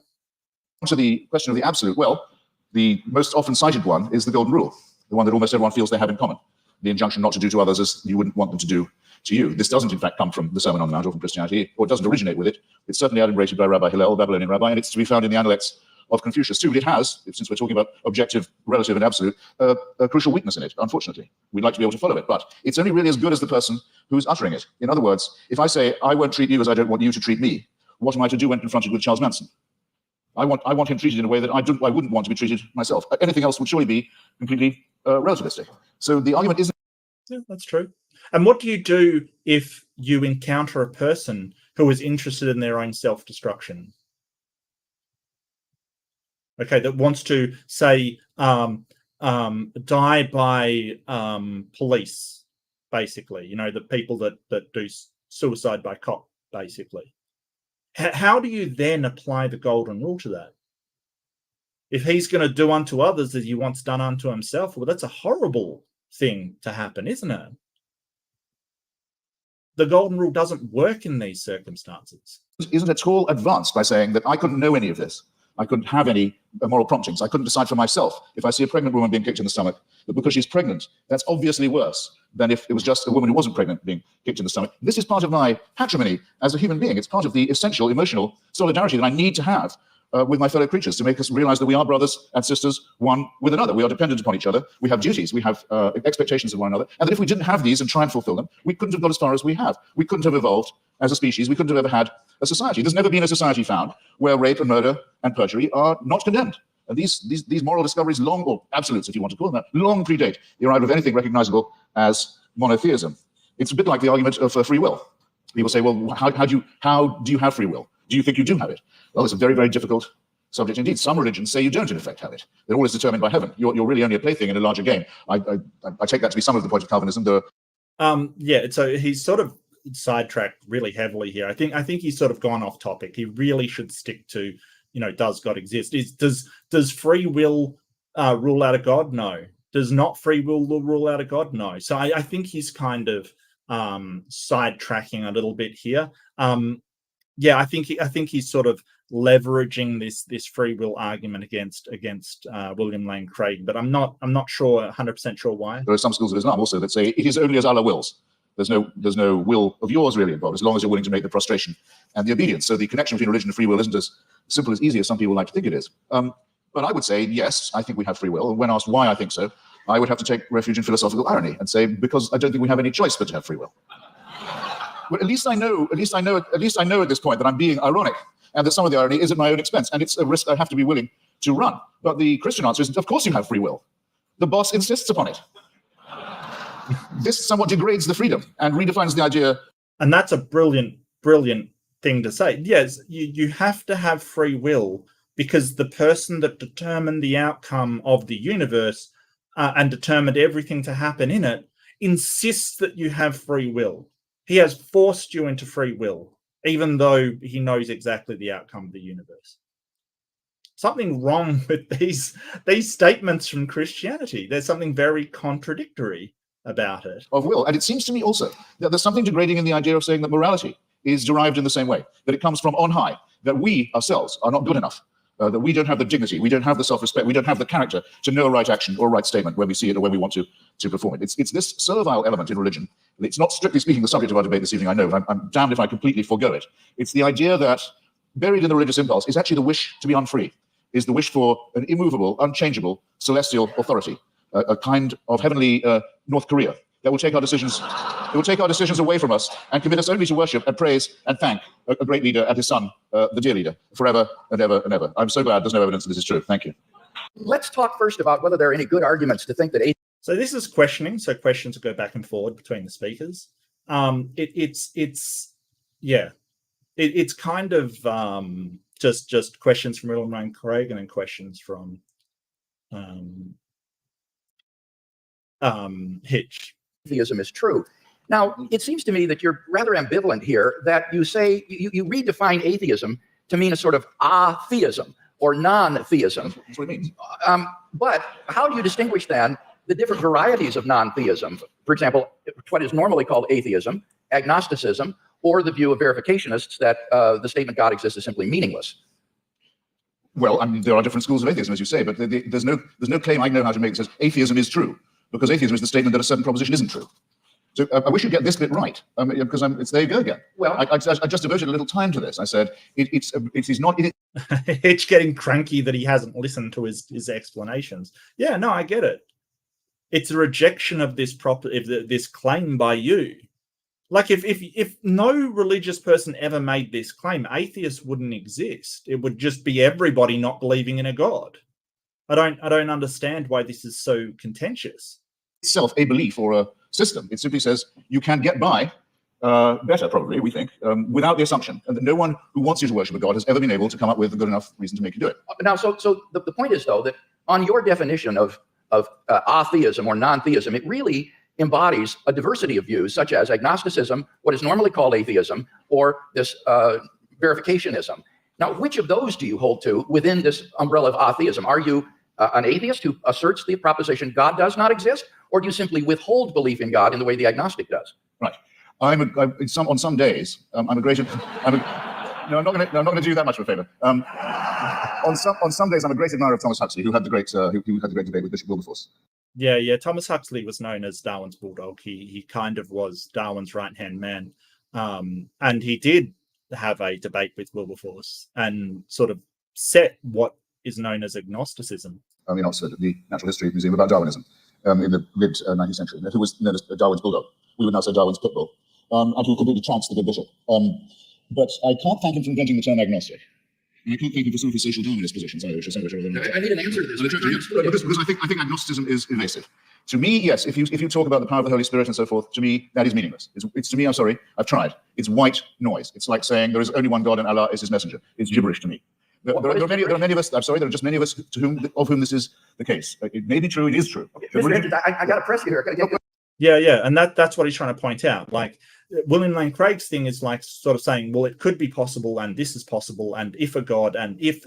To the question of the absolute, well, the most often cited one is the golden rule, the one that almost everyone feels they have in common. The injunction not to do to others as you wouldn't want them to do to you. This doesn't, in fact, come from the Sermon on the Mount or from Christianity, or it doesn't originate with it. It's certainly adumbrated by Rabbi Hillel, a Babylonian rabbi, and it's to be found in the Analects of Confucius too. But it has, since we're talking about objective, relative, and absolute, a crucial weakness in it, unfortunately. We'd like to be able to follow it, but it's only really as good as the person who's uttering it. In other words, if I say, I won't treat you as I don't want you to treat me, what am I to do when confronted with Charles Manson? I want him treated in a way that I wouldn't want to be treated myself. Anything else would surely be completely relativistic. So the argument isn't... Yeah, that's true. And what do you do if you encounter a person who is interested in their own self-destruction? Okay, that wants to, say, die by police, basically. You know, the people that do suicide by cop, basically. How do you then apply the golden rule to that? If he's going to do unto others as he wants done unto himself, well, that's a horrible thing to happen, isn't it? The golden rule doesn't work in these circumstances. Isn't at all advanced by saying that I couldn't know any of this. I couldn't have any moral promptings. I couldn't decide for myself. If I see a pregnant woman being kicked in the stomach, that because she's pregnant, that's obviously worse than if it was just a woman who wasn't pregnant being kicked in the stomach. This is part of my patrimony as a human being. It's part of the essential emotional solidarity that I need to have with my fellow creatures to make us realize that we are brothers and sisters, one with another. We are dependent upon each other. We have duties. We have expectations of one another. And that if we didn't have these and try and fulfill them, we couldn't have got as far as we have. We couldn't have evolved as a species. We couldn't have ever had a society. There's never been a society found where rape and murder and perjury are not condemned. And these moral discoveries long, or absolutes, if you want to call them that, long predate the arrival of anything recognizable as monotheism. It's a bit like the argument of free will. People say, well, how do you have free will? Do you think you do have it? Well, it's a very, very difficult subject indeed. Some religions say you don't, in effect, have it. They're always determined by heaven. You're really only a plaything in a larger game. I take that to be some of the point of Calvinism. Yeah, so he's sort of sidetracked really heavily here. I think he's sort of gone off topic. He really should stick to, does God exist? Does free will rule out a God? No. Does not free will rule out a God? No. So I think he's kind of sidetracking a little bit here. Yeah, I think he's sort of leveraging this free will argument against William Lane Craig, but I'm not 100% sure why. There are some schools of Islam also that say it is only as Allah wills. There's no will of yours really involved, as long as you're willing to make the prostration and the obedience. So the connection between religion and free will isn't as simple as easy as some people like to think it is. But I would say, yes, I think we have free will. And when asked why I think so, I would have to take refuge in philosophical irony and say, because I don't think we have any choice but to have free will. But at least I know at this point that I'm being ironic, and that some of the irony is at my own expense, and it's a risk I have to be willing to run. But the Christian answer is, of course you have free will. The boss insists upon it. This somewhat degrades the freedom and redefines the idea. And that's a brilliant thing to say. Yes, you have to have free will, because the person that determined the outcome of the universe and determined everything to happen in it insists that you have free will. He has forced you into free will, even though he knows exactly the outcome of the universe. Something wrong with these statements from Christianity. There's something very contradictory about it. Of will. And it seems to me also that there's something degrading in the idea of saying that morality is derived in the same way, that it comes from on high, that we ourselves are not good enough, that we don't have the dignity, we don't have the self-respect, we don't have the character to know a right action or a right statement when we see it or when we want to perform it. It's this servile element in religion. It's not strictly speaking the subject of our debate this evening, I know, but I'm damned if I completely forego it. It's the idea that buried in the religious impulse is actually the wish to be unfree, is the wish for an immovable, unchangeable, celestial authority, a kind of heavenly North Korea that will take our decisions. It will take our decisions away from us and commit us only to worship and praise and thank a great leader and his son, the dear leader, forever and ever and ever. I'm so glad there's no evidence that this is true. Thank you. Let's talk first about whether there are any good arguments to think that So this is questioning. So questions go back and forward between the speakers. It's kind of just questions from William Lane Craig and then questions from Hitch. Theism is true. Now, it seems to me that you're rather ambivalent here, that you say you redefine atheism to mean a sort of atheism or non-theism. That's what it means. But how do you distinguish then the different varieties of non-theism? For example, what is normally called atheism, agnosticism, or the view of verificationists that the statement God exists is simply meaningless. Well, I mean, there are different schools of atheism, as you say, but there's no claim I know how to make that says atheism is true, because atheism is the statement that a certain proposition isn't true. So I wish you'd get this bit right, because it's there you go again. Well, I just devoted a little time to this. I said it's not. Hitch getting cranky that he hasn't listened to his explanations. Yeah, no, I get it. It's a rejection of this this claim by you. Like if no religious person ever made this claim, atheists wouldn't exist. It would just be everybody not believing in a God. I don't understand why this is so contentious. Itself a belief or a system. It simply says you can get by better, probably, we think, without the assumption that no one who wants you to worship a God has ever been able to come up with a good enough reason to make you do it. Now, so the point is, though, that on your definition of atheism or non-theism, it really embodies a diversity of views, such as agnosticism, what is normally called atheism, or this verificationism. Now, which of those do you hold to within this umbrella of atheism? Are you an atheist who asserts the proposition God does not exist, or do you simply withhold belief in God in the way the agnostic does? Right. On some days, I'm not going to do that much of a favor. on some days, I'm a great admirer of Thomas Huxley, who had the great debate with Bishop Wilberforce. Yeah. Thomas Huxley was known as Darwin's bulldog. He kind of was Darwin's right-hand man. And he did have a debate with Wilberforce and sort of set what is known as agnosticism. In Oxford, at the Natural History Museum, about Darwinism in the mid-19th century, who was known as Darwin's bulldog. We would now say Darwin's pit bull, and who completely trounced the good bishop. But I can't thank him for inventing the term agnostic. And I can't thank him for some of his social Darwinist positions either, which are I need an answer to this. Because I think agnosticism is evasive. To me, yes, if you talk about the power of the Holy Spirit and so forth, to me, that is meaningless. It's to me, I'm sorry, I've tried. It's white noise. It's like saying there is only one God and Allah is his messenger. It's gibberish to me. There are many of us, I'm sorry, there are just many of us of whom this is the case. It may be true, it is true. Okay, Mr. Hitchens, I got to press you here. Yeah, and that's what he's trying to point out. Like, William Lane Craig's thing is like sort of saying, well, it could be possible, and this is possible, and if a God, and if,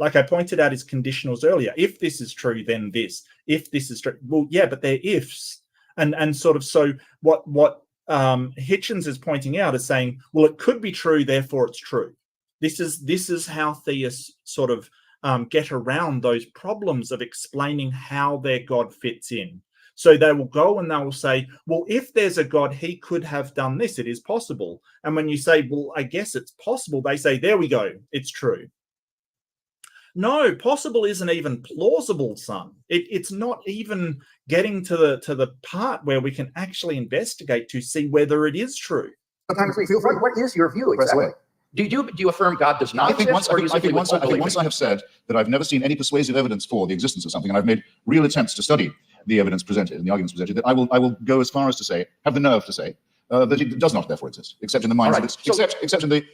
like I pointed out his conditionals earlier, if this is true, then this. If this is true, well, yeah, but they're ifs, and sort of so what Hitchens is pointing out is saying, well, it could be true, therefore it's true. This is how theists sort of get around those problems of explaining how their God fits in. So they will go and they will say, well, if there's a God, he could have done this. It is possible. And when you say, well, I guess it's possible, they say, there we go. It's true. No, possible isn't even plausible, son. It's not even getting to the part where we can actually investigate to see whether it is true. What is your view exactly? Do you affirm God does not exist? I think once I have said that I've never seen any persuasive evidence for the existence of something, and I've made real attempts to study the evidence presented and the arguments presented, that I will go as far as to say, have the nerve to say, that it does not therefore exist, except in the minds, except in the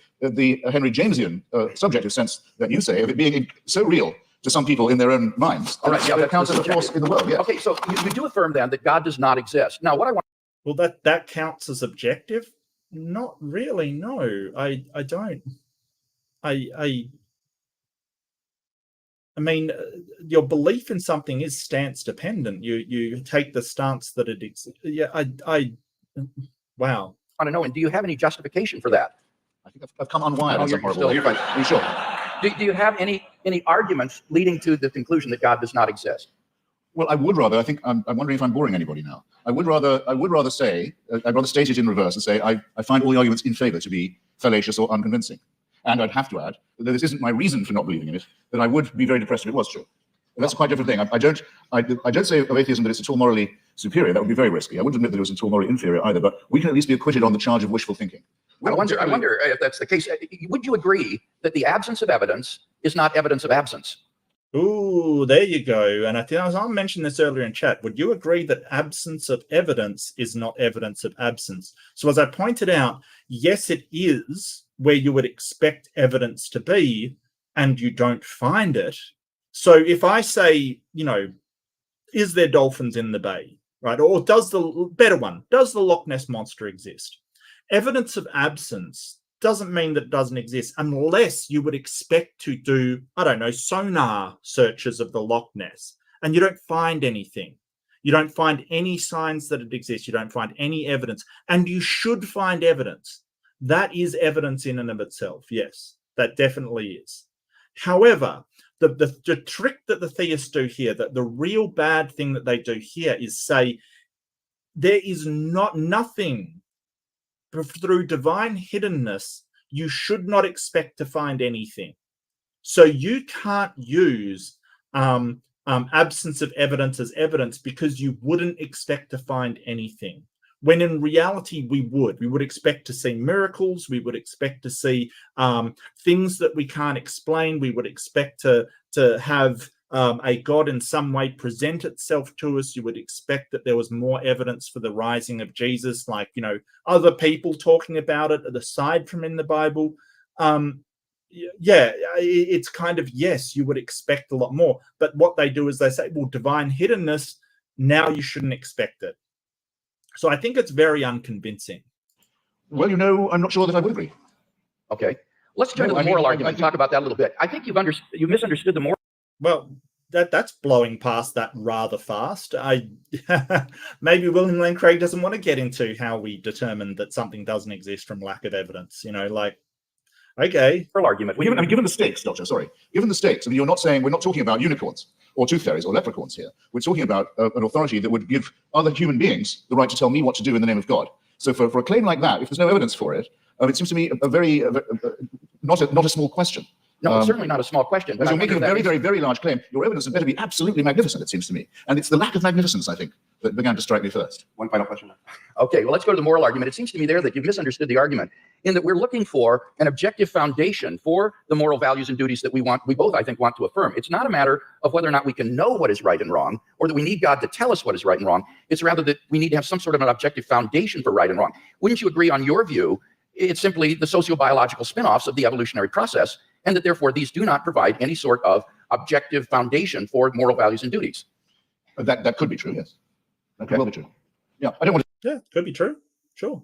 Henry Jamesian subjective sense that you say of it being so real to some people in their own minds. All right, yeah, that counts as a force in the world. Yes. Okay, so you do affirm then that God does not exist. Now, what I want. Well, that counts as objective. Not really. No, I don't. I mean, your belief in something is stance dependent. You take the stance that it exists. Yeah, wow. I don't know. And do you have any justification for that? I think I've come unwired. Oh, you're still here. Are you sure? Do you have any arguments leading to the conclusion that God does not exist? Well, I would rather. I think I'm wondering if I'm boring anybody now. I would rather say. I'd rather state it in reverse and say I find all the arguments in favour to be fallacious or unconvincing. And I'd have to add, though this isn't my reason for not believing in it, that I would be very depressed if it was true. But that's a quite different thing. I don't say of atheism that it's at all morally superior. That would be very risky. I wouldn't admit that it was at all morally inferior either. But we can at least be acquitted on the charge of wishful thinking. I wonder if that's the case. Would you agree that the absence of evidence is not evidence of absence? Ooh, there you go. And I think I mentioned this earlier in chat. Would you agree that absence of evidence is not evidence of absence? So as I pointed out, yes, it is where you would expect evidence to be, and you don't find it. So if I say, is there dolphins in the bay, right? Or does the Loch Ness Monster exist? Evidence of absence doesn't mean that it doesn't exist unless you would expect to do, I don't know, sonar searches of the Loch Ness, and you don't find anything. You don't find any signs that it exists. You don't find any evidence, and you should find evidence. That is evidence in and of itself. Yes, that definitely is. However, the trick that the theists do here, that the real bad thing that they do here is say there is nothing through divine hiddenness. You should not expect to find anything. So you can't use absence of evidence as evidence because you wouldn't expect to find anything. When in reality, we would expect to see miracles. We would expect to see things that we can't explain. We would expect to have a God in some way present itself to us. You would expect that there was more evidence for the rising of Jesus, like, other people talking about it aside from in the Bible. It's kind of, yes, you would expect a lot more. But what they do is they say, well, divine hiddenness, now you shouldn't expect it. So I think it's very unconvincing. Well, I'm not sure that I would agree. Okay. Let's turn to the moral argument and talk about that a little bit. I think you misunderstood the moral. Well, that's blowing past that rather fast. Maybe William Lane Craig doesn't want to get into how we determine that something doesn't exist from lack of evidence. Okay. Moral argument. Given the stakes, Doctor, sorry, given the stakes, I mean, you're not saying, we're not talking about unicorns or tooth fairies or leprechauns here. We're talking about an authority that would give other human beings the right to tell me what to do in the name of God. So for a claim like that, if there's no evidence for it, it seems to me not a small question. No, it's certainly not a small question. But you're making a very large claim. Your evidence had better be absolutely magnificent, it seems to me. And it's the lack of magnificence, I think, that began to strike me first. One final question. Okay, well, let's go to the moral argument. It seems to me there that you've misunderstood the argument in that we're looking for an objective foundation for the moral values and duties that we both, I think, want to affirm. It's not a matter of whether or not we can know what is right and wrong, or that we need God to tell us what is right and wrong. It's rather that we need to have some sort of an objective foundation for right and wrong. Wouldn't you agree on your view? It's simply the sociobiological spin-offs of the evolutionary process, and that therefore these do not provide any sort of objective foundation for moral values and duties. That could be true, yes. That could well be true. Yeah, I don't want Yeah, could be true. Sure.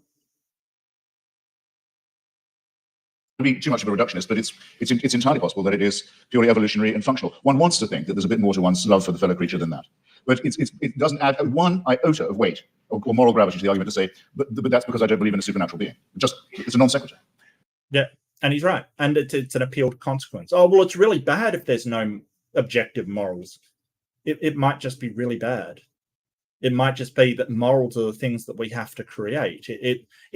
to be too much of a reductionist, but it's entirely possible that it is purely evolutionary and functional. One wants to think that there's a bit more to one's love for the fellow creature than that. But it doesn't add one iota of weight or moral gravity to the argument to say, but that's because I don't believe in a supernatural being. It's a non sequitur. Yeah, and he's right. And it's an appeal to consequence. Oh, well, it's really bad if there's no objective morals. It might just be really bad. It might just be that morals are the things that we have to create.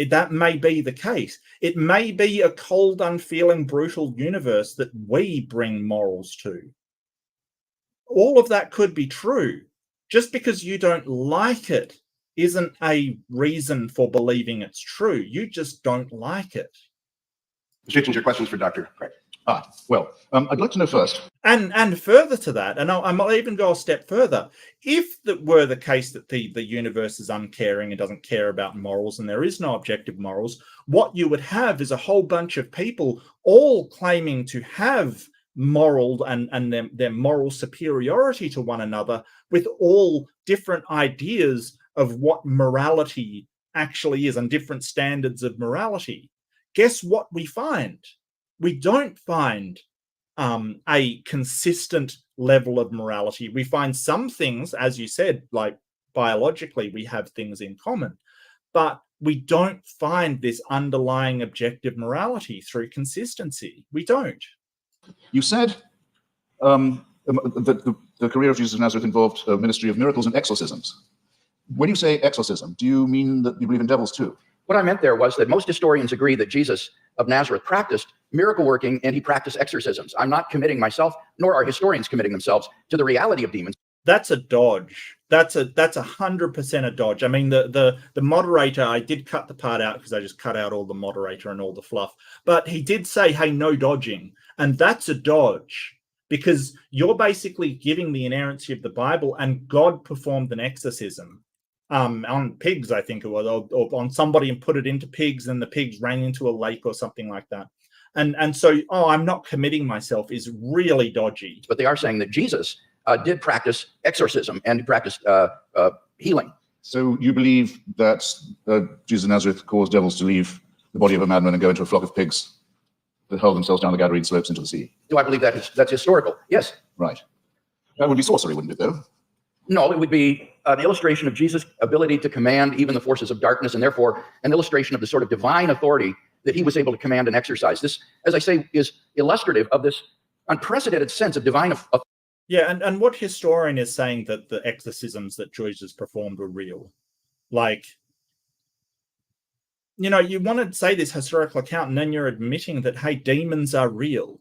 That may be the case. It may be a cold, unfeeling, brutal universe that we bring morals to. All of that could be true. Just because you don't like it isn't a reason for believing it's true. You just don't like it. Mr. Hitchens, your questions for Dr. Craig. Well, I'd like to know first. And further to that, and I might even go a step further, if that were the case that the universe is uncaring and doesn't care about morals and there is no objective morals, what you would have is a whole bunch of people all claiming to have moral and their moral superiority to one another with all different ideas of what morality actually is and different standards of morality. Guess what we find? We don't find a consistent level of morality. We find some things, as you said, like biologically, we have things in common, but we don't find this underlying objective morality through consistency. We don't. You said that the career of Jesus of Nazareth involved a ministry of miracles and exorcisms. When you say exorcism, do you mean that you believe in devils too? What I meant there was that most historians agree that Jesus of Nazareth practiced miracle working and he practiced exorcisms. I'm not committing myself, nor are historians committing themselves to the reality of demons. That's a dodge. That's 100% a dodge. I mean, the moderator, I did cut the part out because I just cut out all the moderator and all the fluff. But he did say, hey, no dodging. And that's a dodge because you're basically giving the inerrancy of the Bible, and God performed an exorcism on pigs, I think it was, or on somebody, and put it into pigs, and the pigs ran into a lake or something like that. And so, I'm not committing myself is really dodgy. But they are saying that Jesus did practice exorcism and he practiced healing. So you believe that Jesus of Nazareth caused devils to leave the body of a madman and go into a flock of pigs that hurled themselves down the Gadarene slopes into the sea? Do I believe that's historical? Yes. Right. That would be sorcery, wouldn't it, though? No, it would be an illustration of Jesus' ability to command even the forces of darkness, and therefore an illustration of the sort of divine authority that he was able to command and exercise. This, as I say, is illustrative of this unprecedented sense of divine authority. Yeah, and what historian is saying that the exorcisms that Jesus performed were real? Like, you want to say this historical account, and then you're admitting that, hey, demons are real.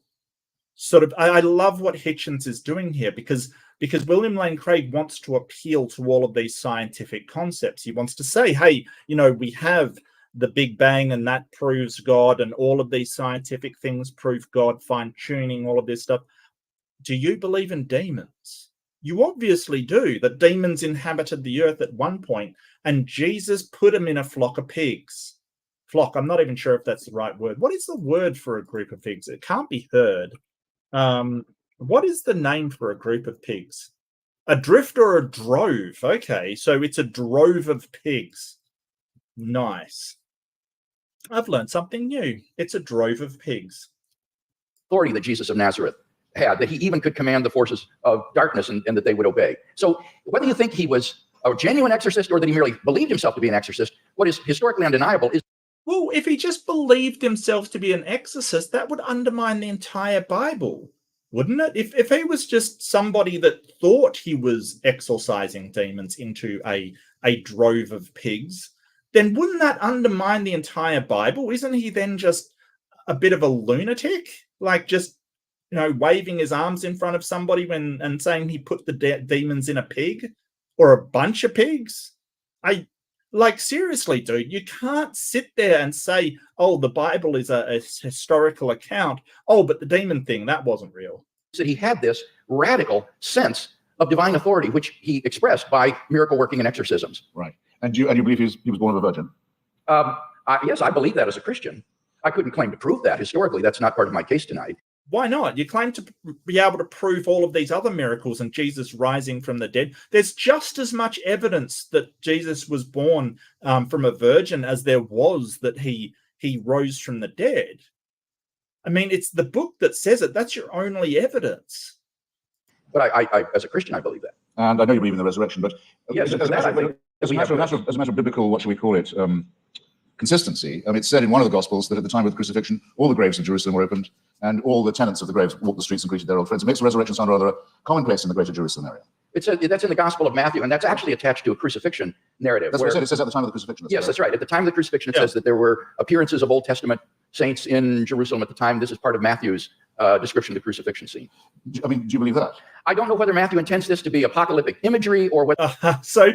Sort of, I love what Hitchens is doing here because William Lane Craig wants to appeal to all of these scientific concepts. He wants to say, hey, we have the Big Bang and that proves God, and all of these scientific things prove God, fine-tuning, all of this stuff. Do you believe in demons? You obviously do. That demons inhabited the earth at one point, and Jesus put them in a flock of pigs. Flock, I'm not even sure if that's the right word. What is the word for a group of pigs? It can't be herd. What is the name for a group of pigs? A drift or a drove? Okay, so it's a drove of pigs. Nice. I've learned something new. It's a drove of pigs. Authority that Jesus of Nazareth had, that he even could command the forces of darkness and that they would obey. So whether you think he was a genuine exorcist or that he merely believed himself to be an exorcist, what is historically undeniable is Well, if he just believed himself to be an exorcist, that would undermine the entire Bible, wouldn't it? If he was just somebody that thought he was exorcising demons into a drove of pigs, then wouldn't that undermine the entire Bible? Isn't he then just a bit of a lunatic? Like just, waving his arms in front of somebody and saying he put the demons in a pig or a bunch of pigs? Seriously, dude, you can't sit there and say, oh, the Bible is a historical account. Oh, but the demon thing, that wasn't real. That he had this radical sense of divine authority, which he expressed by miracle working and exorcisms. Right. And you believe he was born of a virgin? Yes, I believe that as a Christian. I couldn't claim to prove that historically. That's not part of my case tonight. Why not? You claim to be able to prove all of these other miracles and Jesus rising from the dead. There's just as much evidence that Jesus was born from a virgin as there was that he rose from the dead. I mean, it's the book that says it. That's your only evidence. But I as a Christian, I believe that. And I know you believe in the resurrection, but yes, as a matter of biblical, what shall we call it, consistency. I mean, it's said in one of the Gospels that at the time of the crucifixion, all the graves of Jerusalem were opened, and all the tenants of the graves walked the streets and greeted their old friends. It makes the resurrection sound rather commonplace in the greater Jerusalem area. That's in the Gospel of Matthew, and that's actually attached to a crucifixion narrative. That's what I said. It says at the time of the crucifixion. Yes, that's right. At the time of the crucifixion, it says that there were appearances of Old Testament saints in Jerusalem at the time. This is part of Matthew's description of the crucifixion scene. I mean, do you believe that? I don't know whether Matthew intends this to be apocalyptic imagery or what. So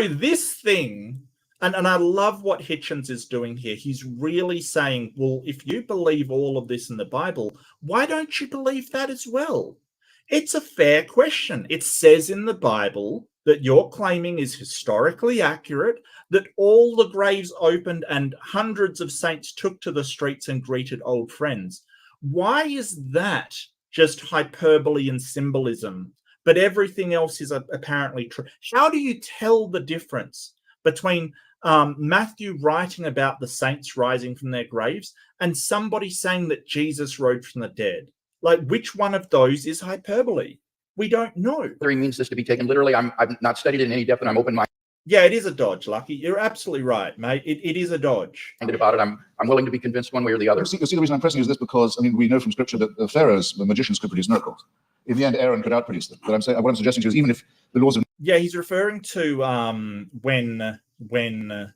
this thing, and I love what Hitchens is doing here. He's really saying, well, if you believe all of this in the Bible, why don't you believe that as well? It's a fair question. It says in the Bible that you're claiming is historically accurate, that all the graves opened and hundreds of saints took to the streets and greeted old friends. Why is that just hyperbole and symbolism, but everything else is apparently true? How do you tell the difference between Matthew writing about the saints rising from their graves and somebody saying that Jesus rose from the dead? Like, which one of those is hyperbole? We don't know. He means this to be taken literally. I've not studied it in any depth, and I'm open-minded. Yeah, it is a dodge, Lucky. You're absolutely right, mate. It is a dodge. About it, I'm willing to be convinced one way or the other. See, the reason I'm pressing is this because, I mean, we know from Scripture that the pharaohs, the magicians, could produce miracles. In the end, Aaron could outproduce them. But what I'm suggesting to you is, even if the laws of... Yeah, he's referring to when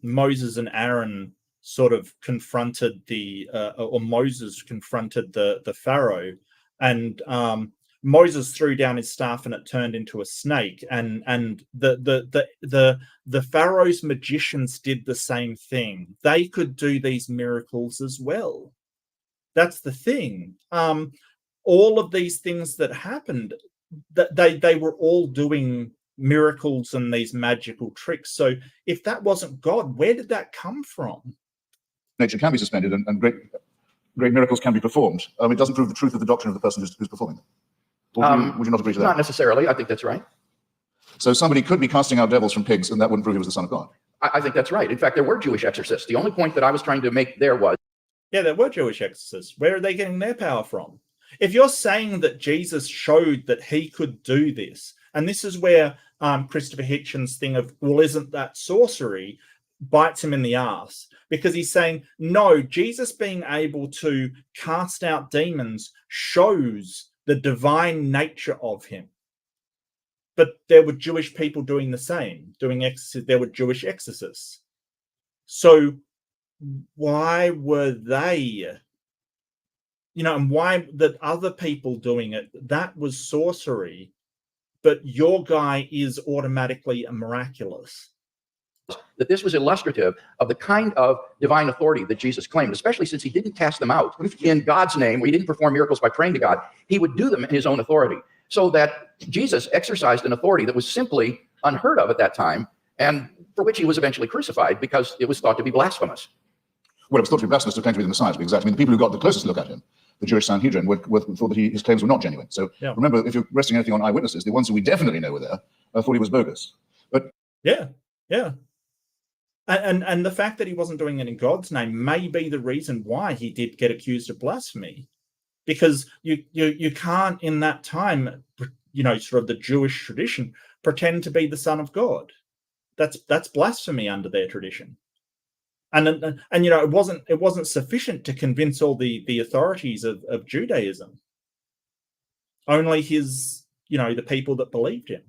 Moses and Aaron sort of confronted or Moses confronted the Pharaoh, and Moses threw down his staff and it turned into a snake, and the Pharaoh's magicians did the same thing. They could do these miracles as well. That's the thing. All of these things that happened, that they were all doing miracles and these magical tricks. So if that wasn't God, where did that come from? Nature can be suspended and great miracles can be performed. It doesn't prove the truth of the doctrine of the person who's performing them. Would you not agree to that? Not necessarily. I think that's right. So somebody could be casting out devils from pigs, and that wouldn't prove he was the Son of God. I think that's right. In fact, there were Jewish exorcists. The only point that I was trying to make there was... Yeah, there were Jewish exorcists. Where are they getting their power from? If you're saying that Jesus showed that he could do this, and this is where Christopher Hitchens' thing of, well, isn't that sorcery, bites him in the ass, because he's saying, no, Jesus being able to cast out demons shows the divine nature of him. But there were Jewish people doing the same, doing exorcism. There were Jewish exorcists. So why were they, and why that other people doing it, that was sorcery, but your guy is automatically miraculous? That this was illustrative of the kind of divine authority that Jesus claimed, especially since he didn't cast them out in God's name, where he didn't perform miracles by praying to God. He would do them in his own authority. So that Jesus exercised an authority that was simply unheard of at that time, and for which he was eventually crucified because it was thought to be blasphemous. Well, it was thought to be blasphemous to claim to be the Messiah, exactly. I mean, the people who got the closest look at him, the Jewish Sanhedrin, thought that his claims were not genuine. So remember, if you're resting anything on eyewitnesses, the ones who we definitely know were there thought he was bogus. But yeah. And the fact that he wasn't doing it in God's name may be the reason why he did get accused of blasphemy, because you can't in that time, sort of the Jewish tradition, pretend to be the Son of God. That's blasphemy under their tradition. And it wasn't sufficient to convince all the authorities of Judaism. Only the people that believed him,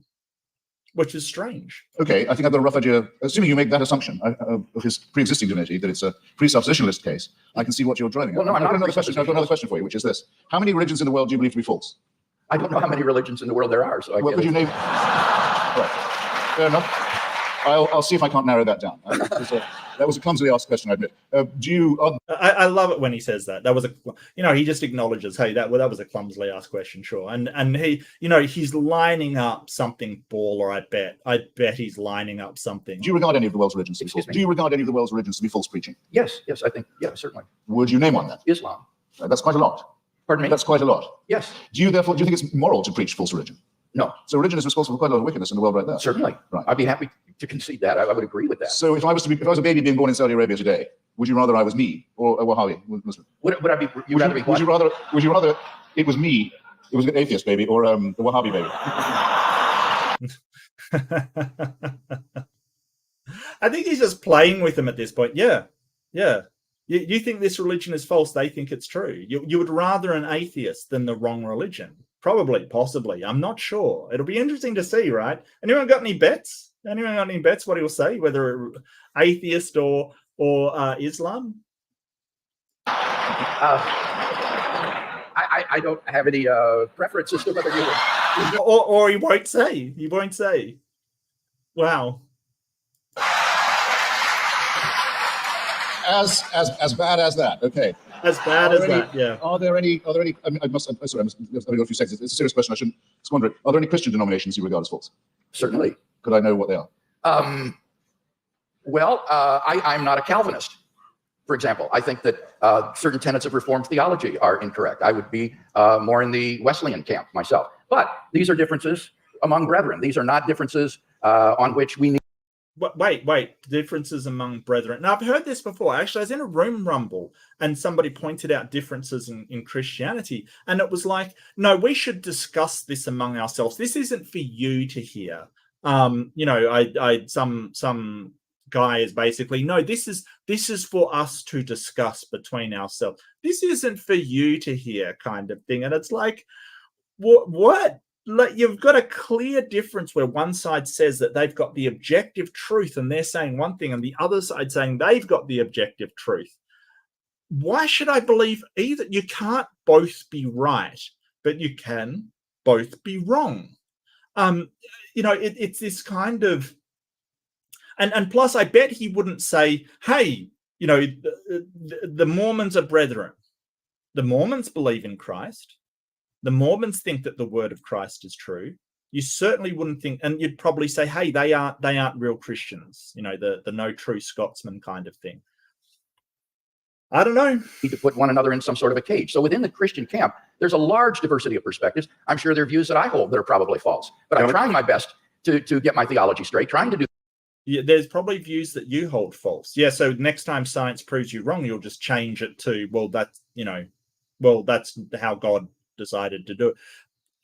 which is strange. Okay, I think I've got a rough idea. Assuming you make that assumption of his pre-existing divinity, that it's a presuppositionalist case, I can see what you're driving at. Well, no, I've got another question for you, which is this: how many religions in the world do you believe to be false? I don't know how many religions in the world there are, so Could you name? Right. Fair enough. I'll see if I can't narrow that down. That was a clumsily asked question, I admit. I love it when he says that. That was he just acknowledges, hey, that was a clumsily asked question, sure. And he, he's lining up something baller. I bet he's lining up something. Do you regard any of the world's religions to be false? Do you regard any of the world's religions to be false preaching? Yes, I think, yeah, certainly. Would you name one then? Islam. That's quite a lot. Pardon me? That's quite a lot. Yes. Do you think it's moral to preach false religion? No. So religion is responsible for quite a lot of wickedness in the world right there. Certainly. Right. I'd be happy to concede that. I would agree with that. So if I was a baby being born in Saudi Arabia today, would you rather I was me or a Wahhabi Muslim? Would I be? Would you rather it was me? It was an atheist baby or the Wahhabi baby? I think he's just playing with them at this point. Yeah. You think this religion is false? They think it's true. You would rather an atheist than the wrong religion. Probably, possibly. I'm not sure. It'll be interesting to see, right? Anyone got any bets? What he'll say, whether atheist or Islam? I don't have any preferences to whether you. Or he won't say. He won't say. Wow. As bad as that. Okay. As bad as that. Yeah. Are there any? I mean, I've got a few seconds. It's a serious question. I shouldn't squander it. Are there any Christian denominations you regard as false? Certainly. Could I know what they are? I'm not a Calvinist, for example. I think that certain tenets of Reformed theology are incorrect. I would be more in the Wesleyan camp myself. But these are differences among brethren. These are not differences on which we need. Wait, differences among brethren. Now, I've heard this before. Actually, I was in a room rumble and somebody pointed out differences in Christianity. And it was like, no, we should discuss this among ourselves. This isn't for you to hear. Some guy is basically, no, this is for us to discuss between ourselves. This isn't for you to hear, kind of thing. And it's like, what? Like, you've got a clear difference where one side says that they've got the objective truth and they're saying one thing, and the other side saying they've got the objective truth. Why should I believe either? You can't both be right, but you can both be wrong. It's this kind of, and plus, I bet he wouldn't say, hey, the Mormons are brethren. The Mormons believe in Christ. The Mormons think that the word of Christ is true. You certainly wouldn't think, and you'd probably say, hey, they aren't real Christians, the no true Scotsman kind of thing. I don't know. To put one another in some sort of a cage. So within the Christian camp, there's a large diversity of perspectives. I'm sure there are views that I hold that are probably false, but I'm trying my best to get my theology straight, trying to do. Yeah, there's probably views that you hold false. Yeah, so next time science proves you wrong, you'll just change it to, that's how God decided to do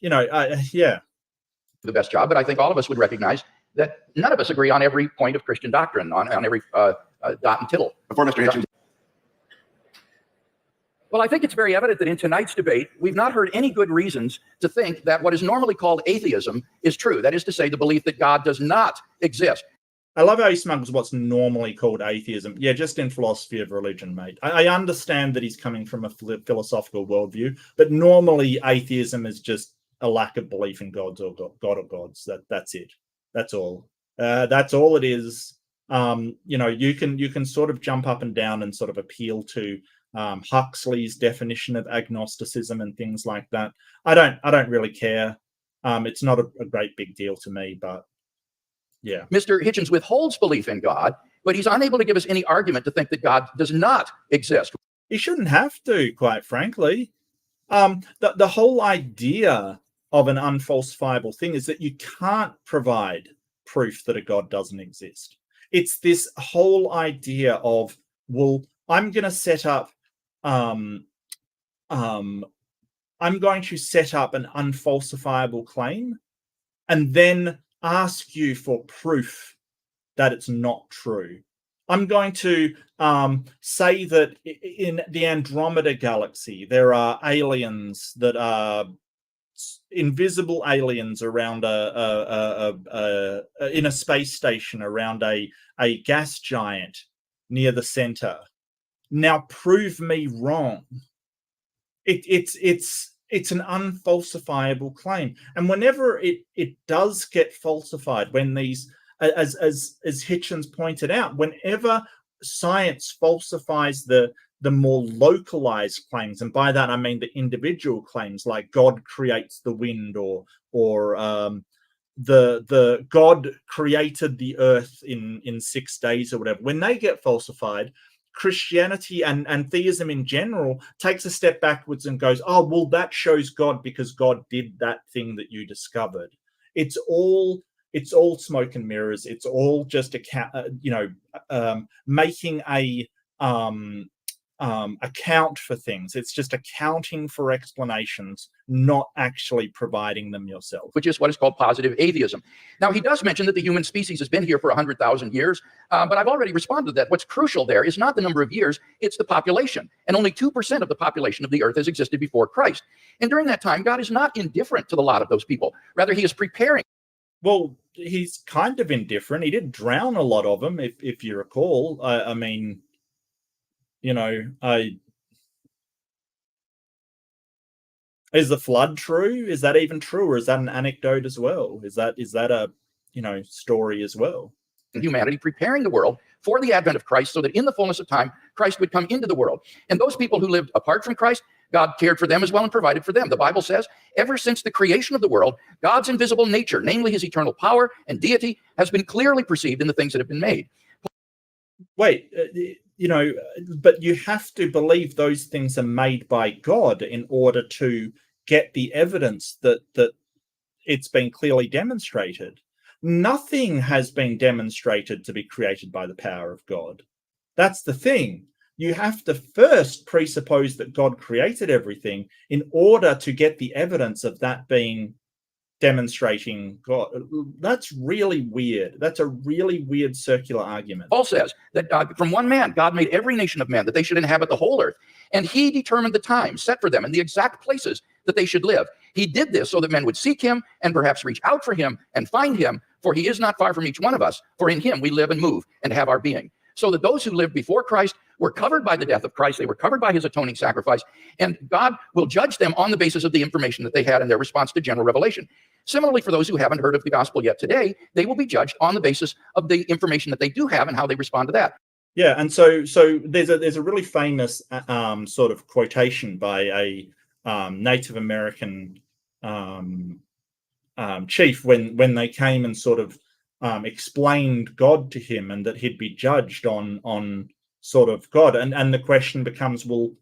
it. Yeah. The best job, but I think all of us would recognize that none of us agree on every point of Christian doctrine, on every dot and tittle. Before Mr. Hitchens. Well, I think it's very evident that in tonight's debate, we've not heard any good reasons to think that what is normally called atheism is true. That is to say, the belief that God does not exist. I love how he smuggles what's normally called atheism. Yeah, just in philosophy of religion, mate. I understand that he's coming from a philosophical worldview, but normally atheism is just a lack of belief in gods or God or gods. That's it. That's all. That's all it is. You can sort of jump up and down and sort of appeal to Huxley's definition of agnosticism and things like that. I don't really care. It's not a great big deal to me, but yeah. Mr. Hitchens withholds belief in God, but he's unable to give us any argument to think that God does not exist. He shouldn't have to, quite frankly. The whole idea of an unfalsifiable thing is that you can't provide proof that a God doesn't exist. It's this whole idea of, well, I'm going to set up I'm going to set up an unfalsifiable claim and then ask you for proof that it's not true. I'm going to say that in the Andromeda galaxy, there are aliens that are invisible aliens around in a space station around a gas giant near the center. Now prove me wrong. It's an unfalsifiable claim, and whenever it does get falsified, when these, as Hitchens pointed out, whenever science falsifies the more localized claims, and by that I mean the individual claims like God creates the wind, or the God created the earth in 6 days or whatever, when they get falsified, Christianity and theism in general takes a step backwards and goes, oh, well, that shows God because God did that thing that you discovered. It's all smoke and mirrors. It's all just making a account for things. It's just accounting for explanations, not actually providing them yourself. Which is what is called positive atheism. Now, he does mention that the human species has been here for 100,000 years, but I've already responded to that. What's crucial there is not the number of years, it's the population. And only 2% of the population of the earth has existed before Christ. And during that time, God is not indifferent to the lot of those people. Rather, he is preparing. Well, he's kind of indifferent. He did drown a lot of them, if you recall. I mean, you know, is the flood true? Is that even true, or is that an anecdote as well? Is that a story as well? Humanity preparing the world for the advent of Christ, so that in the fullness of time, Christ would come into the world. And those people who lived apart from Christ, God cared for them as well and provided for them. The Bible says, ever since the creation of the world, God's invisible nature, namely his eternal power and deity, has been clearly perceived in the things that have been made. Wait, but you have to believe those things are made by God in order to get the evidence that it's been clearly demonstrated. Nothing has been demonstrated to be created by the power of God. That's the thing. You have to first presuppose that God created everything in order to get the evidence of that being demonstrating God. That's really weird. That's a really weird circular argument. Paul says that from one man, God made every nation of men, that they should inhabit the whole earth. And he determined the time set for them and the exact places that they should live. He did this so that men would seek him and perhaps reach out for him and find him, for he is not far from each one of us, for in him we live and move and have our being. So that those who lived before Christ were covered by the death of Christ. They were covered by his atoning sacrifice, and God will judge them on the basis of the information that they had in their response to general revelation. Similarly, for those who haven't heard of the gospel yet today, they will be judged on the basis of the information that they do have and how they respond to that. Yeah, and so there's a really famous sort of quotation by a Native American chief when they came and sort of explained God to him, and that he'd be judged on sort of God, and the question becomes, well,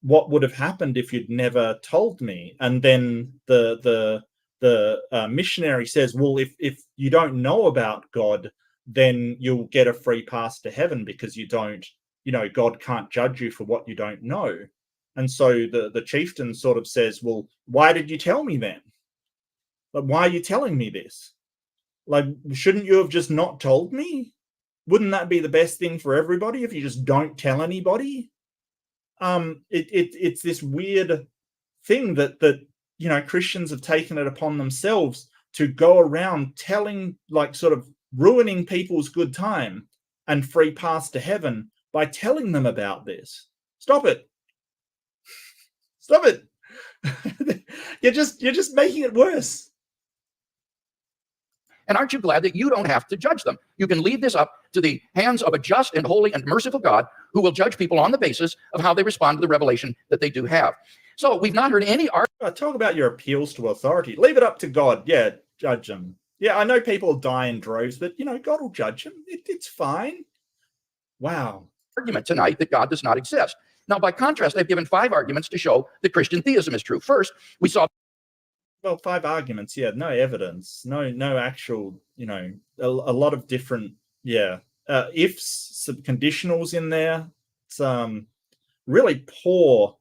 what would have happened if you'd never told me? And then the missionary says, well, if you don't know about God, then you'll get a free pass to heaven, because God can't judge you for what you don't know. And so the chieftain sort of says, well, why did you tell me then? Like, why are you telling me this? Like, shouldn't you have just not told me? Wouldn't that be the best thing for everybody if you just don't tell anybody? It's this weird thing that Christians have taken it upon themselves to go around telling, like, sort of ruining people's good time and free pass to heaven by telling them about this. Stop it. Stop it. You're just making it worse. And aren't you glad that you don't have to judge them? You can leave this up to the hands of a just and holy and merciful God, who will judge people on the basis of how they respond to the revelation that they do have. So we've not heard any argument. Talk about your appeals to authority. Leave it up to God. Yeah, judge them. Yeah, I know people die in droves, but God will judge them. It's fine. Wow. Argument tonight that God does not exist. Now, by contrast, I've given 5 arguments to show that Christian theism is true. First, we saw. Well, 5 arguments, yeah, no evidence, no actual, a lot of different, ifs, some conditionals in there. It's really poor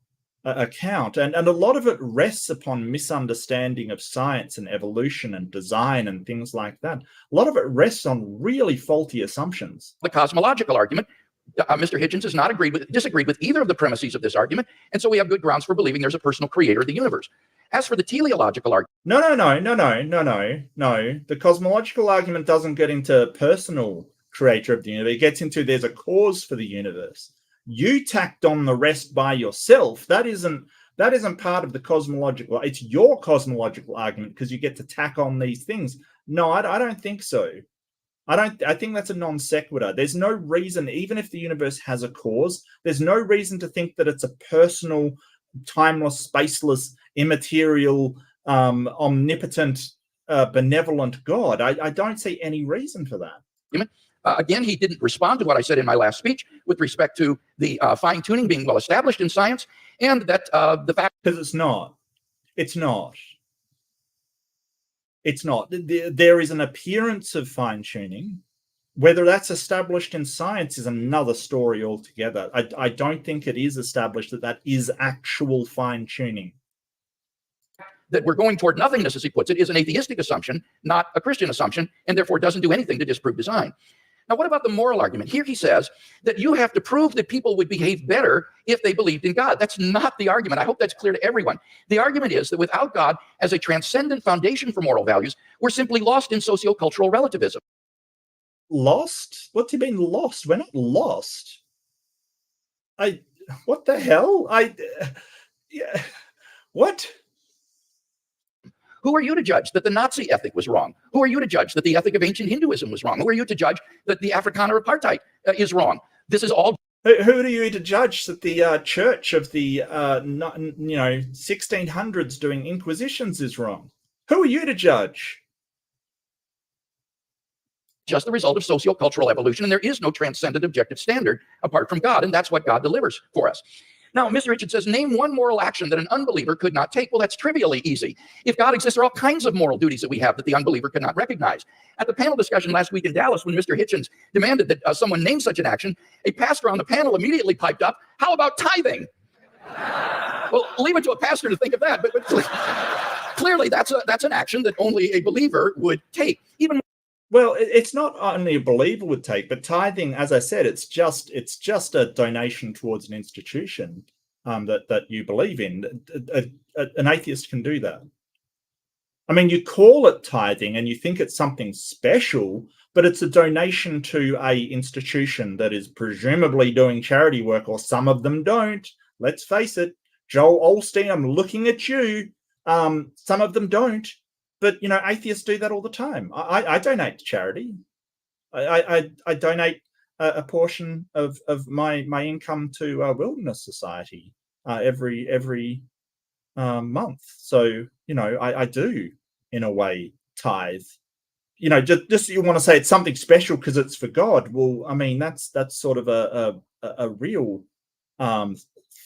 account, and a lot of it rests upon misunderstanding of science and evolution and design and things like that. A lot of it rests on really faulty assumptions. The cosmological argument, Mr. Hitchens has not disagreed with either of the premises of this argument, and so we have good grounds for believing there's a personal creator of the universe. As for the teleological argument, No. The cosmological argument doesn't get into personal creator of the universe. It gets into there's a cause for the universe. You tacked on the rest by yourself. That isn't part of the cosmological. It's your cosmological argument because you get to tack on these things. No, I don't think so. I think that's a non sequitur. There's no reason, even if the universe has a cause, there's no reason to think that it's a personal, timeless, spaceless, immaterial, omnipotent, benevolent God. I don't see any reason for that. Again, he didn't respond to what I said in my last speech with respect to the fine-tuning being well established in science, and that the fact... Because it's not. It's not. It's not. There is an appearance of fine-tuning. Whether that's established in science is another story altogether. I don't think it is established that is actual fine-tuning. That we're going toward nothingness, as he puts it, is an atheistic assumption, not a Christian assumption, and therefore doesn't do anything to disprove design. Now, what about the moral argument? Here he says that you have to prove that people would behave better if they believed in God. That's not the argument. I hope that's clear to everyone. The argument is that without God as a transcendent foundation for moral values, we're simply lost in sociocultural relativism. Lost? What do you mean lost? We're not lost. What the hell? Yeah. What? Who are you to judge that the Nazi ethic was wrong? Who are you to judge that the ethic of ancient Hinduism was wrong? Who are you to judge that the Afrikaner apartheid is wrong? This is all... Who are you to judge that the church of the 1600s doing inquisitions is wrong? Who are you to judge? Just the result of sociocultural evolution, and there is no transcendent objective standard apart from God, and that's what God delivers for us. Now, Mr. Hitchens says, name one moral action that an unbeliever could not take. Well, that's trivially easy. If God exists, there are all kinds of moral duties that we have that the unbeliever could not recognize. At the panel discussion last week in Dallas, when Mr. Hitchens demanded that someone name such an action, a pastor on the panel immediately piped up, how about tithing? Well, leave it to a pastor to think of that, but clearly that's an action that only a believer would take. Well, it's not only a believer would take, but tithing, as I said, it's just a donation towards an institution that you believe in. An atheist can do that. I mean, you call it tithing and you think it's something special, but it's a donation to a institution that is presumably doing charity work, or some of them don't. Let's face it, Joel Olstein, I'm looking at you. Some of them don't. But, atheists do that all the time. I donate to charity. I donate a portion of my income to Wilderness Society every month. So, I do, in a way, tithe. Just you want to say it's something special because it's for God. Well, I mean, that's sort of a real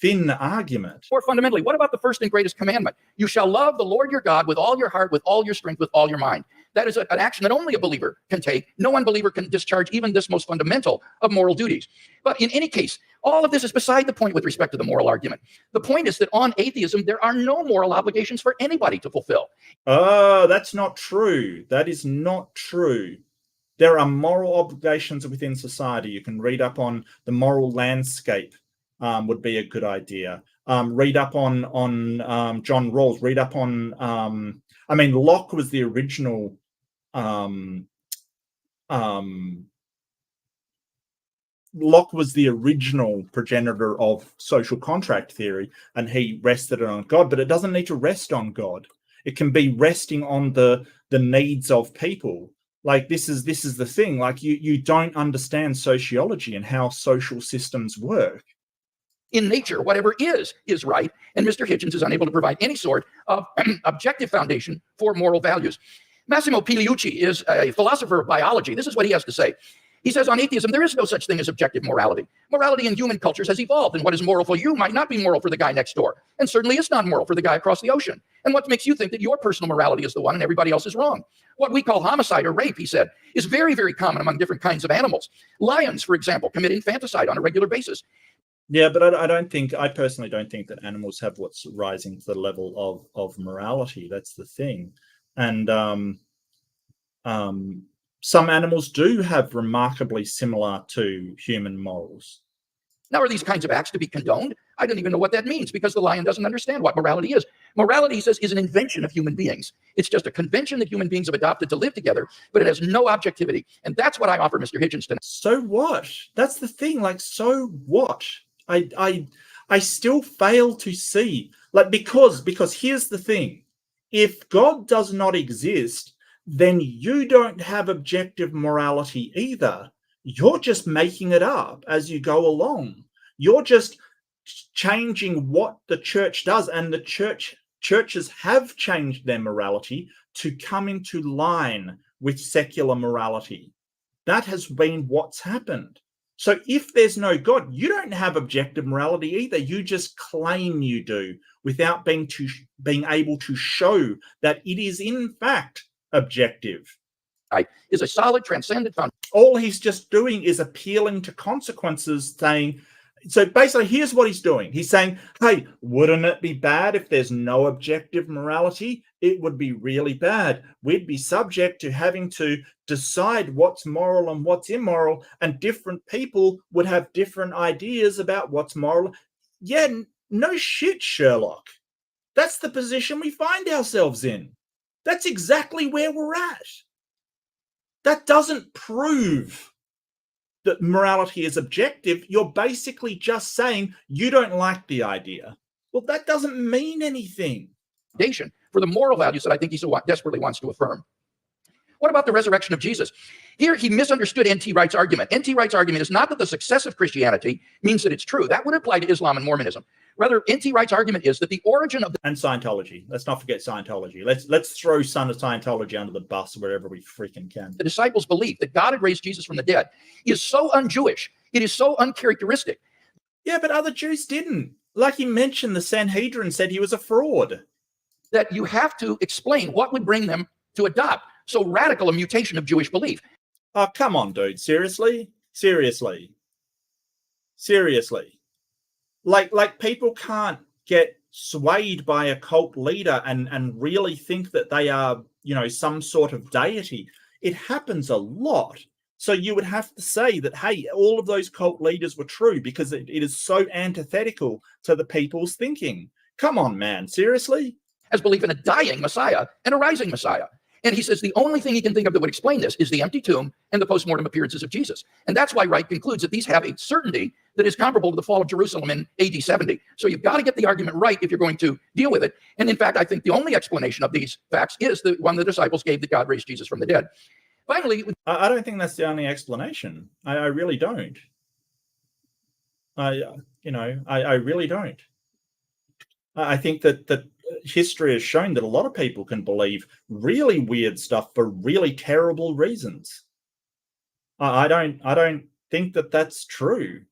thin argument. More fundamentally, what about the first and greatest commandment? You shall love the Lord your God with all your heart, with all your strength, with all your mind. That is an action that only a believer can take. No unbeliever can discharge even this most fundamental of moral duties. But in any case, all of this is beside the point with respect to the moral argument. The point is that on atheism, there are no moral obligations for anybody to fulfill. Oh, that's not true. That is not true. There are moral obligations within society. You can read up on the moral landscape. Would be a good idea. Read up on John Rawls. Read up on. Locke was the original. Locke was the original progenitor of social contract theory, and he rested it on God. But it doesn't need to rest on God. It can be resting on the needs of people. Like this is the thing. Like you don't understand sociology and how social systems work. In nature, whatever is right, and Mr. Hitchens is unable to provide any sort of objective foundation for moral values. Massimo Pigliucci is a philosopher of biology. This is what he has to say. He says, on atheism, there is no such thing as objective morality. Morality in human cultures has evolved, and what is moral for you might not be moral for the guy next door, and certainly is not moral for the guy across the ocean. And what makes you think that your personal morality is the one and everybody else is wrong? What we call homicide or rape, he said, is very, very common among different kinds of animals. Lions, for example, commit infanticide on a regular basis. Yeah, but I personally don't think that animals have what's rising to the level of morality. That's the thing. And some animals do have remarkably similar to human morals. Now, are these kinds of acts to be condoned? I don't even know what that means, because the lion doesn't understand what morality is. Morality, he says, is an invention of human beings. It's just a convention that human beings have adopted to live together, but it has no objectivity. And that's what I offer Mr. Hitchens tonight. So what? That's the thing. Like, so what? I still fail to see, like, because here's the thing. If God does not exist, then you don't have objective morality either. You're just making it up as you go along. You're just changing what the church does, and the churches have changed their morality to come into line with secular morality. That has been what's happened. So if there's no God, you don't have objective morality either. You just claim you do without being able to show that it is in fact objective. Is a solid, transcendent foundation. All he's just doing is appealing to consequences, saying, so basically, here's what he's doing. He's saying, hey, wouldn't it be bad if there's no objective morality? It would be really bad. We'd be subject to having to decide what's moral and what's immoral, and different people would have different ideas about what's moral. Yeah, no shit, Sherlock. That's the position we find ourselves in. That's exactly where we're at. That doesn't prove that morality is objective. You're basically just saying you don't like the idea. Well, that doesn't mean anything. For the moral values that I think he so desperately wants to affirm. What about the resurrection of Jesus? Here, he misunderstood N.T. Wright's argument. N.T. Wright's argument is not that the success of Christianity means that it's true. That would apply to Islam and Mormonism. Rather, N.T. Wright's argument is that the origin of and Scientology. Let's not forget Scientology. Let's throw son of Scientology under the bus wherever we freaking can. The disciples' belief that God had raised Jesus from the dead is so un-Jewish. It is so uncharacteristic. Yeah, but other Jews didn't. Like he mentioned, the Sanhedrin said he was a fraud. That you have to explain what would bring them to adopt so radical a mutation of Jewish belief. Oh, come on, dude. Seriously? Like people can't get swayed by a cult leader and really think that they are, some sort of deity. It happens a lot. So you would have to say that, hey, all of those cult leaders were true because it is so antithetical to the people's thinking. Come on, man. Seriously? As belief in a dying Messiah and a rising Messiah. And he says the only thing he can think of that would explain this is the empty tomb and the post-mortem appearances of Jesus. And that's why Wright concludes that these have a certainty that is comparable to the fall of Jerusalem in AD 70. So you've got to get the argument right if you're going to deal with it. And in fact, I think the only explanation of these facts is the one the disciples gave, that God raised Jesus from the dead. Finally, I don't think that's the only explanation. I really don't. I really don't. I think that history has shown that a lot of people can believe really weird stuff for really terrible reasons. I don't think that that's true.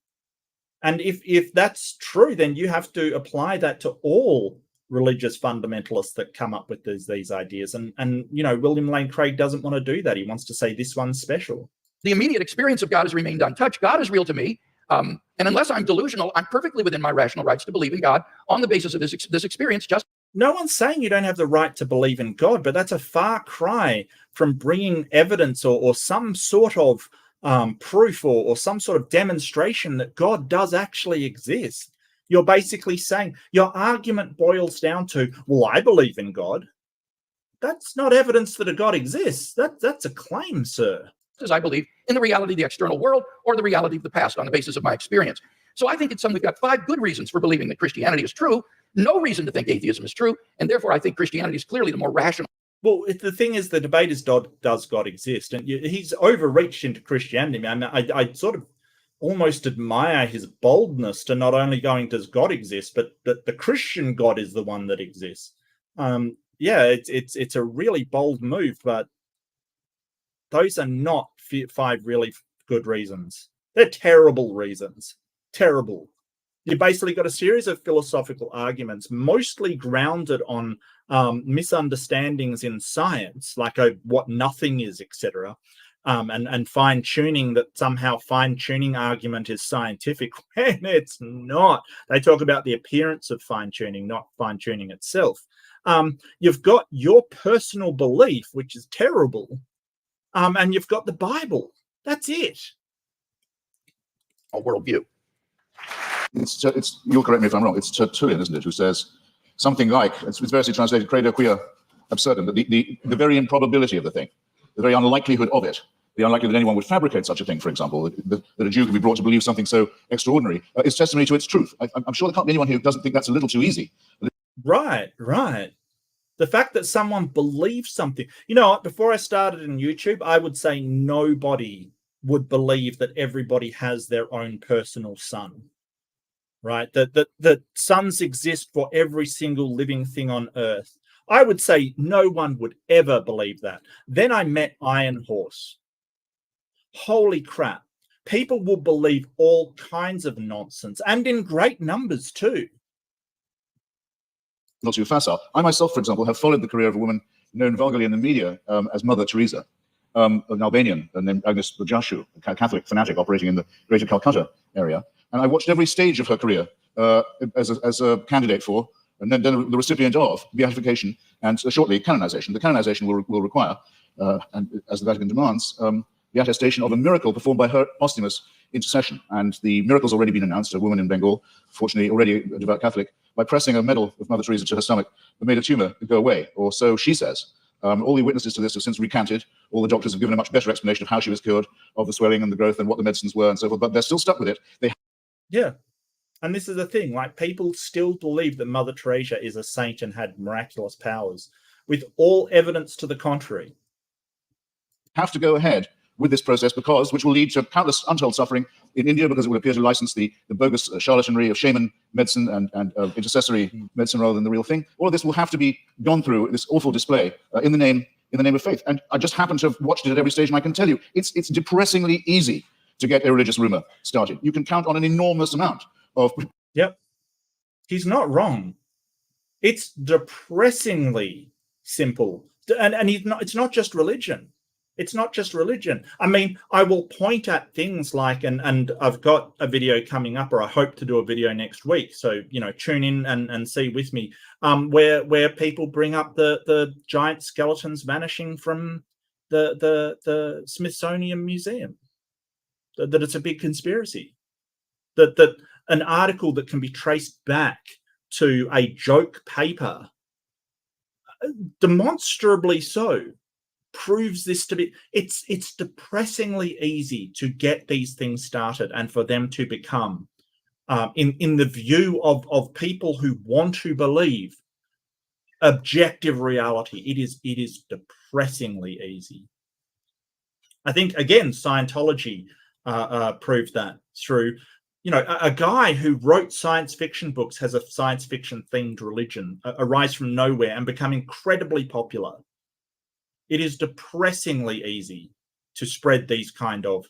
And if that's true, then you have to apply that to all religious fundamentalists that come up with these ideas. And William Lane Craig doesn't want to do that. He wants to say this one's special. The immediate experience of God has remained untouched. God is real to me. And unless I'm delusional, I'm perfectly within my rational rights to believe in God on the basis of this experience. No one's saying you don't have the right to believe in God, but that's a far cry from bringing evidence or some sort of proof or some sort of demonstration that God does actually exist. You're basically saying your argument boils down to, well, I believe in God. That's not evidence that a God exists. That's a claim, sir. As I believe in the reality of the external world or the reality of the past on the basis of my experience. So I think we've got 5 good reasons for believing that Christianity is true, no reason to think atheism is true, and therefore I think Christianity is clearly the more rational. Well, the thing is, the debate is, does God exist? And he's overreached into Christianity. I mean, I sort of almost admire his boldness to not only going, does God exist, but that the Christian God is the one that exists. It's a really bold move, but those are not 5 really good reasons. They're terrible reasons. Terrible. You basically got a series of philosophical arguments, mostly grounded on misunderstandings in science, like what nothing is, etc., and fine-tuning, that somehow fine-tuning argument is scientific when it's not. They talk about the appearance of fine-tuning, not fine-tuning itself. You've got your personal belief, which is terrible, and you've got the Bible. That's it. A worldview. You'll correct me if I'm wrong, it's Tertullian, isn't it, who says something like, it's variously translated, credo quia absurdum, that the very improbability of the thing, the very unlikelihood of it, the unlikelihood that anyone would fabricate such a thing, for example, that a Jew could be brought to believe something so extraordinary, is testimony to its truth. I'm sure there can't be anyone who doesn't think that's a little too easy. Right. The fact that someone believes something, you know, before I started in YouTube, I would say nobody would believe that everybody has their own personal sun, right? That suns exist for every single living thing on Earth. I would say no one would ever believe that. Then I met Iron Horse. Holy crap. People will believe all kinds of nonsense, and in great numbers too. Not too facile. I myself, for example, have followed the career of a woman known vulgarly in the media as Mother Teresa, an Albanian named Agnes Bajashu, a Catholic fanatic operating in the greater Calcutta area. And I watched every stage of her career as a candidate for, and then the recipient of, beatification and shortly canonization. The canonization will require, and as the Vatican demands, the attestation of a miracle performed by her posthumous intercession. And the miracle's already been announced. A woman in Bengal, fortunately already a devout Catholic, by pressing a medal of Mother Teresa to her stomach, made a tumor go away, or so she says. All the witnesses to this have since recanted. All the doctors have given a much better explanation of how she was cured of the swelling and the growth and what the medicines were and so forth, but they're still stuck with it. Yeah. And this is the thing, like, people still believe that Mother Teresa is a saint and had miraculous powers, with all evidence to the contrary. Have to go ahead with this process which will lead to countless untold suffering in India, because it will appear to license the bogus charlatanry of shaman medicine and intercessory medicine rather than the real thing. All of this will have to be gone through this awful display in the name of faith. And I just happen to have watched it at every stage, and I can tell you, it's depressingly easy to get a religious rumor started. You can count on an enormous amount of... Yep. He's not wrong. It's depressingly simple. And it's not just religion. It's not just religion. I mean, I will point at things like, and I've got a video coming up, or I hope to do a video next week. So, you know, tune in and see with me, where people bring up the giant skeletons vanishing from the Smithsonian Museum, that it's a big conspiracy, that an article that can be traced back to a joke paper, demonstrably so, proves this to be, it's depressingly easy to get these things started and for them to become, in the view of people who want to believe, objective reality. It is depressingly easy. I think, again, Scientology proved that through, you know, a guy who wrote science fiction books has a science fiction themed religion arise from nowhere and become incredibly popular. It is depressingly easy to spread these kind of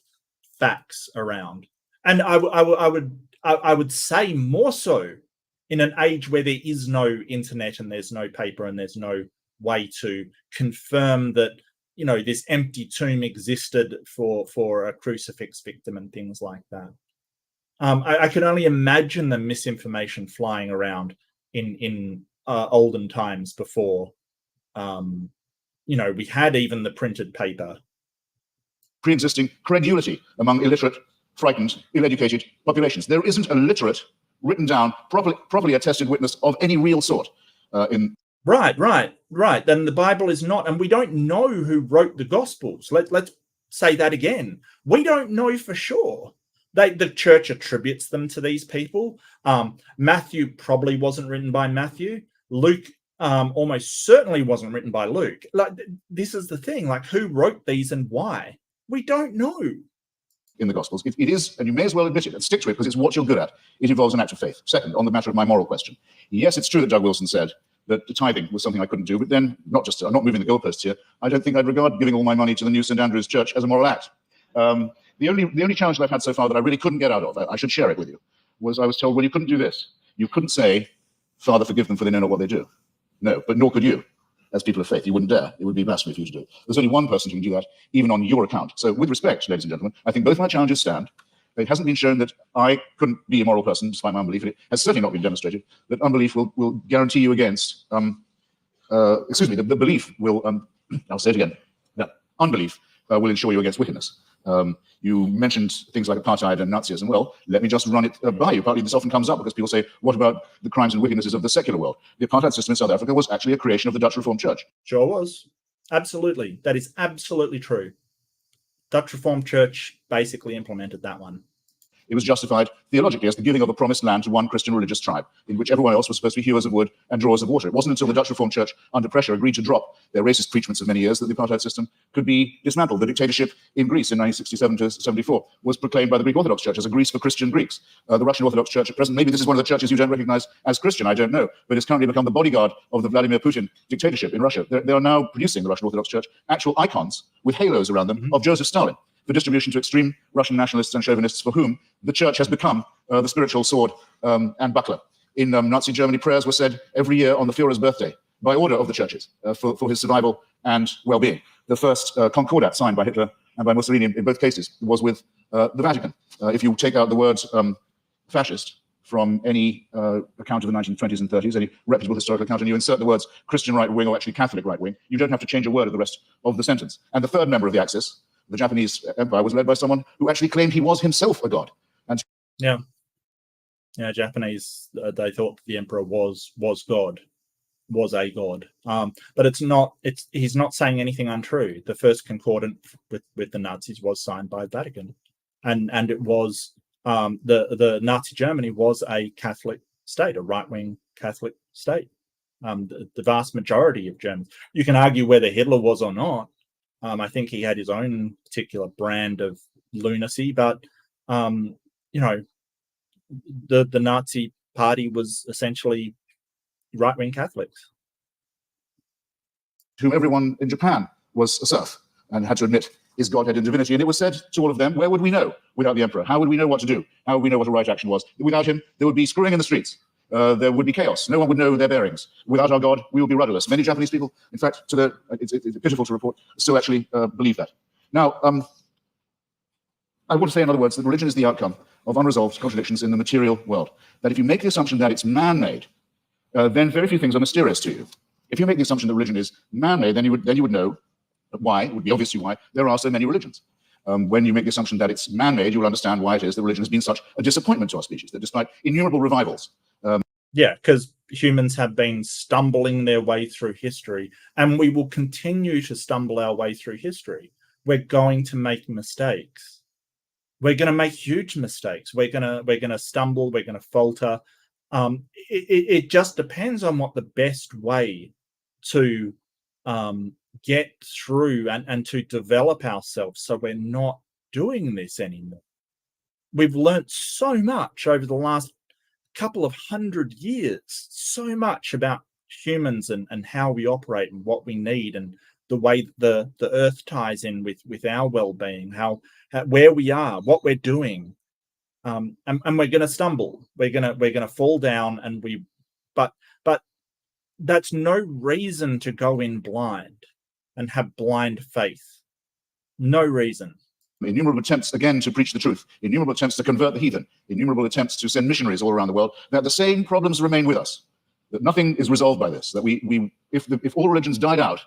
facts around, and I would say more so in an age where there is no internet and there's no paper and there's no way to confirm that, you know, this empty tomb existed for a crucifix victim and things like that. I can only imagine the misinformation flying around in olden times before. You know, we had even the printed paper. Pre-existing credulity among illiterate, frightened, ill-educated populations. There isn't a literate, written down, properly attested witness of any real sort in... Right. Then the Bible is not, and we don't know who wrote the Gospels. Let's say that again. We don't know for sure. The church attributes them to these people. Matthew probably wasn't written by Matthew. Luke almost certainly wasn't written by Luke. Like, this is the thing, like, who wrote these and why? We don't know. In the Gospels, it is, and you may as well admit it and stick to it, because it's what you're good at. It involves an act of faith. Second, on the matter of my moral question, yes, it's true that Doug Wilson said that the tithing was something I couldn't do, but then, I'm not moving the goalposts here, I don't think I'd regard giving all my money to the new St. Andrew's Church as a moral act. The only challenge that I've had so far that I really couldn't get out of, I should share it with you, was I was told, well, you couldn't do this. You couldn't say, Father, forgive them, for they know not what they do. No, but nor could you. as people of faith. You wouldn't dare. It would be blasphemy for you to do it. There's only one person who can do that, even on your account. So with respect, ladies and gentlemen, I think both my challenges stand. It hasn't been shown that I couldn't be a moral person despite my unbelief. It has certainly not been demonstrated that unbelief will guarantee you against, the belief will, I'll say it again, that unbelief will ensure you against wickedness. You mentioned things like apartheid and Nazism. Well, let me just run it by you. Partly this often comes up because people say, what about the crimes and wickednesses of the secular world? The apartheid system in South Africa was actually a creation of the Dutch Reformed Church. Sure was. Absolutely. That is absolutely true. Dutch Reformed Church basically implemented that one. It was justified theologically as the giving of a promised land to one Christian religious tribe, in which everyone else was supposed to be hewers of wood and drawers of water. It wasn't until the Dutch Reformed Church, under pressure, agreed to drop their racist preachments of many years that the apartheid system could be dismantled. The dictatorship in Greece in 1967 to 74 was proclaimed by the Greek Orthodox Church as a Greece for Christian Greeks. The Russian Orthodox Church at present, maybe this is one of the churches you don't recognize as Christian, I don't know, but it's currently become the bodyguard of the Vladimir Putin dictatorship in Russia. They are now producing, the Russian Orthodox Church, actual icons with halos around them of Joseph Stalin, for distribution to extreme Russian nationalists and chauvinists for whom the church has become the spiritual sword and buckler. In Nazi Germany, prayers were said every year on the Führer's birthday by order of the churches for his survival and well-being. The first concordat signed by Hitler and by Mussolini in both cases was with the Vatican. If you take out the word fascist from any account of the 1920s and 30s, any reputable historical account, and you insert the words Christian right wing or actually Catholic right wing, you don't have to change a word of the rest of the sentence. And the third member of the Axis, the Japanese Empire, was led by someone who actually claimed he was himself a god. And yeah, Japanese, they thought the emperor was God, was a god. But it's not. He's not saying anything untrue. The first concordant with the Nazis was signed by the Vatican, and it was the Nazi Germany was a Catholic state, a right-wing Catholic state. The vast majority of Germans. You can argue whether Hitler was or not. I think he had his own particular brand of lunacy, but the Nazi party was essentially right-wing Catholics. Whom everyone in Japan was a serf and had to admit his godhead and divinity. And it was said to all of them, where would we know without the emperor? How would we know what to do? How would we know what a right action was? Without him, there would be screwing in the streets. There would be chaos. No one would know their bearings. Without our God, we would be rudderless. Many Japanese people, in fact, it's pitiful to report, still actually believe that. Now, I want to say, in other words, that religion is the outcome of unresolved contradictions in the material world. That if you make the assumption that it's man-made, then very few things are mysterious to you. If you make the assumption that religion is man-made, then you would know why, it would be obvious to you why, there are so many religions. When you make the assumption that it's man-made, you will understand why it is that religion has been such a disappointment to our species, that despite innumerable revivals, yeah, because humans have been stumbling their way through history, and we will continue to stumble our way through history. We're going to make mistakes. We're going to make huge mistakes. We're going to stumble. We're going to falter. It just depends on what the best way to get through and to develop ourselves, so we're not doing this anymore. We've learnt so much over the last couple of 100 years, so much about humans and how we operate and what we need and the way the earth ties in with our well-being, how where we are, what we're doing, and we're going to stumble, we're going to fall down, and but that's no reason to go in blind and have blind faith. No reason. Innumerable attempts, again, to preach the truth, innumerable attempts to convert the heathen, innumerable attempts to send missionaries all around the world, that the same problems remain with us, that nothing is resolved by this, that if all religions died out,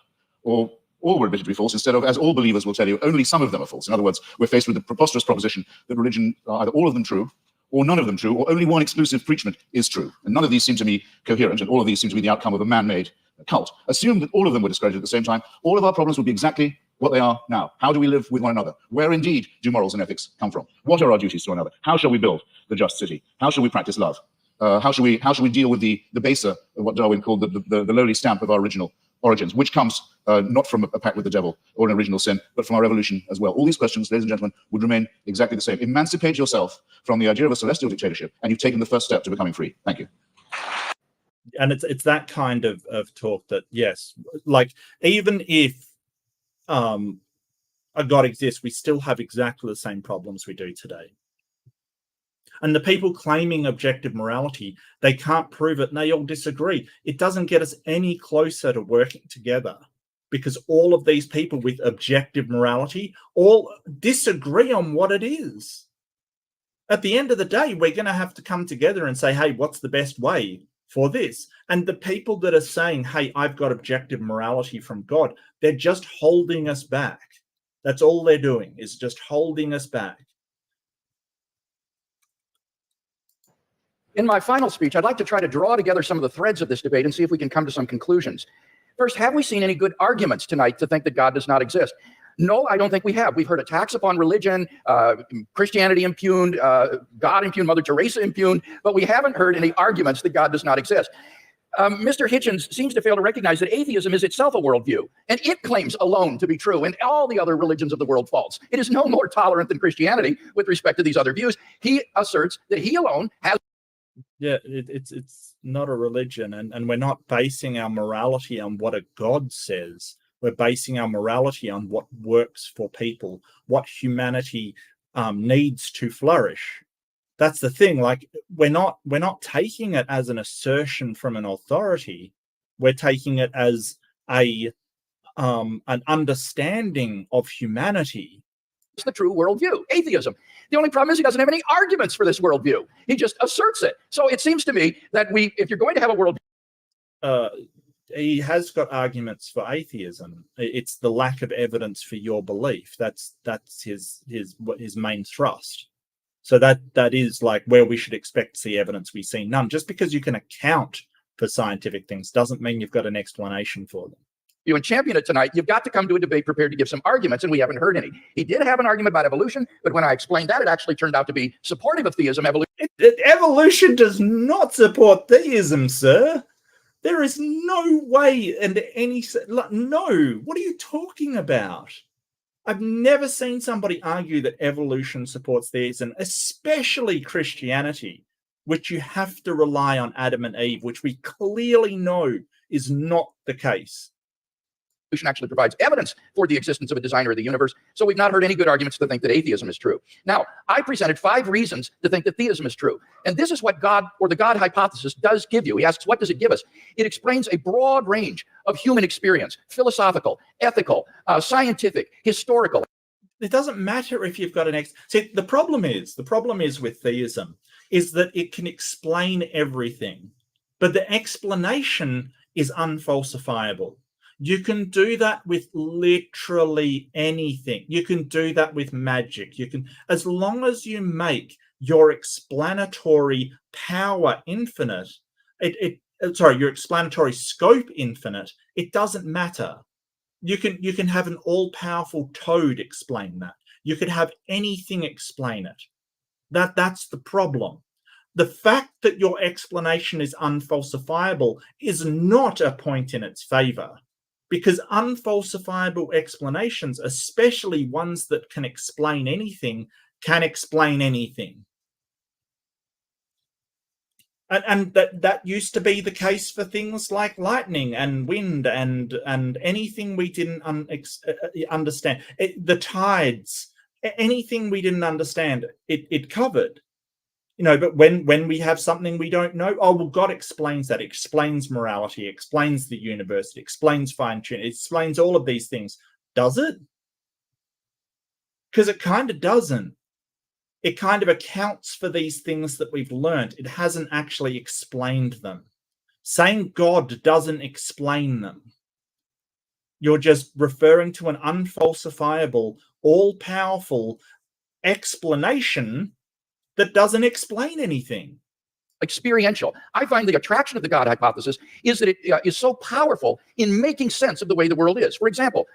or all were admitted to be false, instead of, as all believers will tell you, only some of them are false. In other words, we're faced with the preposterous proposition that religion are either all of them true, or none of them true, or only one exclusive preachment is true. And none of these seem to me coherent, and all of these seem to be the outcome of a man-made cult. Assume that all of them were discredited at the same time, all of our problems would be exactly what they are now. How do we live with one another? Where indeed do morals and ethics come from? What are our duties to one another? How shall we build the just city? How shall we practice love? How shall we deal with the baser, what Darwin called the lowly stamp of our original origins, which comes not from a pact with the devil or an original sin, but from our evolution as well? All these questions, ladies and gentlemen, would remain exactly the same. Emancipate yourself from the idea of a celestial dictatorship, and you've taken the first step to becoming free. Thank you. And it's that kind of talk that, yes, like, even if a God exists, we still have exactly the same problems we do today. And the people claiming objective morality, they can't prove it and they all disagree. It doesn't get us any closer to working together, because all of these people with objective morality all disagree on what it is. At the end of the day, we're going to have to come together and say, hey, what's the best way for this? And the people that are saying, hey, I've got objective morality from God, they're just holding us back. That's all they're doing, is just holding us back. In my final speech, I'd like to try to draw together some of the threads of this debate and see if we can come to some conclusions. First, have we seen any good arguments tonight to think that God does not exist? No, I don't think we have. We've heard attacks upon religion, Christianity impugned, God impugned, Mother Teresa impugned, but we haven't heard any arguments that God does not exist. Mr. Hitchens seems to fail to recognize that atheism is itself a worldview, and it claims alone to be true, and all the other religions of the world false. It is no more tolerant than Christianity with respect to these other views. He asserts that he alone has... Yeah, it's not a religion, and we're not basing our morality on what a God says. We're basing our morality on what works for people, what humanity needs to flourish. That's the thing. Like, we're not taking it as an assertion from an authority. We're taking it as an understanding of humanity. It's the true worldview, atheism. The only problem is he doesn't have any arguments for this worldview. He just asserts it. So it seems to me that if you're going to have a worldview... he has got arguments for atheism. It's the lack of evidence for your belief. That's his main thrust. So that is like where we should expect to see evidence. We see none. Just because you can account for scientific things doesn't mean you've got an explanation for them. You and champion it tonight, you've got to come to a debate prepared to give some arguments, and we haven't heard any. He did have an argument about evolution, but when I explained that, it actually turned out to be supportive of theism. Evolution does not support theism, sir. There is no way and no. What are you talking about? I've never seen somebody argue that evolution supports theism, especially Christianity, which you have to rely on Adam and Eve, which we clearly know is not the case. Evolution actually provides evidence for the existence of a designer of the universe, so we've not heard any good arguments to think that atheism is true. Now, I presented 5 reasons to think that theism is true, and this is what God, or the God hypothesis, does give you. He asks, what does it give us? It explains a broad range of human experience, philosophical, ethical, scientific, historical. It doesn't matter if you've got an See, the problem is with theism is that it can explain everything, but the explanation is unfalsifiable. You can do that with literally anything. You can do that with magic. You can, as long as you make your explanatory power infinite, your explanatory scope infinite, it doesn't matter. You can have an all-powerful toad explain that. You could have anything explain it. That's the problem. The fact that your explanation is unfalsifiable is not a point in its favor. Because unfalsifiable explanations, especially ones that can explain anything, can explain anything. And that used to be the case for things like lightning and wind and anything we didn't understand. The tides, anything we didn't understand, it covered. You know, but when we have something we don't know, oh, well, God explains that. It explains morality, explains the universe, it explains fine-tuning, it explains all of these things. Does it? Because it kind of doesn't. It kind of accounts for these things that we've learned. It hasn't actually explained them. Saying God doesn't explain them. You're just referring to an unfalsifiable, all-powerful explanation that doesn't explain anything. Experiential. I find the attraction of the God hypothesis is that it is so powerful in making sense of the way the world is. For example,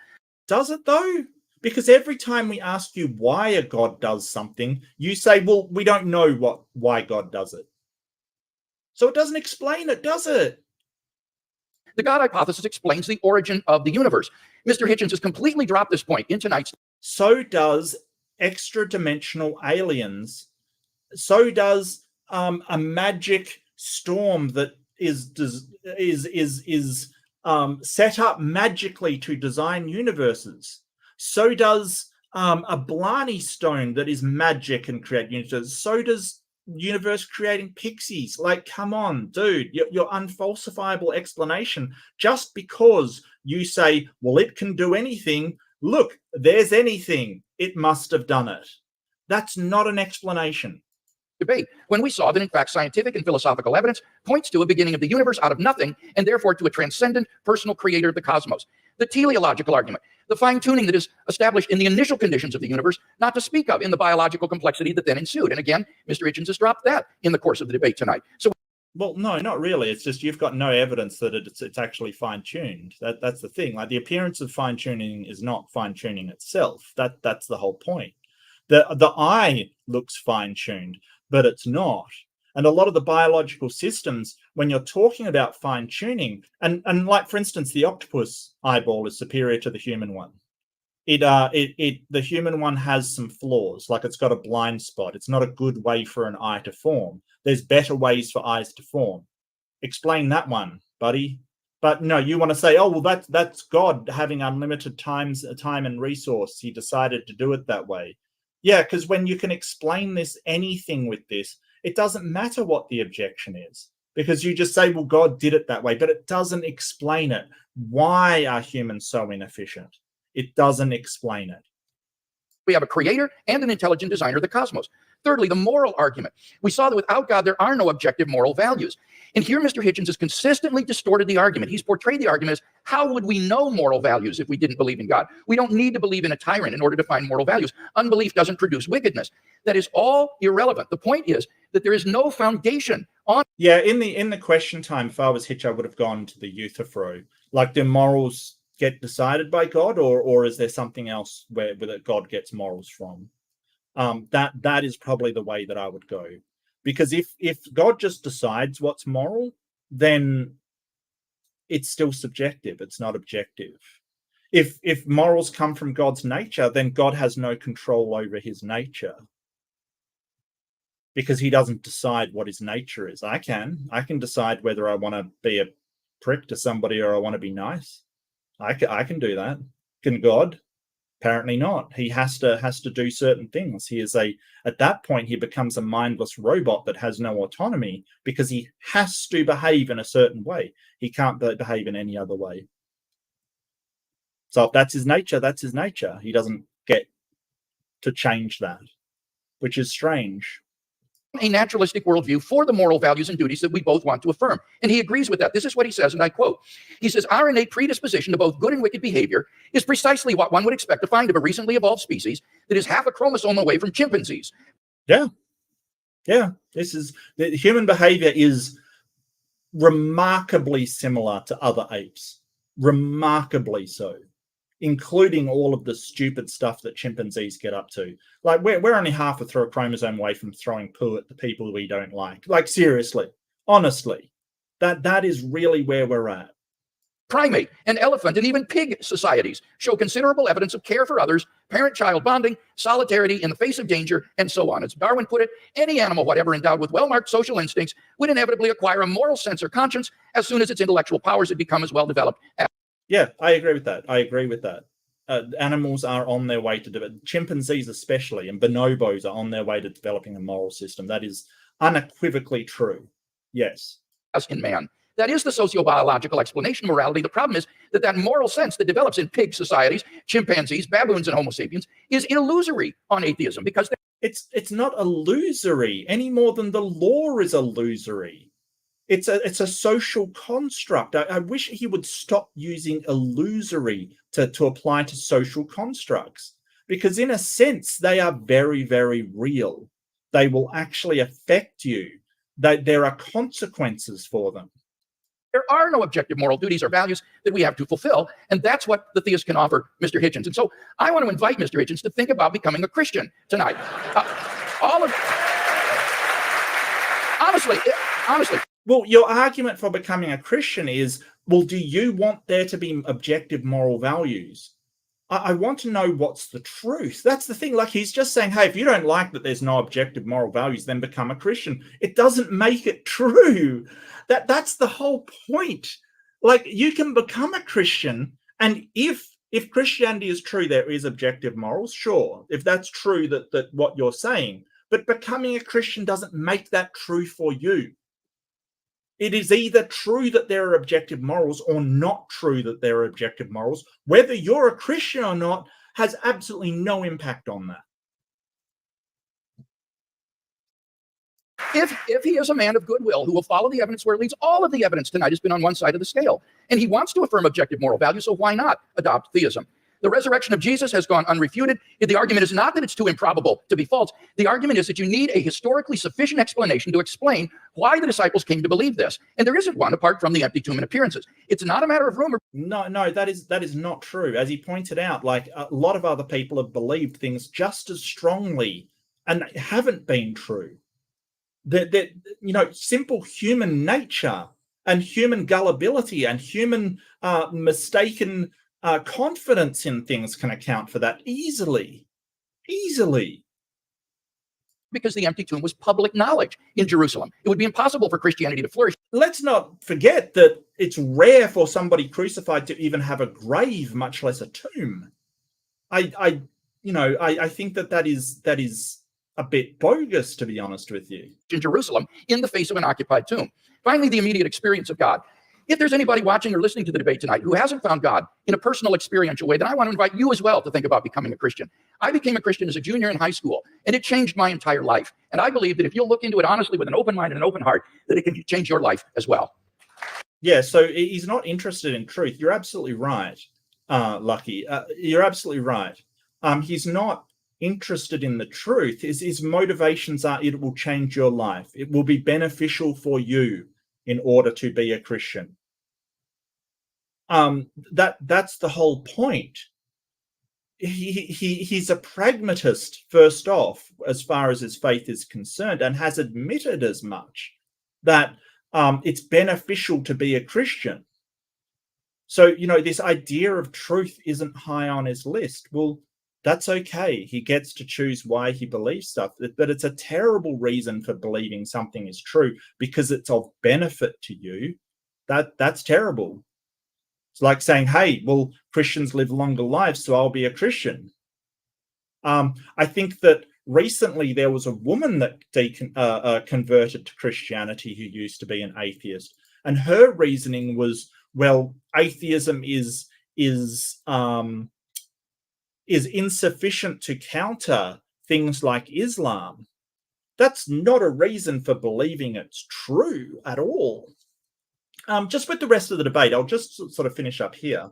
does it though? Because every time we ask you why a God does something, you say, well, we don't know why God does it. So it doesn't explain it, does it? The God hypothesis explains the origin of the universe. Mr. Hitchens has completely dropped this point in tonight's. So does extra-dimensional aliens. So does a magic storm that is set up magically to design universes. So does a Blarney stone that is magic and create universes. So does universe creating pixies. Like, come on, dude, your unfalsifiable explanation, just because you say, well, it can do anything, look, there's anything, it must have done it. That's not an explanation. Debate when we saw that, in fact, scientific and philosophical evidence points to a beginning of the universe out of nothing, and therefore to a transcendent personal creator of the cosmos. The teleological argument, the fine-tuning that is established in the initial conditions of the universe, not to speak of in the biological complexity that then ensued. And again, Mr. Hitchens has dropped that in the course of the debate tonight. So, well, no, not really. It's just you've got no evidence that it's actually fine-tuned. That's the thing. Like, the appearance of fine-tuning is not fine-tuning itself. That's the whole point. The eye looks fine-tuned, but it's not. And a lot of the biological systems, when you're talking about fine-tuning, and like, for instance, the octopus eyeball is superior to the human one. The human one has some flaws, like it's got a blind spot. It's not a good way for an eye to form. There's better ways for eyes to form. Explain that one, buddy. But no, you want to say, oh, well, that's God having unlimited time and resource. He decided to do it that way. Yeah, because when you can explain anything with this, it doesn't matter what the objection is, because you just say, well, God did it that way, but it doesn't explain it. Why are humans so inefficient? It doesn't explain it. we have a creator and an intelligent designer of the cosmos. Thirdly, the moral argument. We saw that without God, there are no objective moral values. And here, Mr. Hitchens has consistently distorted the argument. He's portrayed the argument as, how would we know moral values if we didn't believe in God? We don't need to believe in a tyrant in order to find moral values. Unbelief doesn't produce wickedness. That is all irrelevant. The point is that there is no foundation on... Yeah, in the question time, if I was Hitch, I would have gone to the Euthyphro. Like, do morals get decided by God, or is there something else where God gets morals from? That is probably the way that I would go. Because if God just decides what's moral, then it's still subjective. It's not objective. If morals come from God's nature, then God has no control over his nature, because he doesn't decide what his nature is. I can decide whether I want to be a prick to somebody or I want to be nice. I can do that. Can God? Apparently not. He has to do certain things. At that point, he becomes a mindless robot that has no autonomy, because he has to behave in a certain way. He can't behave in any other way. So if that's his nature, that's his nature. He doesn't get to change that, which is strange. A naturalistic worldview for the moral values and duties that we both want to affirm. And he agrees with that. This is what he says, and I quote. He says, our innate predisposition to both good and wicked behavior is precisely what one would expect to find of a recently evolved species that is half a chromosome away from chimpanzees. Yeah. The human behavior is remarkably similar to other apes. Remarkably so. Including all of the stupid stuff that chimpanzees get up to. Like, we're only half a chromosome away from throwing poo at the people we don't like. Like, seriously, honestly, that is really where we're at. Primate and elephant and even pig societies show considerable evidence of care for others, parent-child bonding, solidarity in the face of danger, and so on. As Darwin put it, any animal, whatever endowed with well-marked social instincts, would inevitably acquire a moral sense or conscience as soon as its intellectual powers had become as well developed as... Yeah, I agree with that. Animals are on their way to develop, chimpanzees especially, and bonobos are on their way to developing a moral system. That is unequivocally true. Yes. As in man. That is the sociobiological explanation of morality. The problem is that moral sense that develops in pig societies, chimpanzees, baboons, and Homo sapiens is illusory on atheism, because it's not illusory any more than the law is illusory. It's a social construct. I wish he would stop using illusory to apply to social constructs, because in a sense, they are very, very real. They will actually affect you. There are consequences for them. There are no objective moral duties or values that we have to fulfill, and that's what the theist can offer Mr. Hitchens. And so I want to invite Mr. Hitchens to think about becoming a Christian tonight. Honestly. Well, your argument for becoming a Christian is, well, do you want there to be objective moral values? I want to know what's the truth. That's the thing. Like, he's just saying, hey, if you don't like that there's no objective moral values, then become a Christian. It doesn't make it true. That's the whole point. Like, you can become a Christian, and if Christianity is true, there is objective morals, sure. If that's true, that what you're saying, But becoming a Christian doesn't make that true for you. It is either true that there are objective morals or not true that there are objective morals. Whether you're a Christian or not has absolutely no impact on that. If he is a man of goodwill who will follow the evidence where it leads, all of the evidence tonight has been on one side of the scale. And he wants to affirm objective moral value, so why not adopt theism? The resurrection of Jesus has gone unrefuted. The argument is not that it's too improbable to be false. The argument is that you need a historically sufficient explanation to explain why the disciples came to believe this. And there isn't one apart from the empty tomb and appearances. It's not a matter of rumor. No, that is not true. As he pointed out, like a lot of other people have believed things just as strongly and they haven't been true. That simple human nature and human gullibility and human mistaken confidence in things can account for that easily. Because the empty tomb was public knowledge in Jerusalem. It would be impossible for Christianity to flourish. Let's not forget that it's rare for somebody crucified to even have a grave, much less a tomb. I think that is a bit bogus, to be honest with you. In Jerusalem, in the face of an occupied tomb. Finally, the immediate experience of God. If there's anybody watching or listening to the debate tonight who hasn't found God in a personal, experiential way, then I want to invite you as well to think about becoming a Christian. I became a Christian as a junior in high school, and it changed my entire life. And I believe that if you'll look into it honestly with an open mind and an open heart, that it can change your life as well. Yeah, so he's not interested in truth. You're absolutely right, Lucky. You're absolutely right. He's not interested in the truth. His motivations are it will change your life. It will be beneficial for you in order to be a Christian. That's the whole point. He's a pragmatist, first off, as far as his faith is concerned, and has admitted as much, that it's beneficial to be a Christian. So, this idea of truth isn't high on his list. Well, that's okay. He gets to choose why he believes stuff, but it's a terrible reason for believing something is true because it's of benefit to you. That's terrible. It's like saying, hey, well, Christians live longer lives, so I'll be a Christian. I think that recently there was a woman that converted to Christianity who used to be an atheist, and her reasoning was, well, atheism is insufficient to counter things like Islam. That's not a reason for believing it's true at all. Just with the rest of the debate, I'll just sort of finish up here.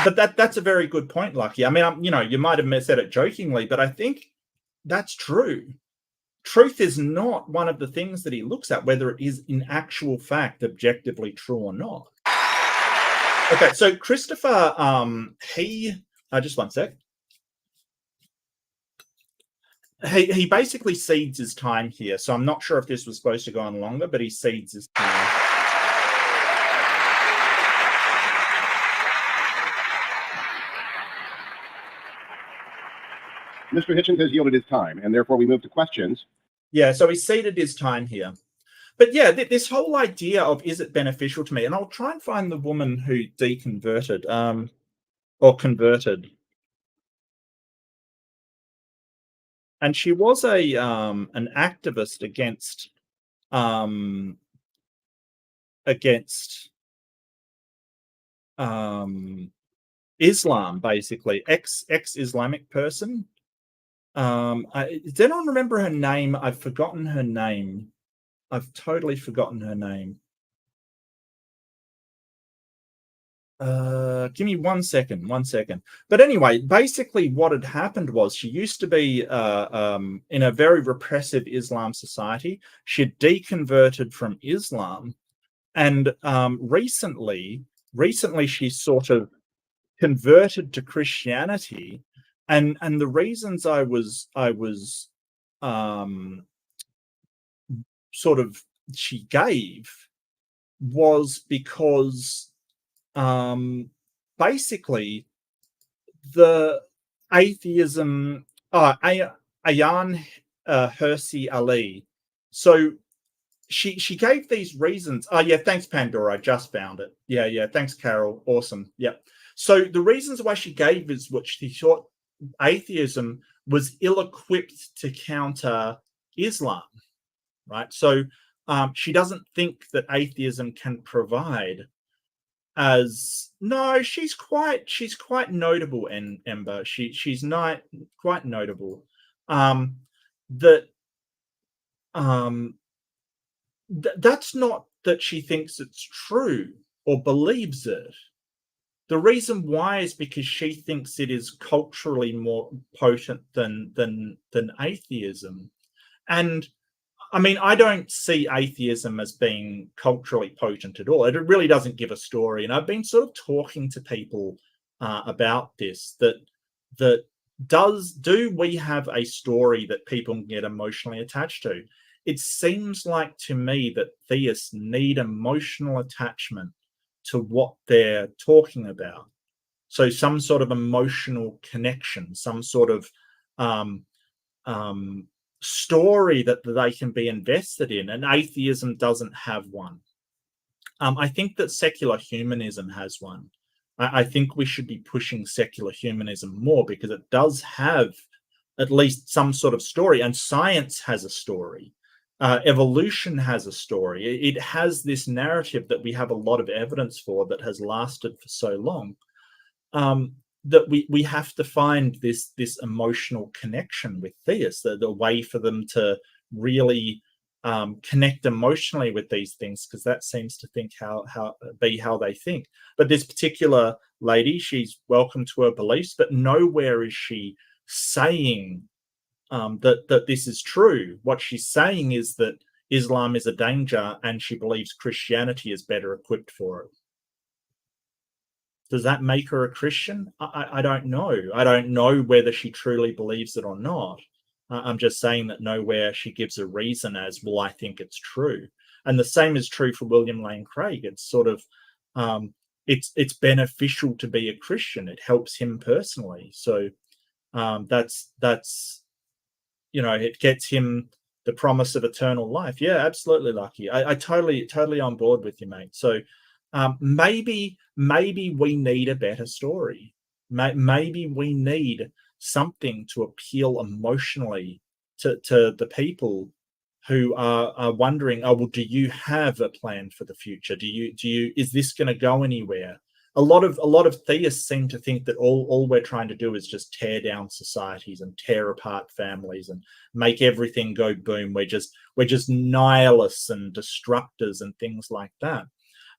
But that's a very good point, Lucky. I mean, you might have said it jokingly, but I think that's true. Truth is not one of the things that he looks at, whether it is in actual fact objectively true or not. Okay, so Christopher, just one sec. He basically cedes his time here, so I'm not sure if this was supposed to go on longer, but he cedes his time. Mr. Hitchens has yielded his time, and therefore we move to questions. Yeah, so he ceded his time here. But yeah, this whole idea of is it beneficial to me, and I'll try and find the woman who deconverted, or converted. And she was an activist against Islam, basically, ex-Islamic person. Does anyone remember her name? I've forgotten her name. I've totally forgotten her name. Give me 1 second. But anyway, basically what had happened was she used to be in a very repressive Islam society. She had deconverted from Islam, and recently she sort of converted to Christianity, and the reasons I was sort of she gave was because basically the atheism, Ayan Hirsi Ali. So she gave these reasons. Oh yeah, thanks Pandora, I just found it. Yeah, thanks Carol, awesome. Yeah. So the reasons why she gave is what she thought atheism was ill-equipped to counter Islam, right? So she doesn't think that atheism can provide as no. She's quite notable, and Ember. She's not quite notable. That that's not that she thinks it's true or believes it. The reason why is because she thinks it is culturally more potent than atheism. And I mean, I don't see atheism as being culturally potent at all. It really doesn't give a story. And I've been sort of talking to people about this, do we have a story that people can get emotionally attached to? It seems like to me that theists need emotional attachment to what they're talking about. So some sort of emotional connection, some sort of story that they can be invested in, and atheism doesn't have one. I think that secular humanism has one. I think we should be pushing secular humanism more because it does have at least some sort of story, and science has a story. Evolution has a story. It has this narrative that we have a lot of evidence for that has lasted for so long, that we have to find this emotional connection with theists, the way for them to really connect emotionally with these things, because that seems to think how they think. But this particular lady, she's welcome to her beliefs, but nowhere is she saying that this is true. What she's saying is that Islam is a danger and she believes Christianity is better equipped for it. Does that make her a Christian? I don't know. I don't know whether she truly believes it or not. I'm just saying that nowhere she gives a reason as, well, I think it's true. And the same is true for William Lane Craig. It's sort of, it's beneficial to be a Christian. It helps him personally. So that's it gets him the promise of eternal life. Yeah, absolutely, Lucky. I totally on board with you, mate. So maybe we need a better story. Maybe we need something to appeal emotionally to the people who are wondering, oh, well, do you have a plan for the future? Do you is this going to go anywhere? A lot of theists seem to think that all we're trying to do is just tear down societies and tear apart families and make everything go boom. We're just nihilists and destructors and things like that.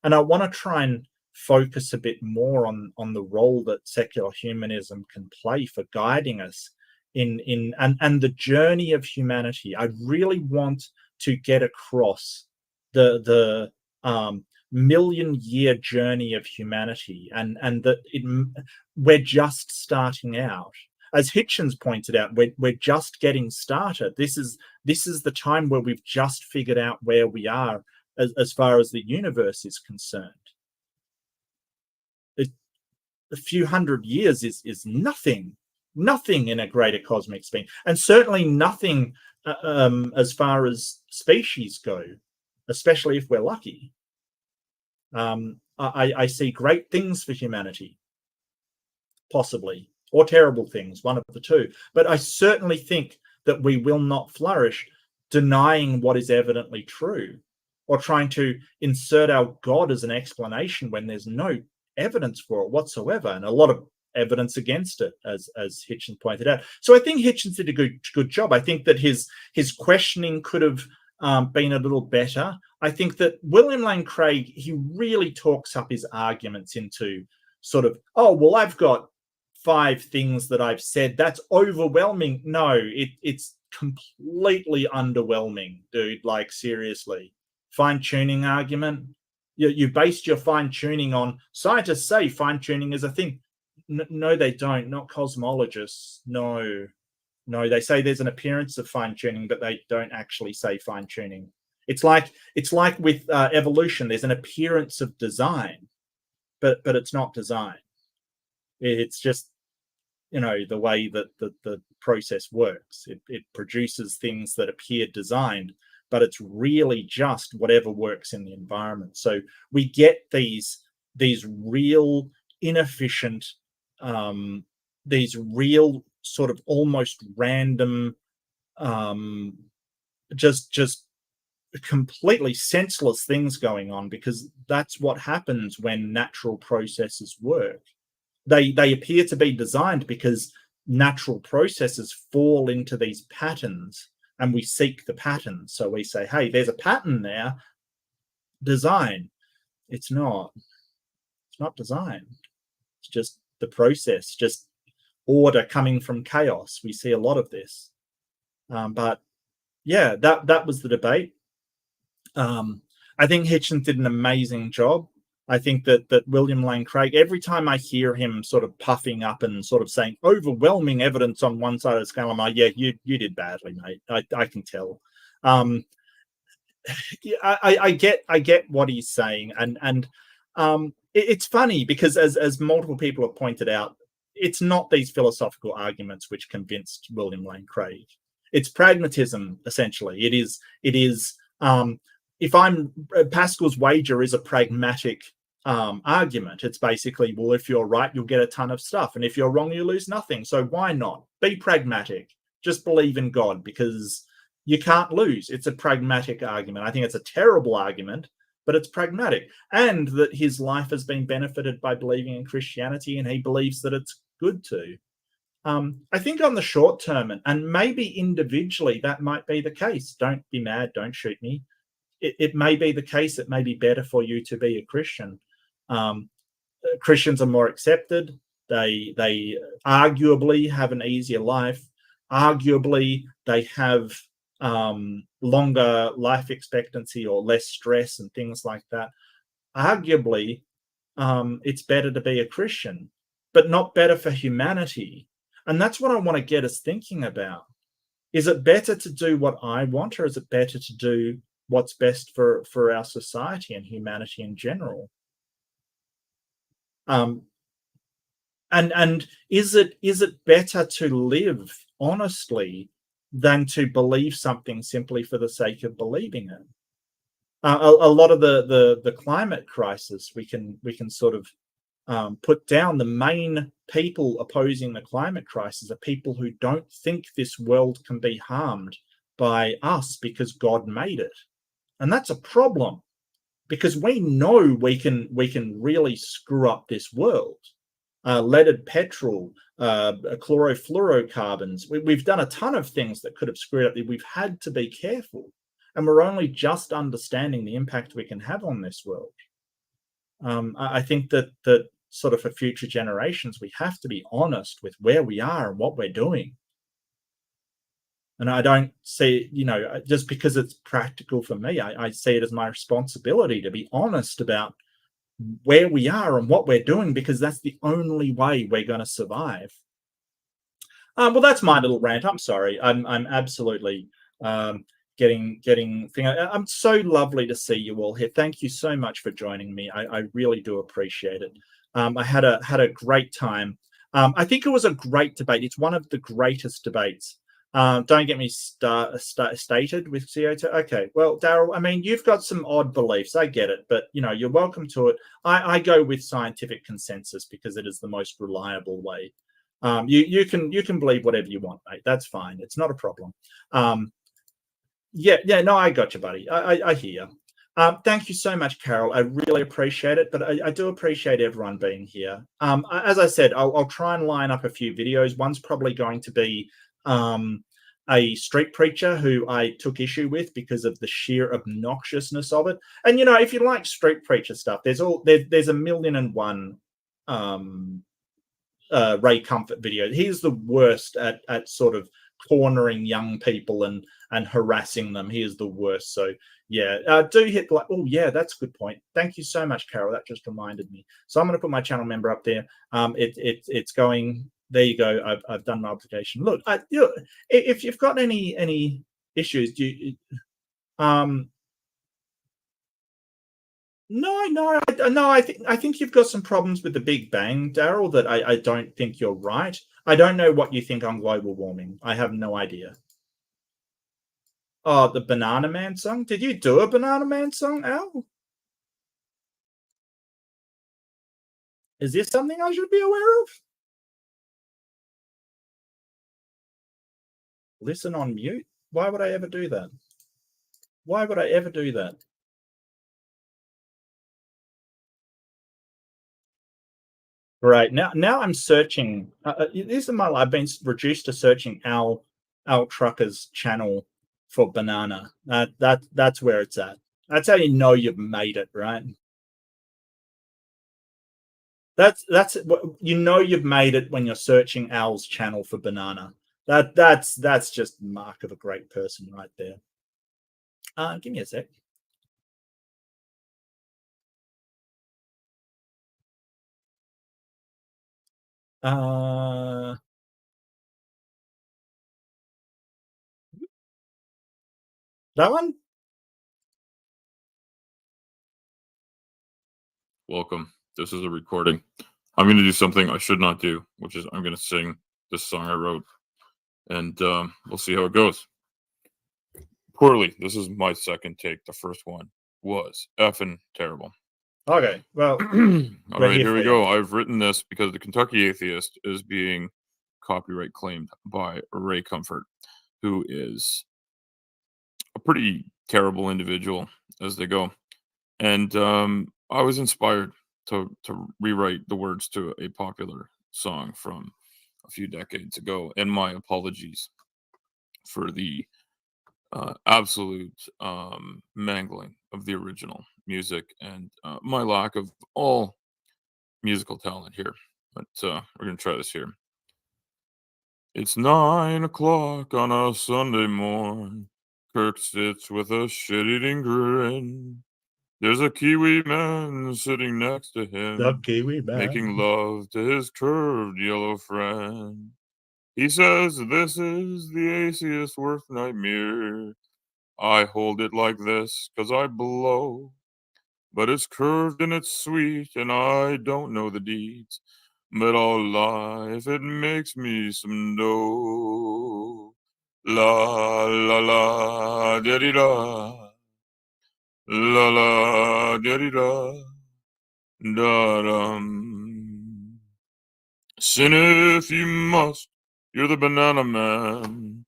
And I want to try and focus a bit more on the role that secular humanism can play for guiding us in the journey of humanity. I really want to get across the million-year journey of humanity, and that we're just starting out. As Hitchens pointed out, we're just getting started. This is the time where we've just figured out where we are as far as the universe is concerned. A few hundred years is nothing in a greater cosmic scheme, and certainly nothing as far as species go, especially if we're lucky. I see great things for humanity, possibly, or terrible things, one of the two. But I certainly think that we will not flourish denying what is evidently true, or trying to insert our God as an explanation when there's no evidence for it whatsoever, and a lot of evidence against it, as Hitchens pointed out. So I think Hitchens did a good job. I think that his questioning could have been a little better. I think that William Lane Craig, he really talks up his arguments into sort of, oh, well, I've got 5 things that I've said. That's overwhelming. No, it's completely underwhelming, dude. Like, seriously. Fine-tuning argument. You based your fine-tuning on, scientists say fine-tuning is a thing. No, they don't. Not cosmologists. No, they say there's an appearance of fine-tuning, but they don't actually say fine-tuning. It's like with evolution. There's an appearance of design, but it's not design. It's just, the way that the process works. It produces things that appear designed, but it's really just whatever works in the environment. So we get these real inefficient these real sort of almost random, just completely senseless things going on, because that's what happens when natural processes work. They appear to be designed because natural processes fall into these patterns, and we seek the pattern. So we say, hey, there's a pattern there. Design. It's not design. It's just the process, just order coming from chaos. We see a lot of this. But yeah, that was the debate. I think Hitchens did an amazing job. I think that William Lane Craig, every time I hear him sort of puffing up and sort of saying overwhelming evidence on one side of the scale, I'm like, yeah, you did badly, mate. I can tell. I get what he's saying, and it's funny because as multiple people have pointed out, it's not these philosophical arguments which convinced William Lane Craig. It's pragmatism, essentially. It is. If Pascal's wager is a pragmatic argument. It's basically, well, if you're right, you'll get a ton of stuff, and if you're wrong, you lose nothing. So why not? Be pragmatic. Just believe in God, because you can't lose. It's a pragmatic argument. I think it's a terrible argument, but it's pragmatic. And that his life has been benefited by believing in Christianity, and he believes that it's good to. I think on the short term, and maybe individually, that might be the case. Don't be mad. Don't shoot me. It may be the case. It may be better for you to be a Christian. Christians are more accepted. They arguably have an easier life. Arguably, they have longer life expectancy or less stress and things like that. Arguably, it's better to be a Christian, but not better for humanity. And that's what I want to get us thinking about. Is it better to do what I want, or is it better to do what's best for our society and humanity in general? And is it better to live honestly than to believe something simply for the sake of believing it? A lot of the climate crisis, we can sort of put down. The main people opposing the climate crisis are people who don't think this world can be harmed by us because God made it. And that's a problem, because we know we can really screw up this world. Leaded petrol, chlorofluorocarbons. We've done a ton of things that could have screwed up. We've had to be careful, and we're only just understanding the impact we can have on this world. I think that sort of for future generations, we have to be honest with where we are and what we're doing. And I don't see, just because it's practical for me, I see it as my responsibility to be honest about where we are and what we're doing, because that's the only way we're going to survive. Well, that's my little rant. I'm sorry. I'm absolutely getting. I'm so lovely to see you all here. Thank you so much for joining me. I really do appreciate it. I had a great time. I think it was a great debate. It's one of the greatest debates. Don't get me stated with CO2. Okay, well, Daryl, I mean, you've got some odd beliefs. I get it, but you're welcome to it. I go with scientific consensus because it is the most reliable way. You can believe whatever you want, mate. That's fine. It's not a problem. Yeah, no, I got you, buddy. I hear you. Thank you so much, Carol. I really appreciate it, but I do appreciate everyone being here. As I said, I'll try and line up a few videos. One's probably going to be a street preacher who I took issue with because of the sheer obnoxiousness of it. And if you like street preacher stuff, there's a million and one Ray Comfort video. He's the worst at sort of cornering young people and harassing them. He is the worst. So yeah, do hit like. Oh yeah, that's a good point. Thank you so much, Carol. That just reminded me. So I'm going to put my channel member up there. It's going. There you go. I've done my application. Look, if you've got any issues, No. I think you've got some problems with the Big Bang, Daryl. That I don't think you're right. I don't know what you think on global warming. I have no idea. Oh, the Banana Man song. Did you do a Banana Man song, Al? Is this something I should be aware of? Listen on mute? Why would I ever do that? Why would I ever do that? Right, now I'm searching. This is my. I've been reduced to searching Al Trucker's channel for banana. That's where it's at. That's how you know you've made it, right? That's you know you've made it when you're searching Al's channel for banana. That's just mark of a great person right there. Give me a sec. That one? Welcome. This is a recording. I'm going to do something I should not do, which is I'm going to sing this song I wrote, and we'll see how it goes. Poorly. This is my second take. The first one was effing terrible. Okay, well, all right, here we go. I've written this because the Kentucky Atheist is being copyright claimed by Ray Comfort, who is a pretty terrible individual as they go. And I was inspired to rewrite the words to a popular song from a few decades ago. And my apologies for the absolute mangling of the original music and my lack of all musical talent here. But we're going to try this here. It's 9 o'clock on a Sunday morn. Kirk sits with a shit-eating grin. There's a Kiwi man sitting next to him, the Kiwi man, making love to his curved yellow friend. He says, "This is the atheist worst nightmare. I hold it like this 'cause I blow. But it's curved and it's sweet, and I don't know the deeds. But I'll lie if it makes me some dough. La la la, diddy da. La la, diddy da. Da dum. Sin if you must, you're the banana man.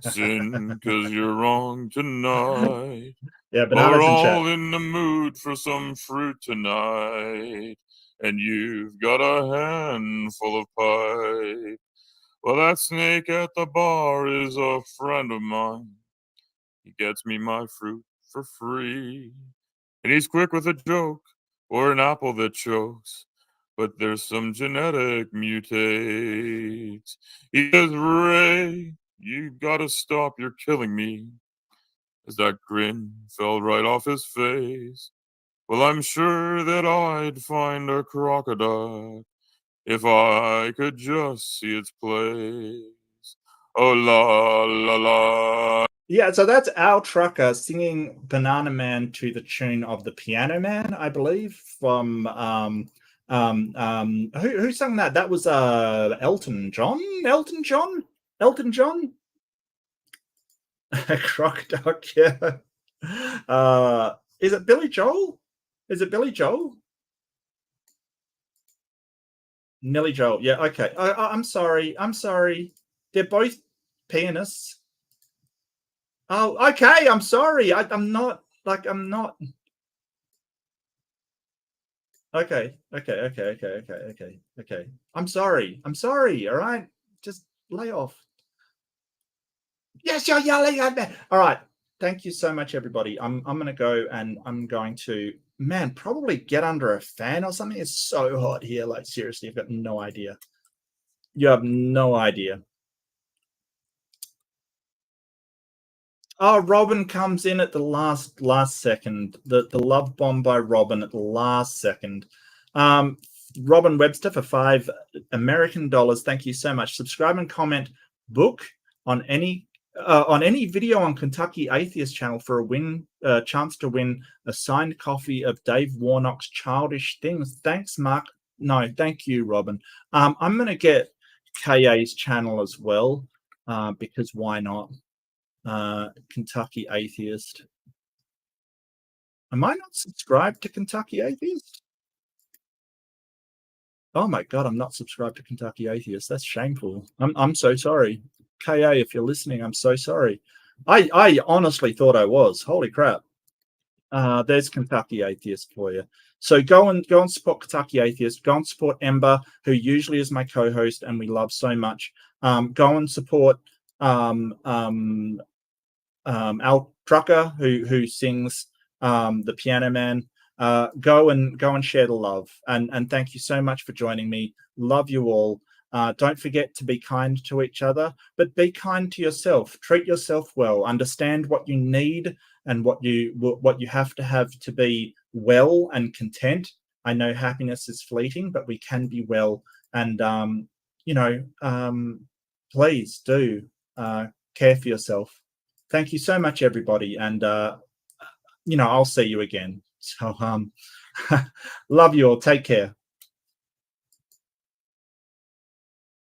Sin 'cause you're wrong tonight. Yeah, But we're bananas in all chat. in the mood for some fruit tonight. And you've got a handful of pie. Well, that snake at the bar is a friend of mine. He gets me my fruit for free. And he's quick with a joke or an apple that chokes. But there's some genetic mutates. He says, "Ray, you gotta stop, you're killing me." As that grin fell right off his face. Well, I'm sure that I'd find a crocodile if I could just see its place. Oh, la, la, la. Yeah, so that's Al Trucker singing Banana Man to the tune of the Piano Man, I believe, from who sang that? That was Elton John. Crocodile, yeah. Is it Billy Joel? Nelly Joel, yeah, okay. I'm sorry. They're both pianists. Oh, okay. I'm sorry. I'm not. Okay. I'm sorry. All right. Just lay off. Yes, you're yelling at me. All right. Thank you so much, everybody. I'm going to go and I'm going to, man, probably get under a fan or something. It's so hot here. Like, seriously, you've got no idea. You have no idea. Oh, Robin comes in at the last second. The love bomb by Robin at the last second. Robin Webster for $5 American. Thank you so much. Subscribe and comment. Book on any video on Kentucky Atheist channel for a chance to win a signed copy of Dave Warnock's Childish Things. Thanks, Mark. No, thank you, Robin. I'm going to get KA's channel as well because why not? Kentucky Atheist. Am I not subscribed to Kentucky Atheist? Oh my God, I'm not subscribed to Kentucky Atheist. That's shameful. I'm so sorry. KA, if you're listening, I'm so sorry. I honestly thought I was. Holy crap. There's Kentucky Atheist for you. So go and support Kentucky Atheist. Go and support Ember, who usually is my co-host and we love so much. Go and support Al Trucker, who sings the Piano Man. Go and share the love. And thank you so much for joining me. Love you all. Don't forget to be kind to each other, but be kind to yourself. Treat yourself well. Understand what you need and what you have to be well and content. I know happiness is fleeting, but we can be well. And please do care for yourself. Thank you so much, everybody. And I'll see you again. So love you all. Take care.